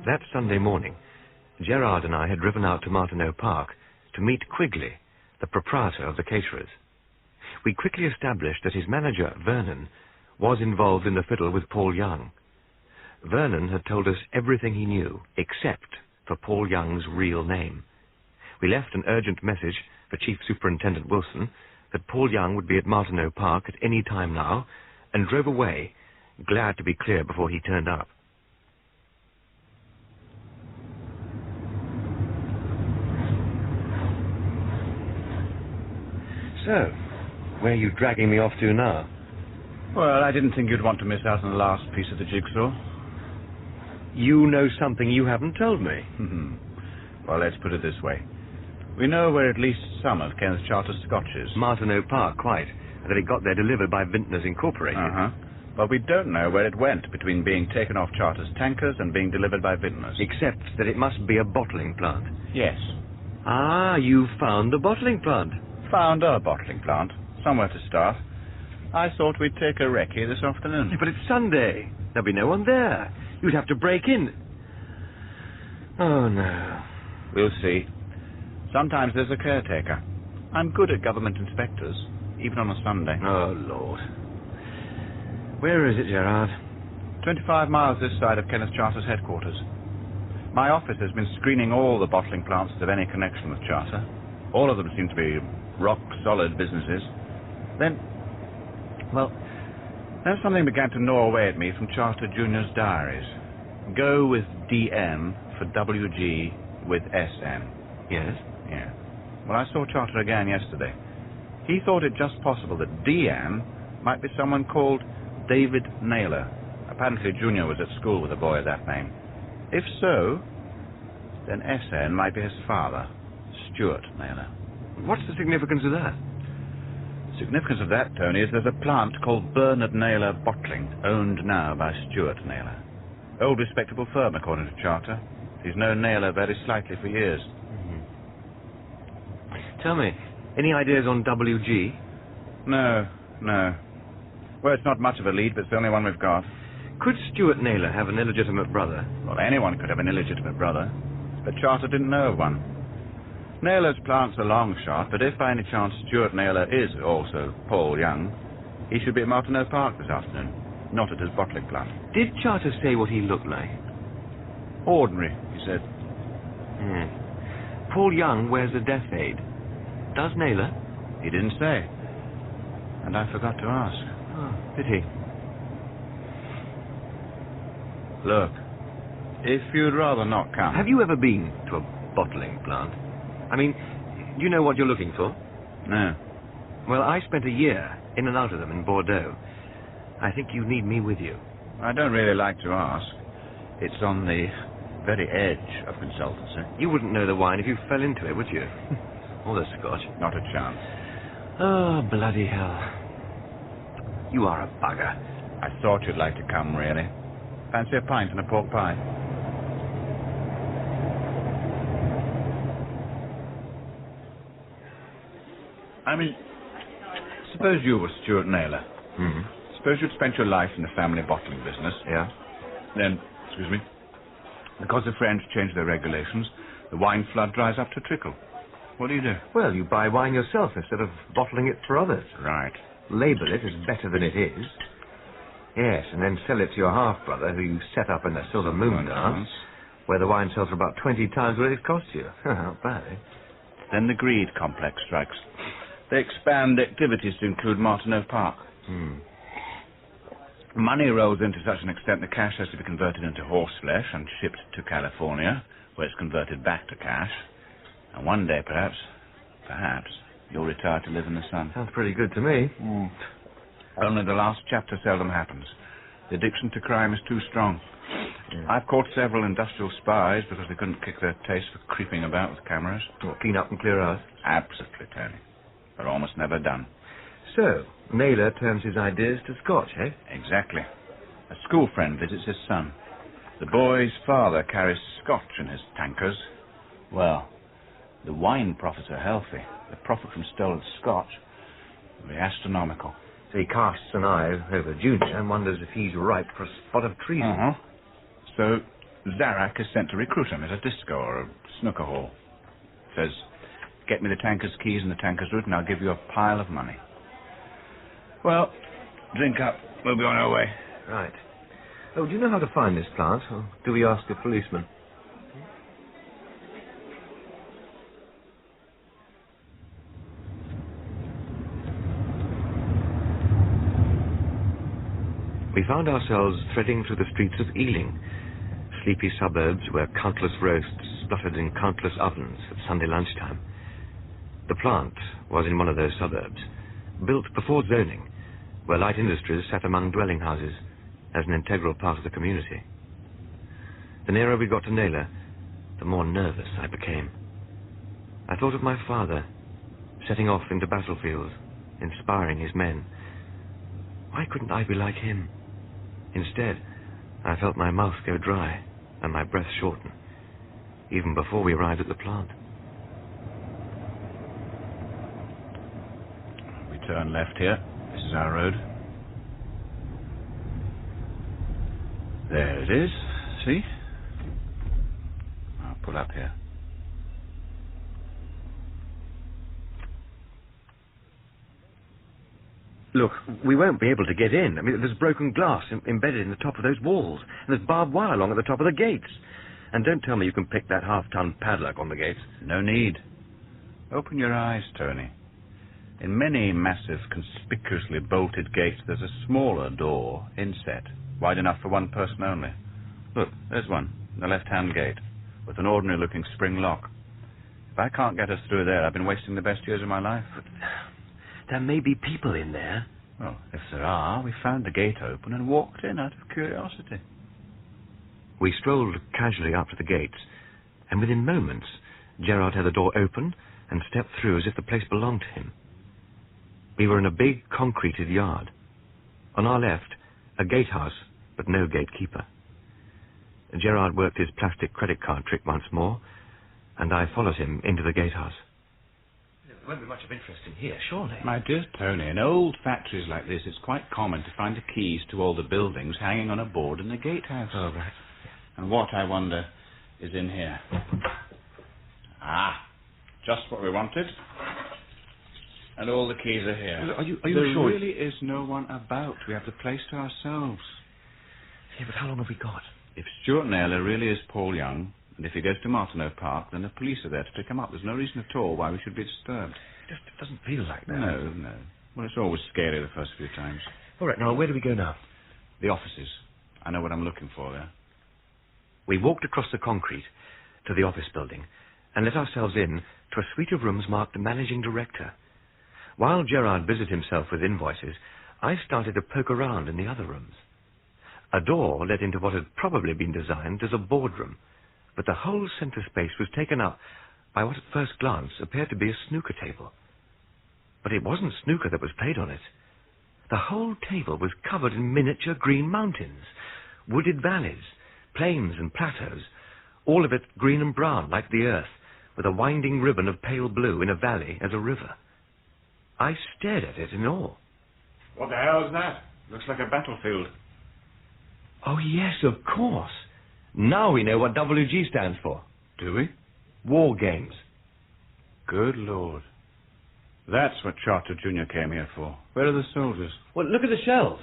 That Sunday morning, Gerard and I had driven out to Martineau Park to meet Quigley, the proprietor of the caterers. We quickly established that his manager, Vernon, was involved in the fiddle with Paul Young. Vernon had told us everything he knew, except for Paul Young's real name. We left an urgent message for Chief Superintendent Wilson that Paul Young would be at Martineau Park at any time now, and drove away, glad to be clear before he turned up. So, where are you dragging me off to now? Well, I didn't think you'd want to miss out on the last piece of the jigsaw. You know something you haven't told me. Well, let's put it this way. We know where at least some of Kenneth Charter's Scotch is. Martineau Park, quite. And that it got there delivered by Vintners Incorporated. But we don't know where it went between being taken off Charter's tankers and being delivered by Vintners. Except that it must be a bottling plant. Yes. Ah, you found the bottling plant. Found a bottling plant. Somewhere to start. I thought we'd take a recce this afternoon. But it's Sunday. There'll be no one there. You'd have to break in. Oh, no. We'll see. Sometimes there's a caretaker. I'm good at government inspectors, even on a Sunday. Oh, Lord. Where is it, Gerard? 25 miles this side of Kenneth Charter's headquarters. My office has been screening all the bottling plants that have any connection with Charter. All of them seem to be rock-solid businesses. Then something began to gnaw away at me from Charter Junior's diaries. Go with DN for WG with SN. Yes? Yeah. Well, I saw Charter again yesterday. He thought it just possible that DN might be someone called David Naylor. Apparently Junior was at school with a boy of that name. If so, then SN might be his father, Stuart Naylor. What's the significance of that? Significance of that, Tony, is there's a plant called Bernard Naylor Bottling, owned now by Stuart Naylor. Old respectable firm, according to Charter. He's known Naylor very slightly for years. Tell me, any ideas on WG? No. Well, it's not much of a lead, but it's the only one we've got. Could Stuart Naylor have an illegitimate brother? Well, anyone could have an illegitimate brother, but Charter didn't know of one. Naylor's plant's a long shot, but if by any chance Stuart Naylor is also Paul Young, he should be at Martineau Park this afternoon, not at his bottling plant. Did Charter say what he looked like? Ordinary, he said. Paul Young wears a death aid. Does Naylor? He didn't say. And I forgot to ask. Oh, pity. Look, if you'd rather not come... Have you ever been to a bottling plant? I mean, do you know what you're looking for? No. Well, I spent a year in and out of them in Bordeaux. I think you need me with you. I don't really like to ask. It's on the very edge of consultancy. You wouldn't know the wine if you fell into it, would you? Or the Scotch. Not a chance. Oh, bloody hell. You are a bugger. I thought you'd like to come, really. Fancy a pint and a pork pie? I mean, suppose you were Stuart Naylor. Suppose you'd spent your life in the family bottling business. Yeah. Then, because the French changed their regulations, the wine flood dries up to trickle. What do you do? Well, you buy wine yourself instead of bottling it for others. Right. Label it as better than it is. Yes, and then sell it to your half-brother, who you set up in the Silver Moon dance, where the wine sells for about 20 times what it cost you. Not bad, eh? Then the greed complex strikes. They expand activities to include Martineau Park. Money rolls in to such an extent the cash has to be converted into horse flesh and shipped to California, where it's converted back to cash. And one day, perhaps, you'll retire to live in the sun. Sounds pretty good to me. Only the last chapter seldom happens. The addiction to crime is too strong. I've caught several industrial spies because they couldn't kick their taste for creeping about with cameras. Clean up and clear out? Absolutely, Tony. They're almost never done. So, Naylor turns his ideas to Scotch, eh? Exactly. A school friend visits his son. The boy's father carries Scotch in his tankers. Well, the wine profits are healthy. The profit from stolen Scotch will be astronomical. So he casts an eye over Junior and wonders if he's ripe for a spot of treason. So Zarak is sent to recruit him at a disco or a snooker hall. Says, get me the tanker's keys and the tanker's route and I'll give you a pile of money. Well, drink up. We'll be on our way. Right. Oh, do you know how to find this plant? Or do we ask a policeman? We found ourselves threading through the streets of Ealing, sleepy suburbs where countless roasts spluttered in countless ovens at Sunday lunchtime. The plant was in one of those suburbs, built before zoning, where light industries sat among dwelling houses as an integral part of the community. The nearer we got to Naylor, the more nervous I became. I thought of my father, setting off into battlefields, inspiring his men. Why couldn't I be like him? Instead, I felt my mouth go dry and my breath shorten, even before we arrived at the plant. We turn left here. This is our road. There it is. See? I'll pull up here. Look, we won't be able to get in. I mean, there's broken glass embedded in the top of those walls, and there's barbed wire along at the top of the gates. And don't tell me you can pick that half-ton padlock on the gates. No need. Open your eyes, Tony. In many massive, conspicuously bolted gates, there's a smaller door inset, wide enough for one person only. Look, there's one, the left-hand gate, with an ordinary-looking spring lock. If I can't get us through there, I've been wasting the best years of my life. But there may be people in there. Well, if there are, we found the gate open and walked in out of curiosity. We strolled casually up to the gates, and within moments, Gerard had the door open and stepped through as if the place belonged to him. We were in a big, concreted yard. On our left, a gatehouse, but no gatekeeper. Gerard worked his plastic credit card trick once more, and I followed him into the gatehouse. There won't be much of interest in here, surely. My dear Tony, in old factories like this, it's quite common to find the keys to all the buildings hanging on a board in the gatehouse. Oh, right. And what, I wonder, is in here? Ah, just what we wanted. And all the keys are here. Are you there sure? There really is no one about. We have the place to ourselves. Yeah, but how long have we got? If Stuart Naylor really is Paul Young, and if he goes to Martineau Park, then the police are there to pick him up. There's no reason at all why we should be disturbed. It just doesn't feel like that. No. Well, it's always scary the first few times. All right, now, where do we go now? The offices. I know what I'm looking for there. We walked across the concrete to the office building and let ourselves in to a suite of rooms marked Managing Director. While Gerard busied himself with invoices, I started to poke around in the other rooms. A door led into what had probably been designed as a boardroom, but the whole centre space was taken up by what at first glance appeared to be a snooker table. But it wasn't snooker that was played on it. The whole table was covered in miniature green mountains, wooded valleys, plains and plateaus, all of it green and brown like the earth, with a winding ribbon of pale blue in a valley as a river. I stared at it in awe. What the hell is that? Looks like a battlefield. Oh, yes, of course. Now we know what WG stands for. Do we? War Games. Good Lord. That's what Charter Jr. came here for. Where are the soldiers? Well, look at the shelves.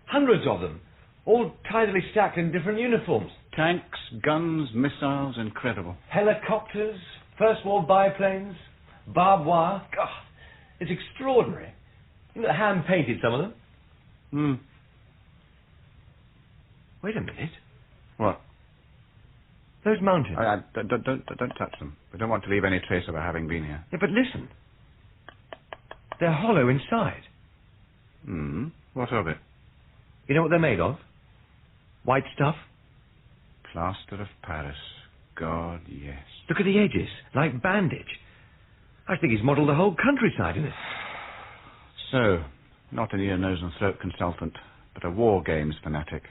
Hundreds of them. All tidily stacked in different uniforms. Tanks, guns, missiles, incredible. Helicopters, First World biplanes, barbed wire. God, it's extraordinary. You know, hand-painted, some of them. Wait a minute. What? Those mountains. Don't touch them. We don't want to leave any trace of our having been here. Yeah, but listen. They're hollow inside. What of it? You know what they're made of? White stuff. Plaster of Paris. God, yes. Look at the edges, like bandage. I think he's modelled the whole countryside in it. So, not an ear, nose and throat consultant, but a war games fanatic.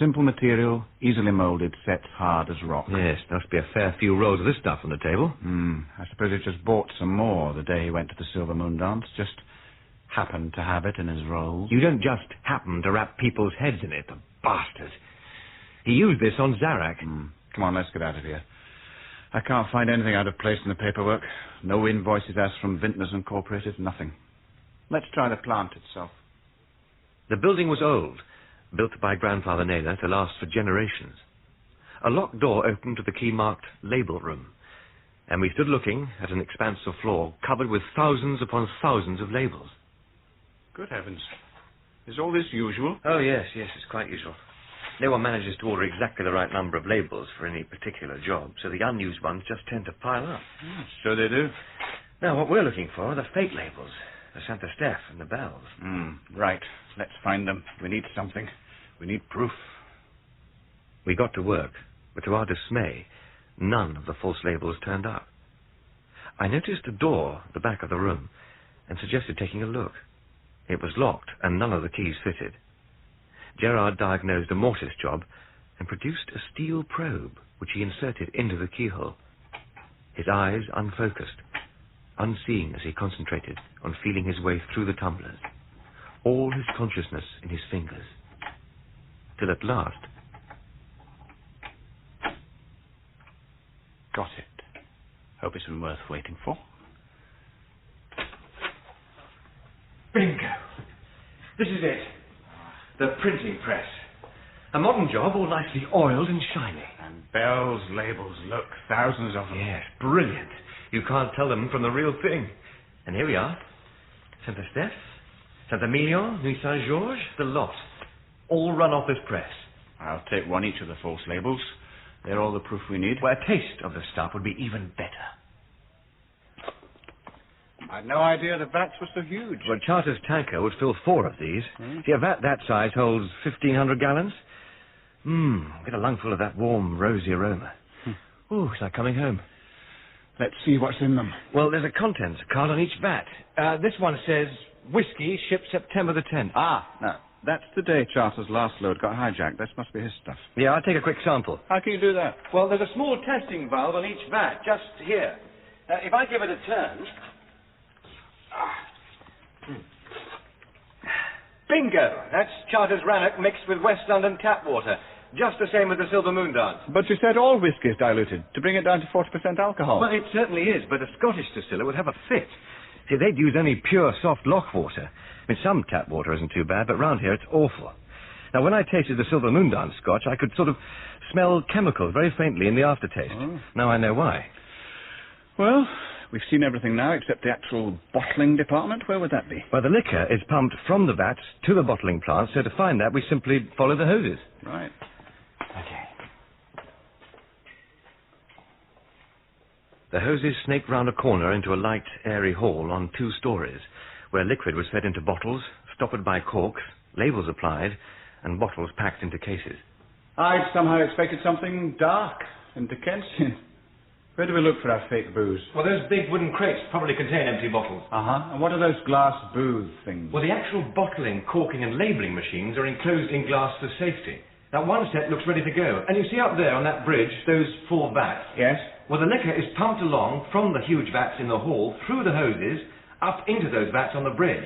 Simple material, easily moulded, set hard as rock. Yes, there must be a fair few rolls of this stuff on the table. I suppose he just bought some more the day he went to the Silver Moon dance. Just happened to have it in his rolls. You don't just happen to wrap people's heads in it, the bastard. He used this on Zarak. Come on, let's get out of here. I can't find anything out of place in the paperwork. No invoices asked from Vintners Incorporated, nothing. Let's try the plant itself. The building was old, built by Grandfather Naylor to last for generations. A locked door opened to the key-marked label room, and we stood looking at an expanse of floor covered with thousands upon thousands of labels. Good heavens. Is all this usual? Oh, yes, it's quite usual. No one manages to order exactly the right number of labels for any particular job, so the unused ones just tend to pile up. So they do. Now, what we're looking for are the fake labels, the Santa Steph and the bells. Right. Let's find them. We need something. We need proof. We got to work, but to our dismay, none of the false labels turned up. I noticed a door at the back of the room and suggested taking a look. It was locked and none of the keys fitted. Gerard diagnosed a mortise job and produced a steel probe, which he inserted into the keyhole. His eyes unfocused, unseeing as he concentrated on feeling his way through the tumblers, all his consciousness in his fingers, till at last... Got it. Hope it's been worth waiting for. Bingo! This is it. The printing press. A modern job, all nicely oiled and shiny. And bells, labels, look, thousands of them. Yes, brilliant. You can't tell them from the real thing. And here we are. Santa Steph, Saint-Emilion, Nuit Saint-Georges, the lot. All run off this press. I'll take one each of the false labels. They're all the proof we need. Well, a taste of the stuff would be even better. I had no idea the vats were so huge. Well, Charter's tanker would fill 4 of these. See, a vat that size holds 1,500 gallons. Get a lungful of that warm, rosy aroma. Ooh, it's like coming home. Let's see what's in them. Well, there's a contents card on each vat. This one says, whiskey shipped September the 10th. No, that's the day Charter's last load got hijacked. This must be his stuff. Yeah, I'll take a quick sample. How can you do that? Well, there's a small testing valve on each vat, just here. If I give it a turn... Bingo! That's Charter's Rannoch mixed with West London tap water. Just the same as the Silver Moon dance. But you said all whiskey is diluted, to bring it down to 40% alcohol. Well, it certainly is, but a Scottish distiller would have a fit. See, they'd use only pure soft lock water. I mean, some tap water isn't too bad, but round here it's awful. Now, when I tasted the Silver Moon dance scotch, I could sort of smell chemicals very faintly in the aftertaste. Now I know why. Well, we've seen everything now except the actual bottling department. Where would that be? Well, the liquor is pumped from the vats to the bottling plant, so to find that, we simply follow the hoses. Right. Okay. The hoses snaked round a corner into a light, airy hall on 2 stories, where liquid was fed into bottles, stoppered by corks, labels applied, and bottles packed into cases. I'd somehow expected something dark and Dickensian. Where do we look for our fake booze? Well, those big wooden crates probably contain empty bottles. And what are those glass booth things? Well, the actual bottling, corking, and labelling machines are enclosed in glass for safety. Now, one set looks ready to go. And you see up there on that bridge, those 4 vats? Yes. Well, the liquor is pumped along from the huge vats in the hall, through the hoses, up into those vats on the bridge.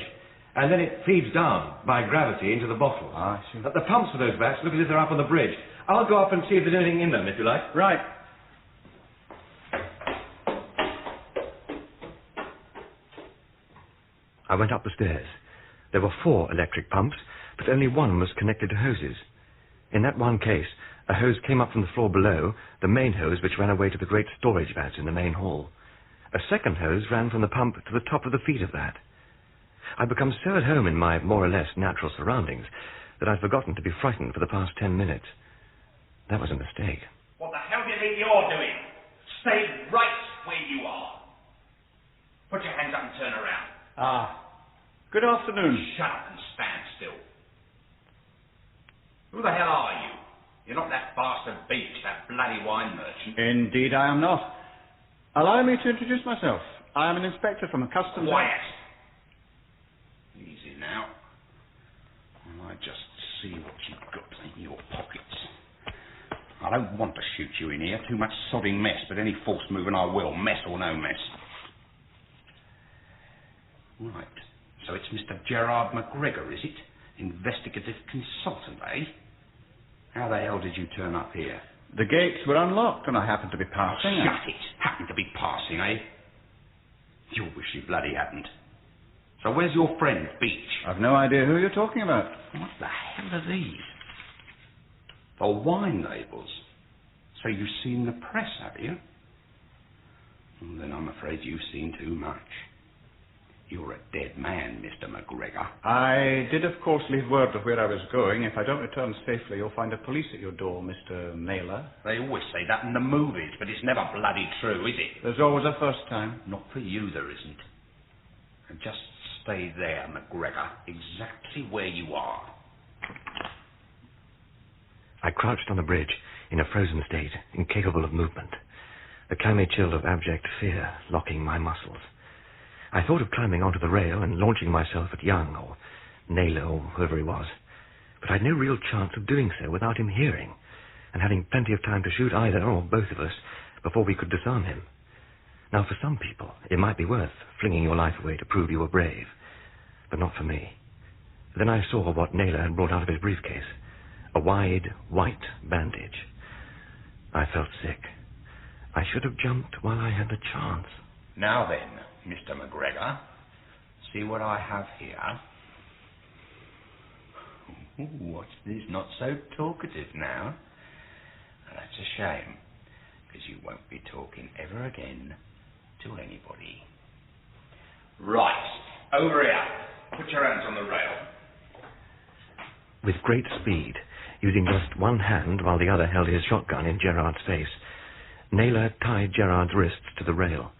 And then it feeds down by gravity into the bottles. I see. The pumps for those vats look as if they're up on the bridge. I'll go up and see if there's anything in them, if you like. Right. I went up the stairs. There were 4 electric pumps, but only one was connected to hoses. In that one case, a hose came up from the floor below, the main hose which ran away to the great storage vats in the main hall. A second hose ran from the pump to the top of the feet of that. I'd become so at home in my more or less natural surroundings that I'd forgotten to be frightened for the past 10 minutes. That was a mistake. What the hell do you think you're doing? Stay right where you are. Put your hands up and turn around. Good afternoon. Shut up and stand still. Who the hell are you? You're not that bastard Beach, that bloody wine merchant. Indeed I am not. Allow me to introduce myself. I am an inspector from the customs... Quiet! Easy now. I just see what you've got in your pockets. I don't want to shoot you in here. Too much sodding mess, but any false move and I will, mess or no mess. Right. So it's Mr. Gerard McGregor, is it? Investigative consultant, eh? How the hell did you turn up here? The gates were unlocked and I happened to be passing. Shut it! Happened to be passing, eh? You wish you bloody hadn't. So where's your friend, Beach? I've no idea who you're talking about. What the hell are these? The wine labels. So you've seen the press, have you? Well, then I'm afraid you've seen too much. You're You're a dead man, Mr. McGregor. I did, of course, leave word of where I was going. If I don't return safely, you'll find the police at your door, Mr. Naylor. They always say that in the movies, but it's never bloody true, is it? There's always a first time. Not for you, there isn't. And just stay there, McGregor, exactly where you are. I crouched on the bridge, in a frozen state, incapable of movement, the clammy chill of abject fear locking my muscles. I thought of climbing onto the rail and launching myself at Young, or Naylor, or whoever he was, but I'd no real chance of doing so without him hearing, and having plenty of time to shoot either or both of us before we could disarm him. Now, for some people, it might be worth flinging your life away to prove you were brave, but not for me. Then I saw what Naylor had brought out of his briefcase, a wide, white bandage. I felt sick. I should have jumped while I had the chance. Now then, Mr. McGregor, see what I have here. Ooh, what's this? Not so talkative now. That's a shame, because you won't be talking ever again to anybody. Right, over here. Put your hands on the rail. With great speed, using just one hand while the other held his shotgun in Gerard's face, Naylor tied Gerard's wrists to the rail.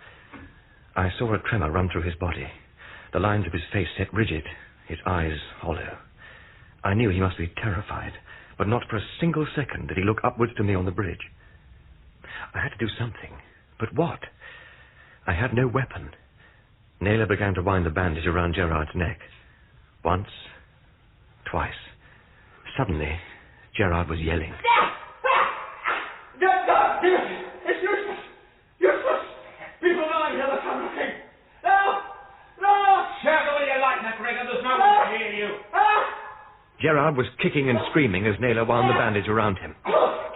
I saw a tremor run through his body, the lines of his face set rigid, his eyes hollow. I knew he must be terrified, but not for a single second did he look upwards to me on the bridge. I had to do something, but what? I had no weapon. Naylor began to wind the bandage around Gerard's neck. Once, twice. Suddenly, Gerard was yelling. It's useless! Useless! People know I'm here, they're come looking! No! No! Shout all you like, McGregor, there's no one to hear you! Gerard was kicking and screaming as Naylor wound the bandage around him.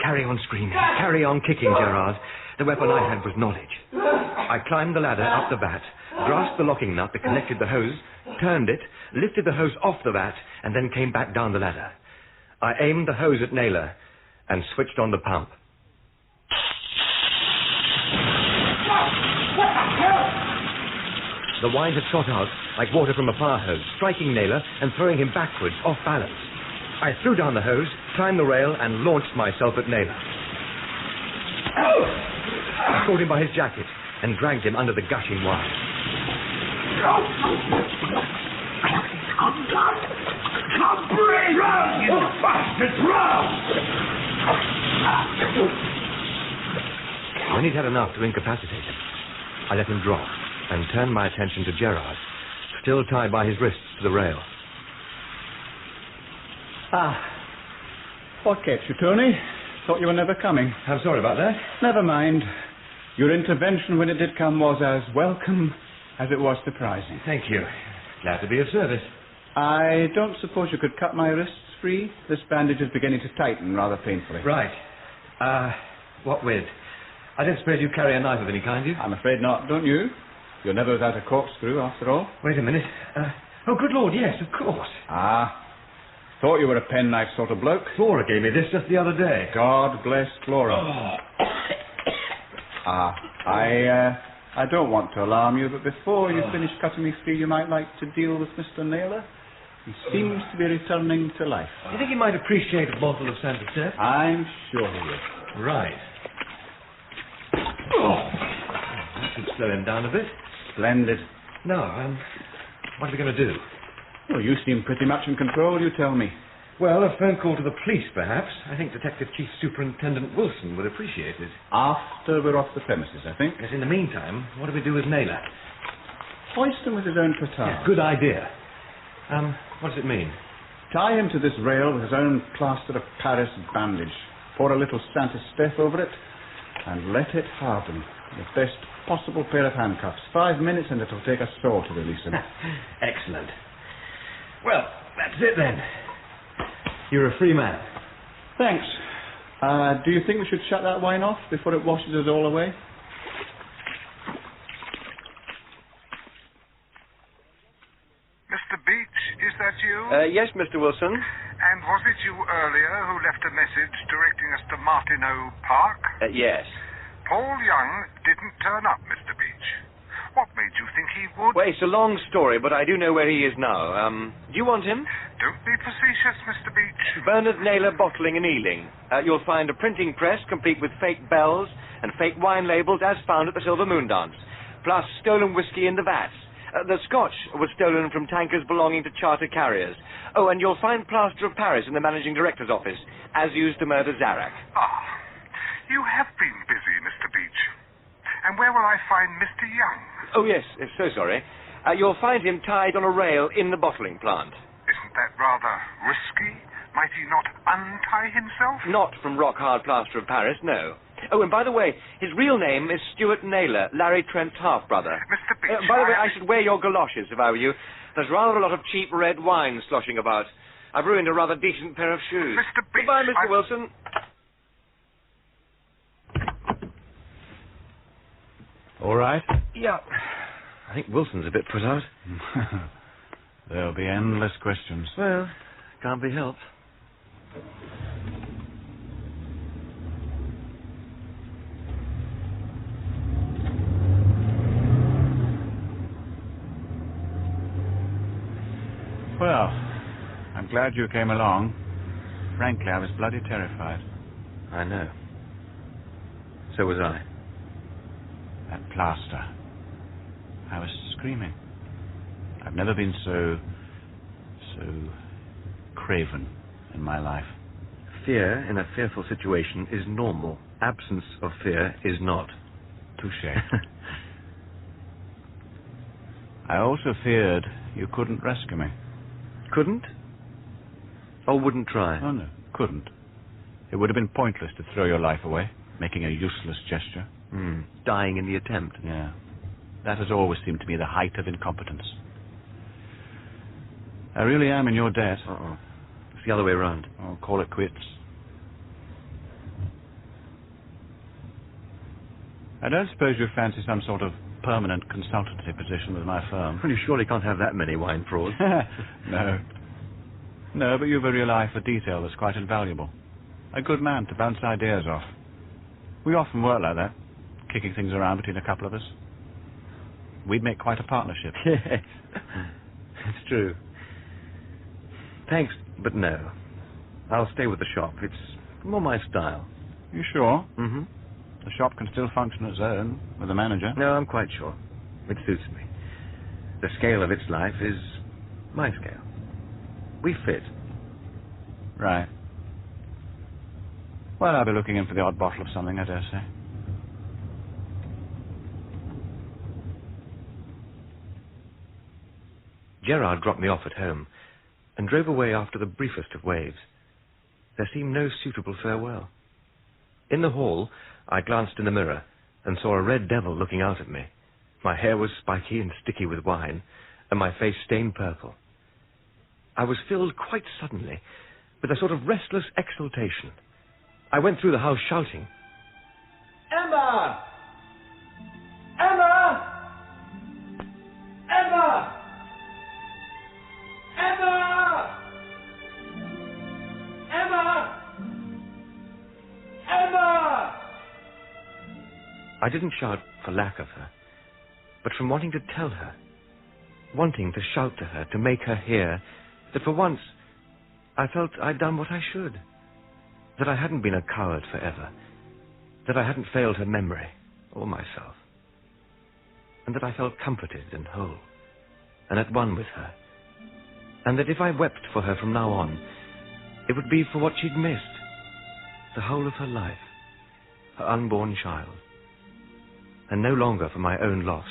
Carry on screaming, carry on kicking, Gerard. The weapon I had was knowledge. I climbed the ladder up the vat, grasped the locking nut that connected the hose, turned it, lifted the hose off the vat, and then came back down the ladder. I aimed the hose at Naylor and switched on the pump. The wine had shot out like water from a fire hose, striking Naylor and throwing him backwards, off balance. I threw down the hose, climbed the rail, and launched myself at Naylor. I caught him by his jacket and dragged him under the gushing wine. Come, breathe! Run, you bastards, run! When he'd had enough to incapacitate him, I let him drop and turned my attention to Gerard, still tied by his wrists to the rail. What kept you, Tony? Thought you were never coming. I'm sorry about that. Never mind. Your intervention when it did come was as welcome as it was surprising. Thank you. Glad to be of service. I don't suppose you could cut my wrists free? This bandage is beginning to tighten rather painfully. Right. What with? I don't suppose you carry a knife of any kind, do you? I'm afraid not, don't you? You're never without a corkscrew, after all. Wait a minute. Oh, good Lord, yes, of course. Thought you were a penknife sort of bloke. Flora gave me this just the other day. God bless Flora. I don't want to alarm you, but before you finish cutting me free, you might like to deal with Mr. Naylor. He seems to be returning to life. You think he might appreciate a bottle of Santa Fe? I'm sure he will. Right. That should slow him down a bit. Splendid. Now, what are we going to do? Well, you seem pretty much in control, you tell me. Well, a phone call to the police, perhaps. I think Detective Chief Superintendent Wilson would appreciate it. After we're off the premises, I think. Yes, in the meantime, what do we do with Naylor? Hoist him with his own petard. Yeah, good idea. What does it mean? Tie him to this rail with his own plaster of Paris bandage. Pour a little Santa Steph over it, and let it harden. The best possible pair of handcuffs. 5 minutes and it'll take a saw to release him. Excellent. Well, that's it then. You're a free man. Thanks. Do you think we should shut that wine off before it washes us all away? Mr. Beach, is that you? Yes, Mr. Wilson. And was it you earlier who left a message directing us to Martineau Park? Yes. Paul Young didn't turn up, Mr. Beach. What made you think he would... Well, it's a long story, but I do know where he is now. Do you want him? Don't be facetious, Mr. Beach. Bernard Naylor Bottling and Ealing. You'll find a printing press complete with fake bells and fake wine labels as found at the Silver Moon Dance, plus stolen whiskey in the vats. The Scotch was stolen from tankers belonging to charter carriers. Oh, and you'll find plaster of Paris in the managing director's office, as used to murder Zarak. Ah, you have been busy, Mr. Beach. And where will I find Mr. Young? Oh, yes, so sorry. You'll find him tied on a rail in the bottling plant. Isn't that rather risky? Might he not untie himself? Not from rock-hard plaster of Paris, no. Oh, and by the way, his real name is Stuart Naylor, Larry Trent's half-brother. Mr. Beach, by the way, I should wear your galoshes if I were you. There's rather a lot of cheap red wine sloshing about. I've ruined a rather decent pair of shoes. Mr. Beach, Goodbye, Mr. Wilson. All right? Yeah. I think Wilson's a bit put out. There'll be endless questions. Well, can't be helped. Well, I'm glad you came along. Frankly, I was bloody terrified. I know. So was I. That plaster. I was screaming. I've never been so craven in my life. Fear in a fearful situation is normal. Absence of fear is not. Touché. I also feared you couldn't rescue me. Couldn't? Or wouldn't try? Oh, no, couldn't. It would have been pointless to throw your life away, making a useless gesture. Dying in the attempt. Yeah. That has always seemed to me the height of incompetence. I really am in your debt. Uh-oh. It's the other way around. I'll call it quits. I don't suppose you fancy some sort of permanent consultancy position with my firm. Well, you surely can't have that many wine frauds. No. No, but you've a real eye for detail that's quite invaluable. A good man to bounce ideas off. We often work like that, kicking things around between a couple of us. We'd make quite a partnership. Yes. It's true. Thanks, but no. I'll stay with the shop. It's more my style. You sure? Mm-hmm. The shop can still function its own, with a manager. No, I'm quite sure. It suits me. The scale of its life is my scale. We fit. Right. Well, I'll be looking in for the odd bottle of something, I dare say. Gerard dropped me off at home and drove away after the briefest of waves. There seemed no suitable farewell. In the hall, I glanced in the mirror and saw a red devil looking out at me. My hair was spiky and sticky with wine, and my face stained purple. I was filled quite suddenly with a sort of restless exultation. I went through the house shouting, Emma! Emma! Emma! Emma! Emma! Emma! I didn't shout for lack of her, but from wanting to tell her, wanting to shout to her, to make her hear, that for once I felt I'd done what I should, that I hadn't been a coward forever, that I hadn't failed her memory or myself, and that I felt comforted and whole and at one with her, and that if I wept for her from now on, it would be for what she'd missed, the whole of her life, her unborn child, and no longer for my own loss,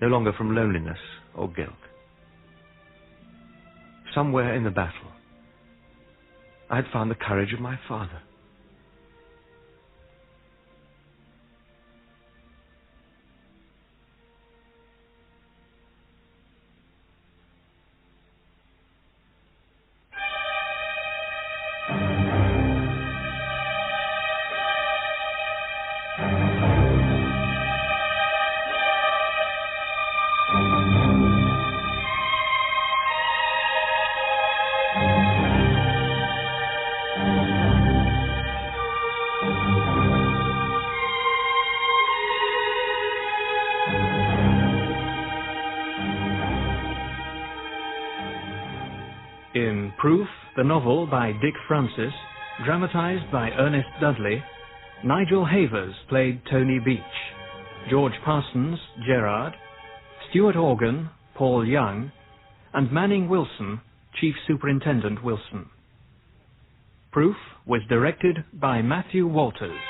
no longer from loneliness or guilt. Somewhere in the battle, I had found the courage of my father. In Proof, the novel by Dick Francis, dramatised by Ernest Dudley, Nigel Havers played Tony Beach, George Parsons, Gerard, Stuart Organ, Paul Young, and Manning Wilson, Chief Superintendent Wilson. Proof was directed by Matthew Walters.